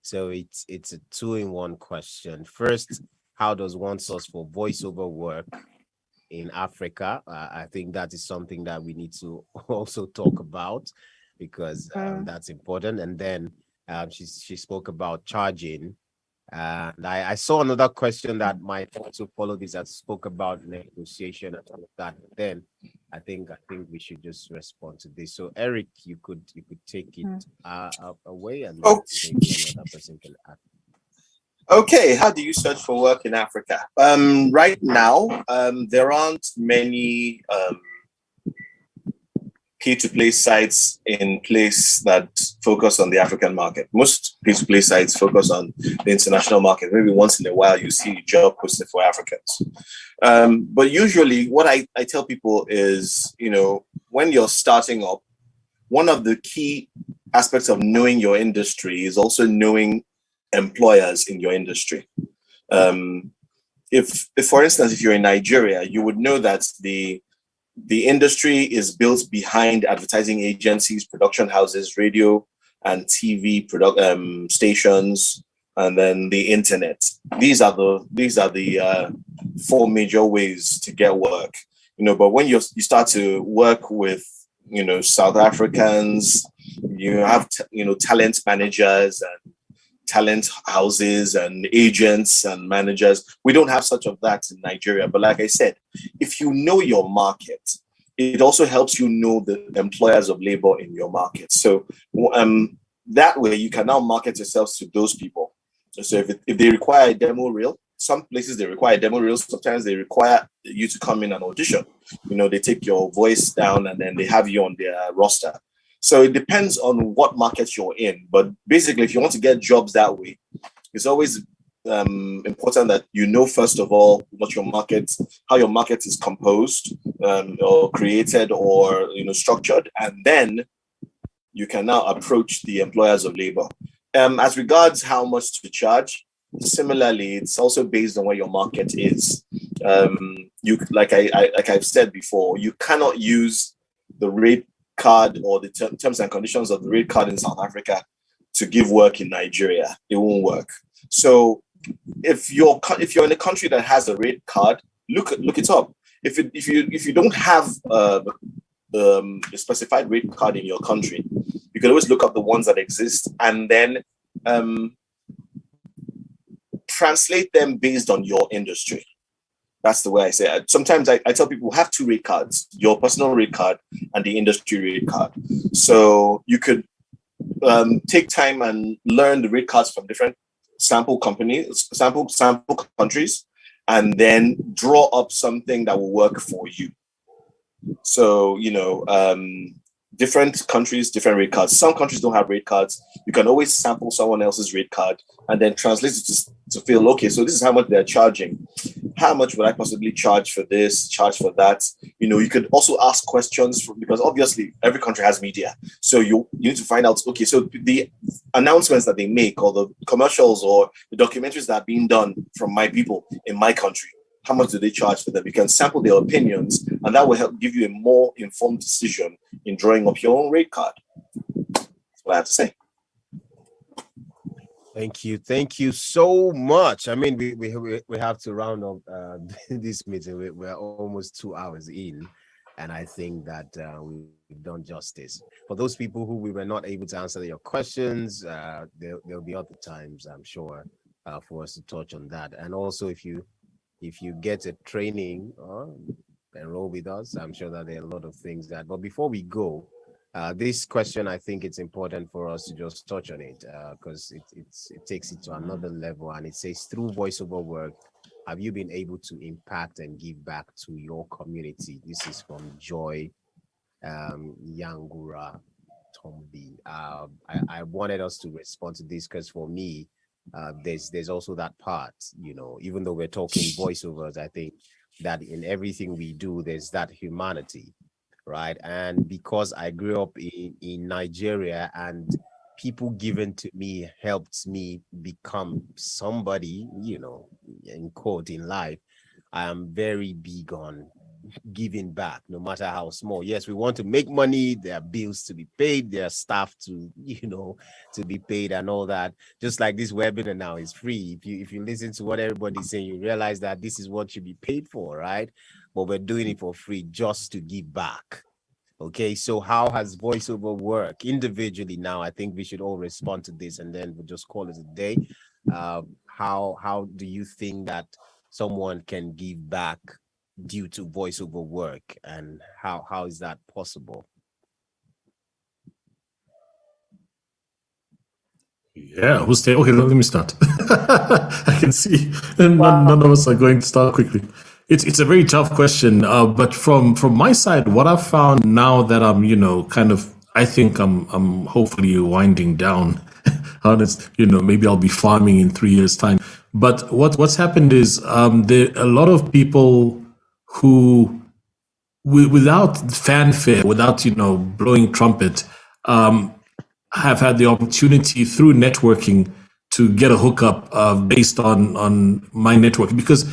[SPEAKER 2] So it's a two-in-one question. First, how does one source for voiceover work in Africa? I think that is something that we need to also talk about, because that's important. And then she spoke about charging. And I saw another question that might also follow this, that spoke about negotiation and all of that. But then I think we should just respond to this. So Eric, you could take it away, and maybe another person can add.
[SPEAKER 4] Okay, how do you search for work in Africa? Right now, there aren't many pay-to-play sites in place that focus on the African market. Most pay-to-play sites focus on the international market. Maybe once in a while you see a job posted for Africans. But usually what I tell people is, when you're starting up, one of the key aspects of knowing your industry is also knowing employers in your industry. If for instance, if you're in Nigeria, you would know that the industry is built behind advertising agencies, production houses, radio and TV stations, and then the internet. These are the four major ways to get work. But when you start to work with South Africans, you have talent managers and talent houses and agents and managers. We don't have such of that in Nigeria. But like I said, if you know your market, it also helps you know the employers of labor in your market. So that way you can now market yourselves to those people. So if they require a demo reel, some places they require demo reels. Sometimes they require you to come in and audition. They take your voice down and then they have you on their roster. So it depends on what market you're in. But basically, if you want to get jobs that way, it's always important that first of all, how your market is composed or created or structured, and then you can now approach the employers of labor. As regards how much to charge, similarly, it's also based on where your market is. Like I've said before, you cannot use the rate card or the terms and conditions of the rate card in South Africa to give work in Nigeria. It won't work. So if you're in a country that has a rate card, look it up. If you don't have a specified rate card in your country, you can always look up the ones that exist and then translate them based on your industry. That's the way I say it. Sometimes I tell people have two rate cards, your personal rate card and the industry rate card. So you could take time and learn the rate cards from different sample companies, sample countries, and then draw up something that will work for you. So, different countries, different rate cards. Some countries don't have rate cards. You can always sample someone else's rate card and then translate it to feel, okay, so this is how much they're charging. How much would I possibly charge for this, charge for that? You could also ask questions because obviously every country has media. So you need to find out, okay, so the announcements that they make or the commercials or the documentaries that are being done from my people in my country, how much do they charge for them? You can sample their opinions and that will help give you a more informed decision in drawing up your own rate card. That's what I have to say.
[SPEAKER 2] Thank you so much. I mean, we have to round up this meeting. We're almost 2 hours in, and I think that we've done justice. For those people who we were not able to answer your questions, there'll be other times, I'm sure, for us to touch on that. And also, if you get a training or enroll with us, I'm sure that there are a lot of things that. But before we go, this question, I think it's important for us to just touch on it because it takes it to another level. And it says, through voiceover work, have you been able to impact and give back to your community? This is from Joy Yangura Tombi. I wanted us to respond to this because for me, there's also that part, even though we're talking voiceovers, I think that in everything we do, there's that humanity. Right. And because I grew up in Nigeria and people given to me helped me become somebody, in quote, in life, I am very big on giving back, no matter how small. Yes, we want to make money, there are bills to be paid, there are staff to, to be paid and all that. Just like this webinar now is free. If you listen to what everybody's saying, you realize that this is what should be paid for, right? But we're doing it for free just to give back. Okay, so how has voiceover work individually now? I think we should all respond to this and then we'll just call it a day. How do you think that someone can give back due to voiceover work, and how is that possible?
[SPEAKER 5] Yeah, who's there? Okay, let me start. I can see none of us are going to start quickly. It's a very tough question, but from my side, what I've found now that I'm, I think I'm hopefully winding down. Honest, maybe I'll be farming in 3 years' time. But what's happened is there are a lot of people who, without fanfare, without blowing trumpet, have had the opportunity through networking to get a hookup based on my network. Because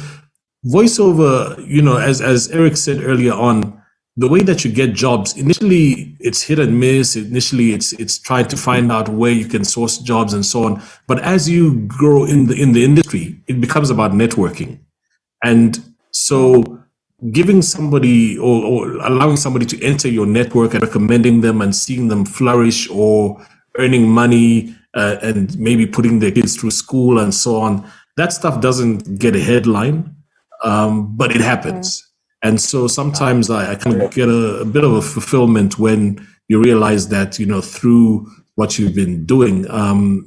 [SPEAKER 5] voiceover, as Eric said earlier on, the way that you get jobs, initially it's hit and miss. Initially it's trying to find out where you can source jobs and so on. But as you grow in the industry, it becomes about networking. And so giving somebody or allowing somebody to enter your network and recommending them and seeing them flourish or earning money and maybe putting their kids through school and so on, that stuff doesn't get a headline, but it happens. And so sometimes I kind of get a bit of a fulfillment when you realize that, through what you've been doing,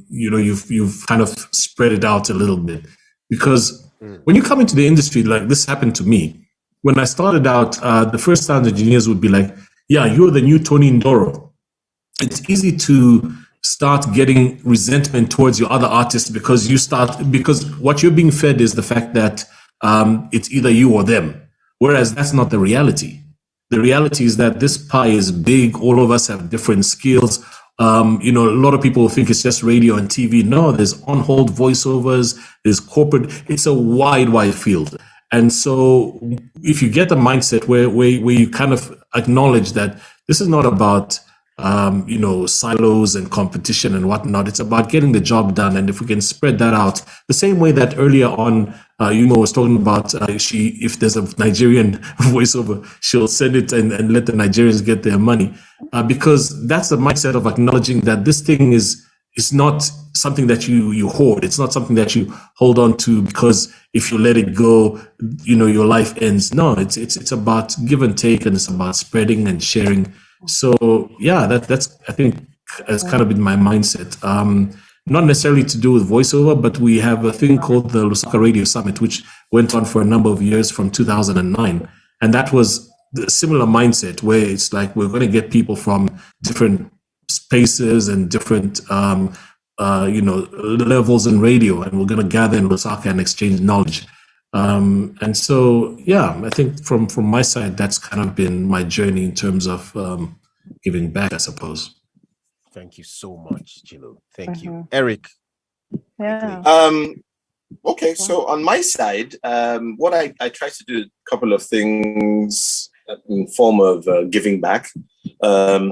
[SPEAKER 5] you've kind of spread it out a little bit. Because when you come into the industry, like this happened to me, when I started out, the first sound engineers would be like, yeah, you're the new Tony Ndoro. It's easy to start getting resentment towards your other artists because what you're being fed is the fact that it's either you or them. Whereas that's not the reality. The reality is that this pie is big. All of us have different skills. A lot of people think it's just radio and TV. No, there's on-hold voiceovers, there's corporate. It's a wide field. And so if you get the mindset where you kind of acknowledge that this is not about, silos and competition and whatnot, it's about getting the job done. And if we can spread that out, the same way that earlier on, Yuma was talking about, if there's a Nigerian voiceover, she'll send it and let the Nigerians get their money. Because that's the mindset of acknowledging that this thing is not something that you hoard. It's not something that you hold on to because if you let it go, your life ends. No, it's about give and take, and it's about spreading and sharing. So yeah, that's I think has kind of been my mindset. Not necessarily to do with voiceover, but we have a thing called the Lusaka Radio Summit, which went on for a number of years from 2009. And that was the similar mindset where it's like, we're going to get people from different spaces and different, levels in radio, and we're going to gather in Lusaka and exchange knowledge. And so, yeah, I think from my side, that's kind of been my journey in terms of giving back, I suppose.
[SPEAKER 2] Thank you so much, Chilu. Thank you. Eric.
[SPEAKER 3] Yeah.
[SPEAKER 4] Okay, so on my side, what I try to do a couple of things in form of giving back.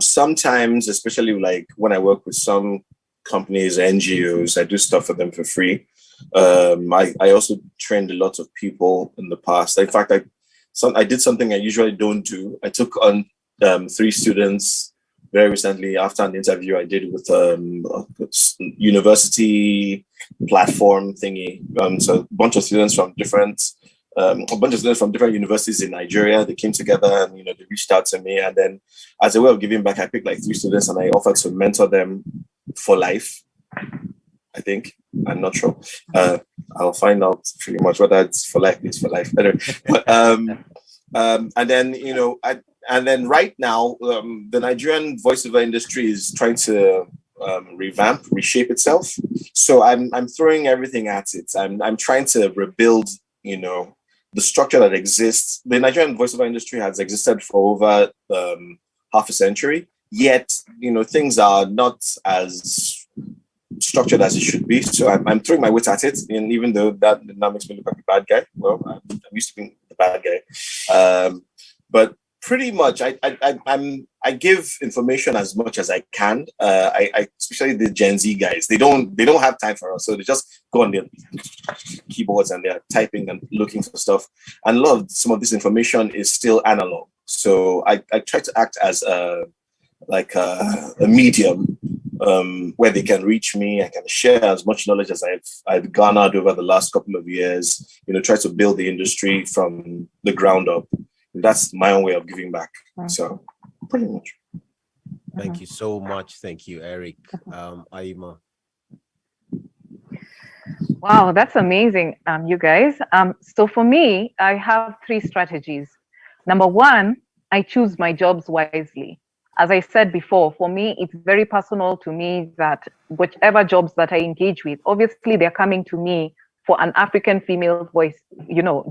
[SPEAKER 4] Sometimes, especially like when I work with some companies, NGOs. I do stuff for them for free. I also trained a lot of people in the past. In fact, I did something I usually don't do. I took on 3 students very recently after an interview I did with a university platform thingy. So a bunch of students from different universities in Nigeria. They came together and they reached out to me, and then as a way of giving back, I picked like 3 students and I offered to mentor them for life. I think, I'm not sure. I'll find out pretty much whether it's for life. It's for life. Anyway, but, and then and then right now, the Nigerian voiceover industry is trying to reshape itself. So I'm throwing everything at it. I'm trying to rebuild, the structure that exists. The Nigerian voiceover industry has existed for over half a century. Yet, things are not as structured as it should be. So I'm throwing my weight at it. And even though that makes me look like a bad guy, well, I'm used to being the bad guy. But pretty much, I give information as much as I can. I especially the Gen Z guys, they don't have time for us, so they just go on their keyboards and they're typing and looking for stuff. And some of this information is still analog. So I try to act as a medium where they can reach me. I can share as much knowledge as I've garnered over the last couple of years. Try to build the industry from the ground up. That's my own way of giving back. So pretty much.
[SPEAKER 2] Thank you so much. Thank you, Eric. Aima.
[SPEAKER 3] Wow, that's amazing, you guys. So for me, I have 3 strategies. Number 1, I choose my jobs wisely. As I said before, for me, it's very personal to me that whichever jobs that I engage with, obviously they're coming to me for an African female voice,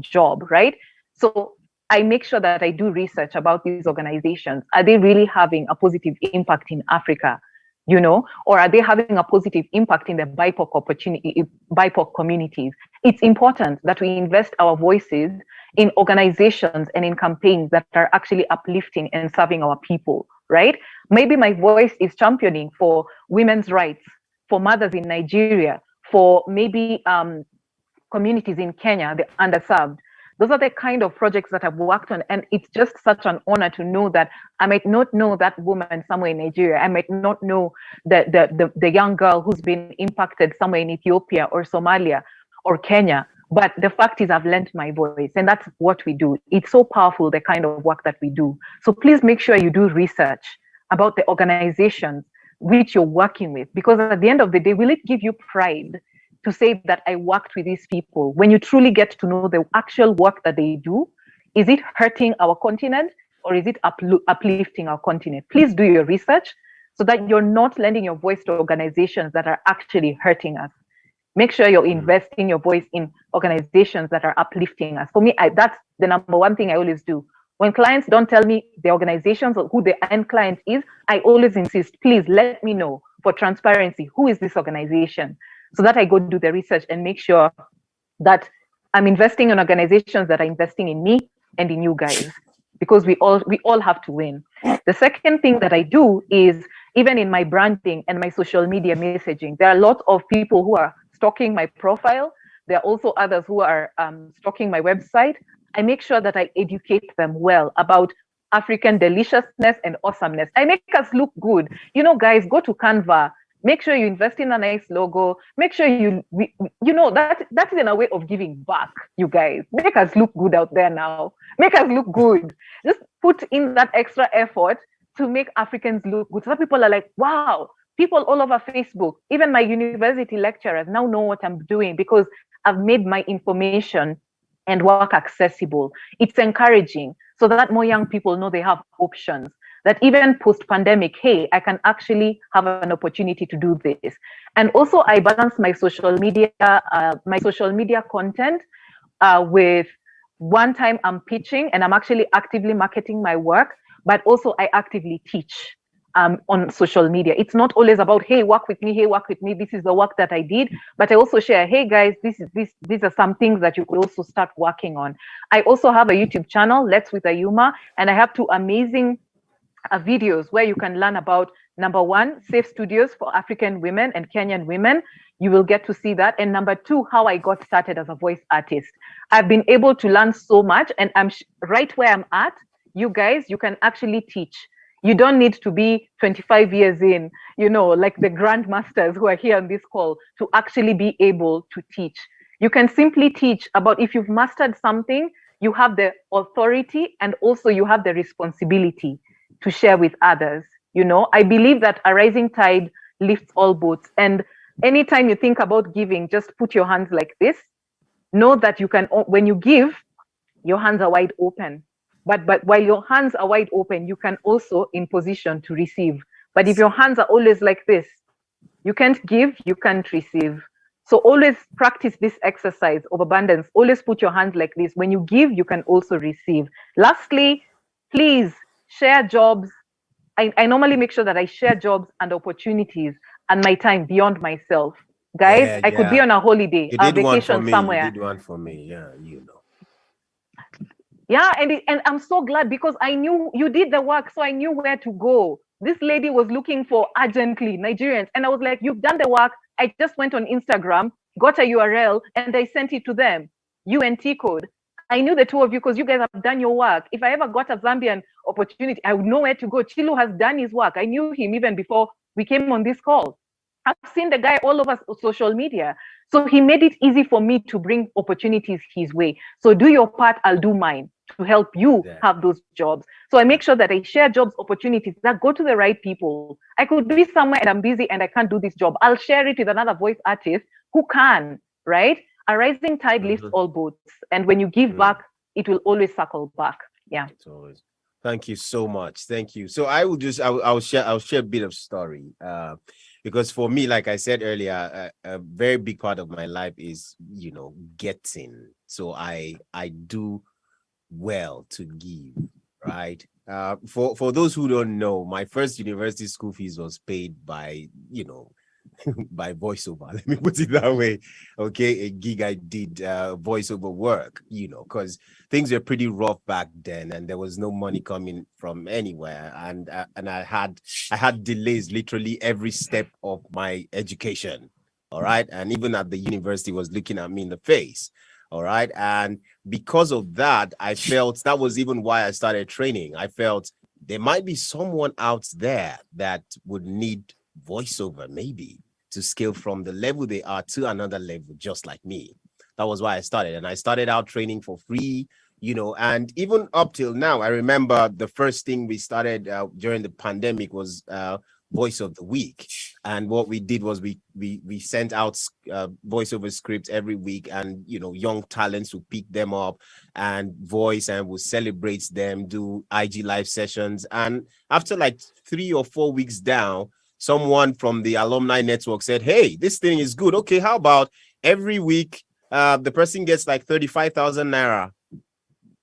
[SPEAKER 3] job, right? So I make sure that I do research about these organizations. Are they really having a positive impact in Africa? Or are they having a positive impact in the BIPOC communities? It's important that we invest our voices in organizations and in campaigns that are actually uplifting and serving our people, right? Maybe my voice is championing for women's rights, for mothers in Nigeria, for maybe communities in Kenya, the underserved. Those are the kind of projects that I've worked on. And it's just such an honor to know that I might not know that woman somewhere in Nigeria. I might not know the young girl who's been impacted somewhere in Ethiopia or Somalia or Kenya. But the fact is I've lent my voice, and that's what we do. It's so powerful, the kind of work that we do. So please make sure you do research about the organizations which you're working with, because at the end of the day, will it give you pride to say that I worked with these people? When you truly get to know the actual work that they do, is it hurting our continent or is it uplifting our continent? Please do your research so that you're not lending your voice to organizations that are actually hurting us. Make sure you're investing your voice in organizations that are uplifting us. For me, that's the number 1 thing I always do. When clients don't tell me the organizations or who the end client is, I always insist, please let me know for transparency, who is this organization? So that I go do the research and make sure that I'm investing in organizations that are investing in me and in you guys, because we all have to win. The second thing that I do is, even in my branding and my social media messaging, there are a lot of people who are stalking my profile. There are also others who are stalking my website. I make sure that I educate them well about African deliciousness and awesomeness. I make us look good. Guys, go to Canva. Make sure you invest in a nice logo. Make sure that is in a way of giving back, you guys. Make us look good out there now. Make us look good. Just put in that extra effort to make Africans look good. So that people are like, wow, people all over Facebook, even my university lecturers now know what I'm doing because I've made my information and work accessible. It's encouraging so that more young people know they have options. That even post-pandemic, hey, I can actually have an opportunity to do this. And also I balance my social media content with one time I'm pitching and I'm actually actively marketing my work, but also I actively teach on social media. It's not always about, hey, work with me, this is the work that I did, but I also share, hey guys, these are some things that you could also start working on. I also have a YouTube channel, Let's with Ayuma, and I have 2 amazing videos where you can learn about, number one, safe studios for African women and Kenyan women. You will get to see that. And number two, how I got started as a voice artist. I've been able to learn so much, and I'm right where I'm at. You guys, you can actually teach. You don't need to be 25 years in, like the grandmasters who are here on this call, to actually be able to teach. You can simply teach about, if you've mastered something, you have the authority and also you have the responsibility to share with others. I believe that a rising tide lifts all boats. And anytime you think about giving, just put your hands like this. Know that you can, when you give, your hands are wide open. But while your hands are wide open, you can also in position to receive. But if your hands are always like this, you can't give, you can't receive. So always practice this exercise of abundance. Always put your hands like this. When you give, you can also receive. Lastly, please share jobs. I normally make sure that I share jobs and opportunities and my time beyond myself. Guys, I could be on a holiday, a vacation somewhere.
[SPEAKER 2] You did one for me, yeah,
[SPEAKER 3] Yeah, and I'm so glad, because I knew you did the work, so I knew where to go. This lady was looking for urgently Nigerians, and I was like, you've done the work. I just went on Instagram, got a URL, and I sent it to them. UNT code. I knew the two of you because you guys have done your work. If I ever got a Zambian opportunity, I would know where to go. Chilu has done his work. I knew him even before we came on this call. I've seen the guy all over social media. So he made it easy for me to bring opportunities his way. So do your part, I'll do mine to help you have those jobs. So I make sure that I share jobs opportunities that go to the right people. I could be somewhere and I'm busy and I can't do this job. I'll share it with another voice artist who can, right? A rising tide lifts all boats. And when you give back, it will always circle back. Yeah.
[SPEAKER 2] It's always. Thank you so much. Thank you. So I'll share a bit of story. Because for me, like I said earlier, a very big part of my life is, getting. So I do well to give, right? For those who don't know, my first university school fees was paid by, by voiceover. Let me put it that way. Okay, a gig I did voiceover work, because things were pretty rough back then, and there was no money coming from anywhere, and I had delays literally every step of my education. All right, and even at the university was looking at me in the face. All right, and because of that, I felt that was even why I started training. I felt there might be someone out there that would need voiceover, maybe to scale from the level they are to another level, just like me. That was why I started. And I started out training for free, and even up till now, I remember the first thing we started during the pandemic was Voice of the Week. And what we did was we sent out voiceover scripts every week, and young talents would pick them up and voice, and we'll celebrate them, do IG live sessions. And after like 3 or 4 weeks down, someone from the alumni network said, hey, this thing is good. Okay, how about every week the person gets like 35,000 naira,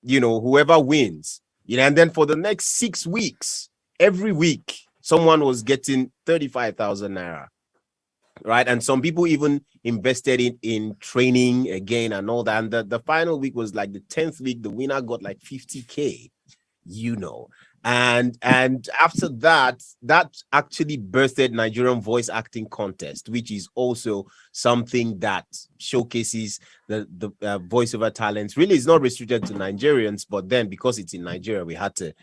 [SPEAKER 2] whoever wins, and then for the next 6 weeks, every week, someone was getting 35,000 naira, right? And some people even invested in training again and all that. And the final week was like the 10th week, the winner got like 50K, And after that actually birthed Nigerian voice acting contest, which is also something that showcases the voiceover talents. Really, it's not restricted to Nigerians, but then because it's in Nigeria, we had to,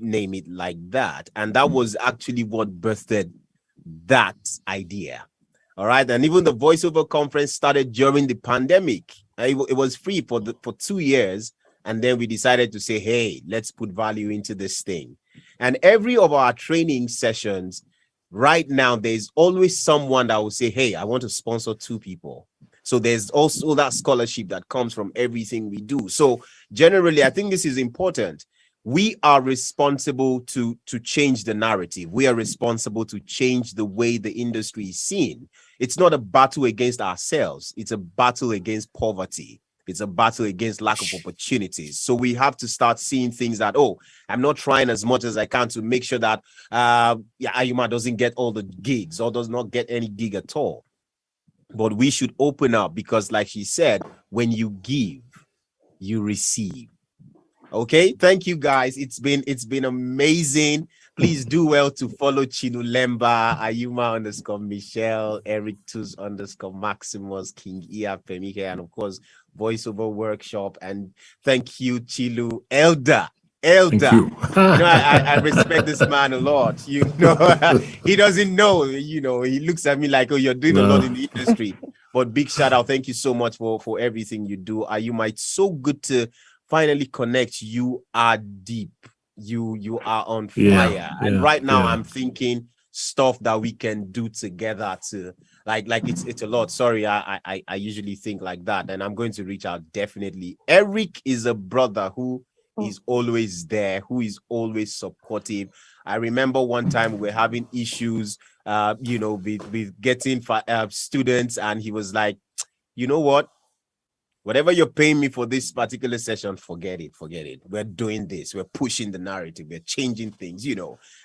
[SPEAKER 2] name it like that. And that was actually what birthed that idea. All right. And even the voiceover conference started during the pandemic. It was free for 2 years. And then we decided to say, hey, let's put value into this thing. And every of our training sessions right now, there's always someone that will say, hey, I want to sponsor 2 people. So there's also that scholarship that comes from everything we do. So generally, I think this is important. We are responsible to change the narrative. We are responsible to change the way the industry is seen. It's not a battle against ourselves. It's a battle against poverty. It's a battle against lack of opportunities. So we have to start seeing things that, I'm not trying as much as I can to make sure that Ayuma doesn't get all the gigs or does not get any gig at all. But we should open up, because like she said, when you give, you receive. Okay, thank you guys. It's been amazing. Please do well to follow Chilu Lemba, Ayuma _Michelle, Eric Tuz _Maximus, King Ia Pemike, and of course, Voiceover Workshop. And thank you, Chilu Elder.
[SPEAKER 5] Thank you.
[SPEAKER 2] I respect this man a lot. He doesn't know, he looks at me like, oh, you're doing a lot in the industry. But big shout out. Thank you so much for everything you do. Ayuma, it's so good to finally connect. You are deep. You are on fire. And right now I'm thinking stuff that we can do together to like it's a lot. Sorry, I usually think like that, and I'm going to reach out definitely. Eric is a brother who is always there, who is always supportive. I remember one time we were having issues with getting students, and he was like, you know what? Whatever you're paying me for this particular session, forget it. We're doing this. We're pushing the narrative. We're changing things,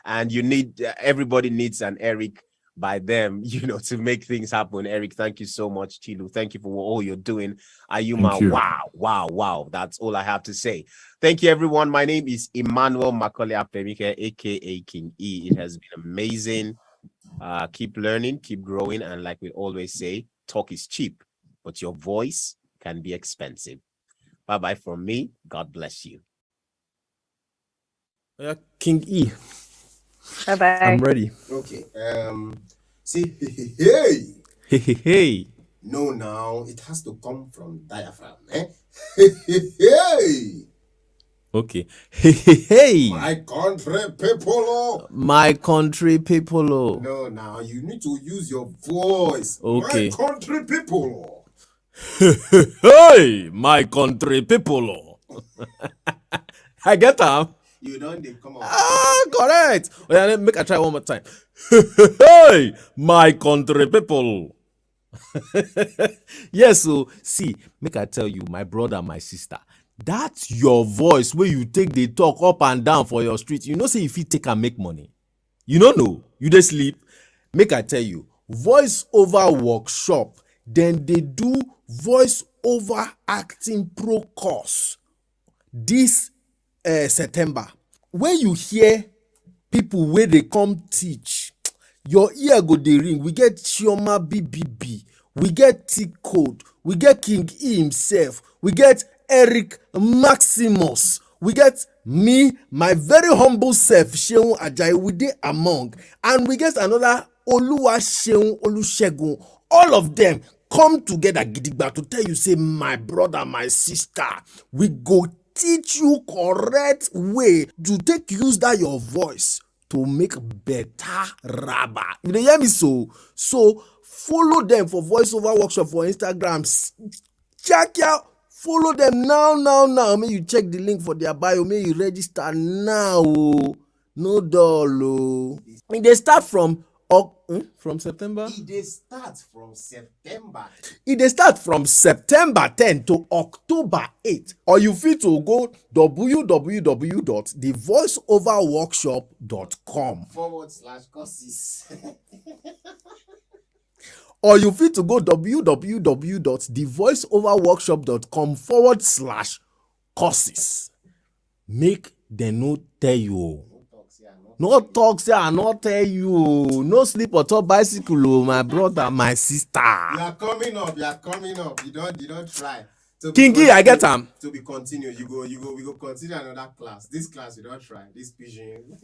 [SPEAKER 2] and you need, everybody needs an Eric by them, to make things happen. Eric, thank you so much. Chilu, thank you for all you're doing. Ayuma, wow. That's all I have to say. Thank you, everyone. My name is Emmanuel Macaulay Apemike, aka King E. It has been amazing. Keep learning, keep growing, and like we always say, talk is cheap, but your voice can be expensive. Bye-bye from me. God bless you.
[SPEAKER 6] King E.
[SPEAKER 3] Bye-bye.
[SPEAKER 6] I'm ready.
[SPEAKER 7] Okay. See, hey.
[SPEAKER 6] Hey.
[SPEAKER 7] No, now it has to come from diaphragm. Hey.
[SPEAKER 6] Okay. Hey.
[SPEAKER 7] My country people.
[SPEAKER 6] My country people.
[SPEAKER 7] No, now you need to use your voice.
[SPEAKER 6] Okay.
[SPEAKER 7] My country people.
[SPEAKER 6] Hey, my country people. I get them.
[SPEAKER 7] You don't they come on.
[SPEAKER 6] Correct. Okay, let me make a try one more time. Hey, my country people. Yes, so see, make I tell you, my brother, my sister, that's your voice where you take the talk up and down for your street. You know, say if you take and make money. You don't know. You just sleep. Make I tell you, voiceover workshop. Then they do voiceover acting pro course this September. When you hear people where they come teach, your ear go dey ring. We get Chioma BBB, we get T Code, we get King E himself, we get Eric Maximus, we get me, my very humble self, Sheun Ajayi, we dey among, and we get another Oluwaseun Olusegun. All of them come together gidigba to tell you, say, my brother, my sister, we go teach you correct way to take use that your voice to make better raba. You dey hear me? So follow them for voiceover workshop for Instagram. Check out, follow them now. May you check the link for their bio. May you register now. No dull. They start from September?
[SPEAKER 7] They start from September.
[SPEAKER 6] They start from September 10 to October 8. Or you fit to go www.thevoiceoverworkshop.com
[SPEAKER 7] /courses.
[SPEAKER 6] Or you fit to go www.thevoiceoverworkshop.com /courses. Make them no tell you. No talk, say I not tell you. No sleep on top bicycle, my brother, my sister.
[SPEAKER 7] You are coming up. You don't try.
[SPEAKER 6] Kingi, I get them.
[SPEAKER 7] To be continued. We go continue another class. This class you don't try. This pigeon.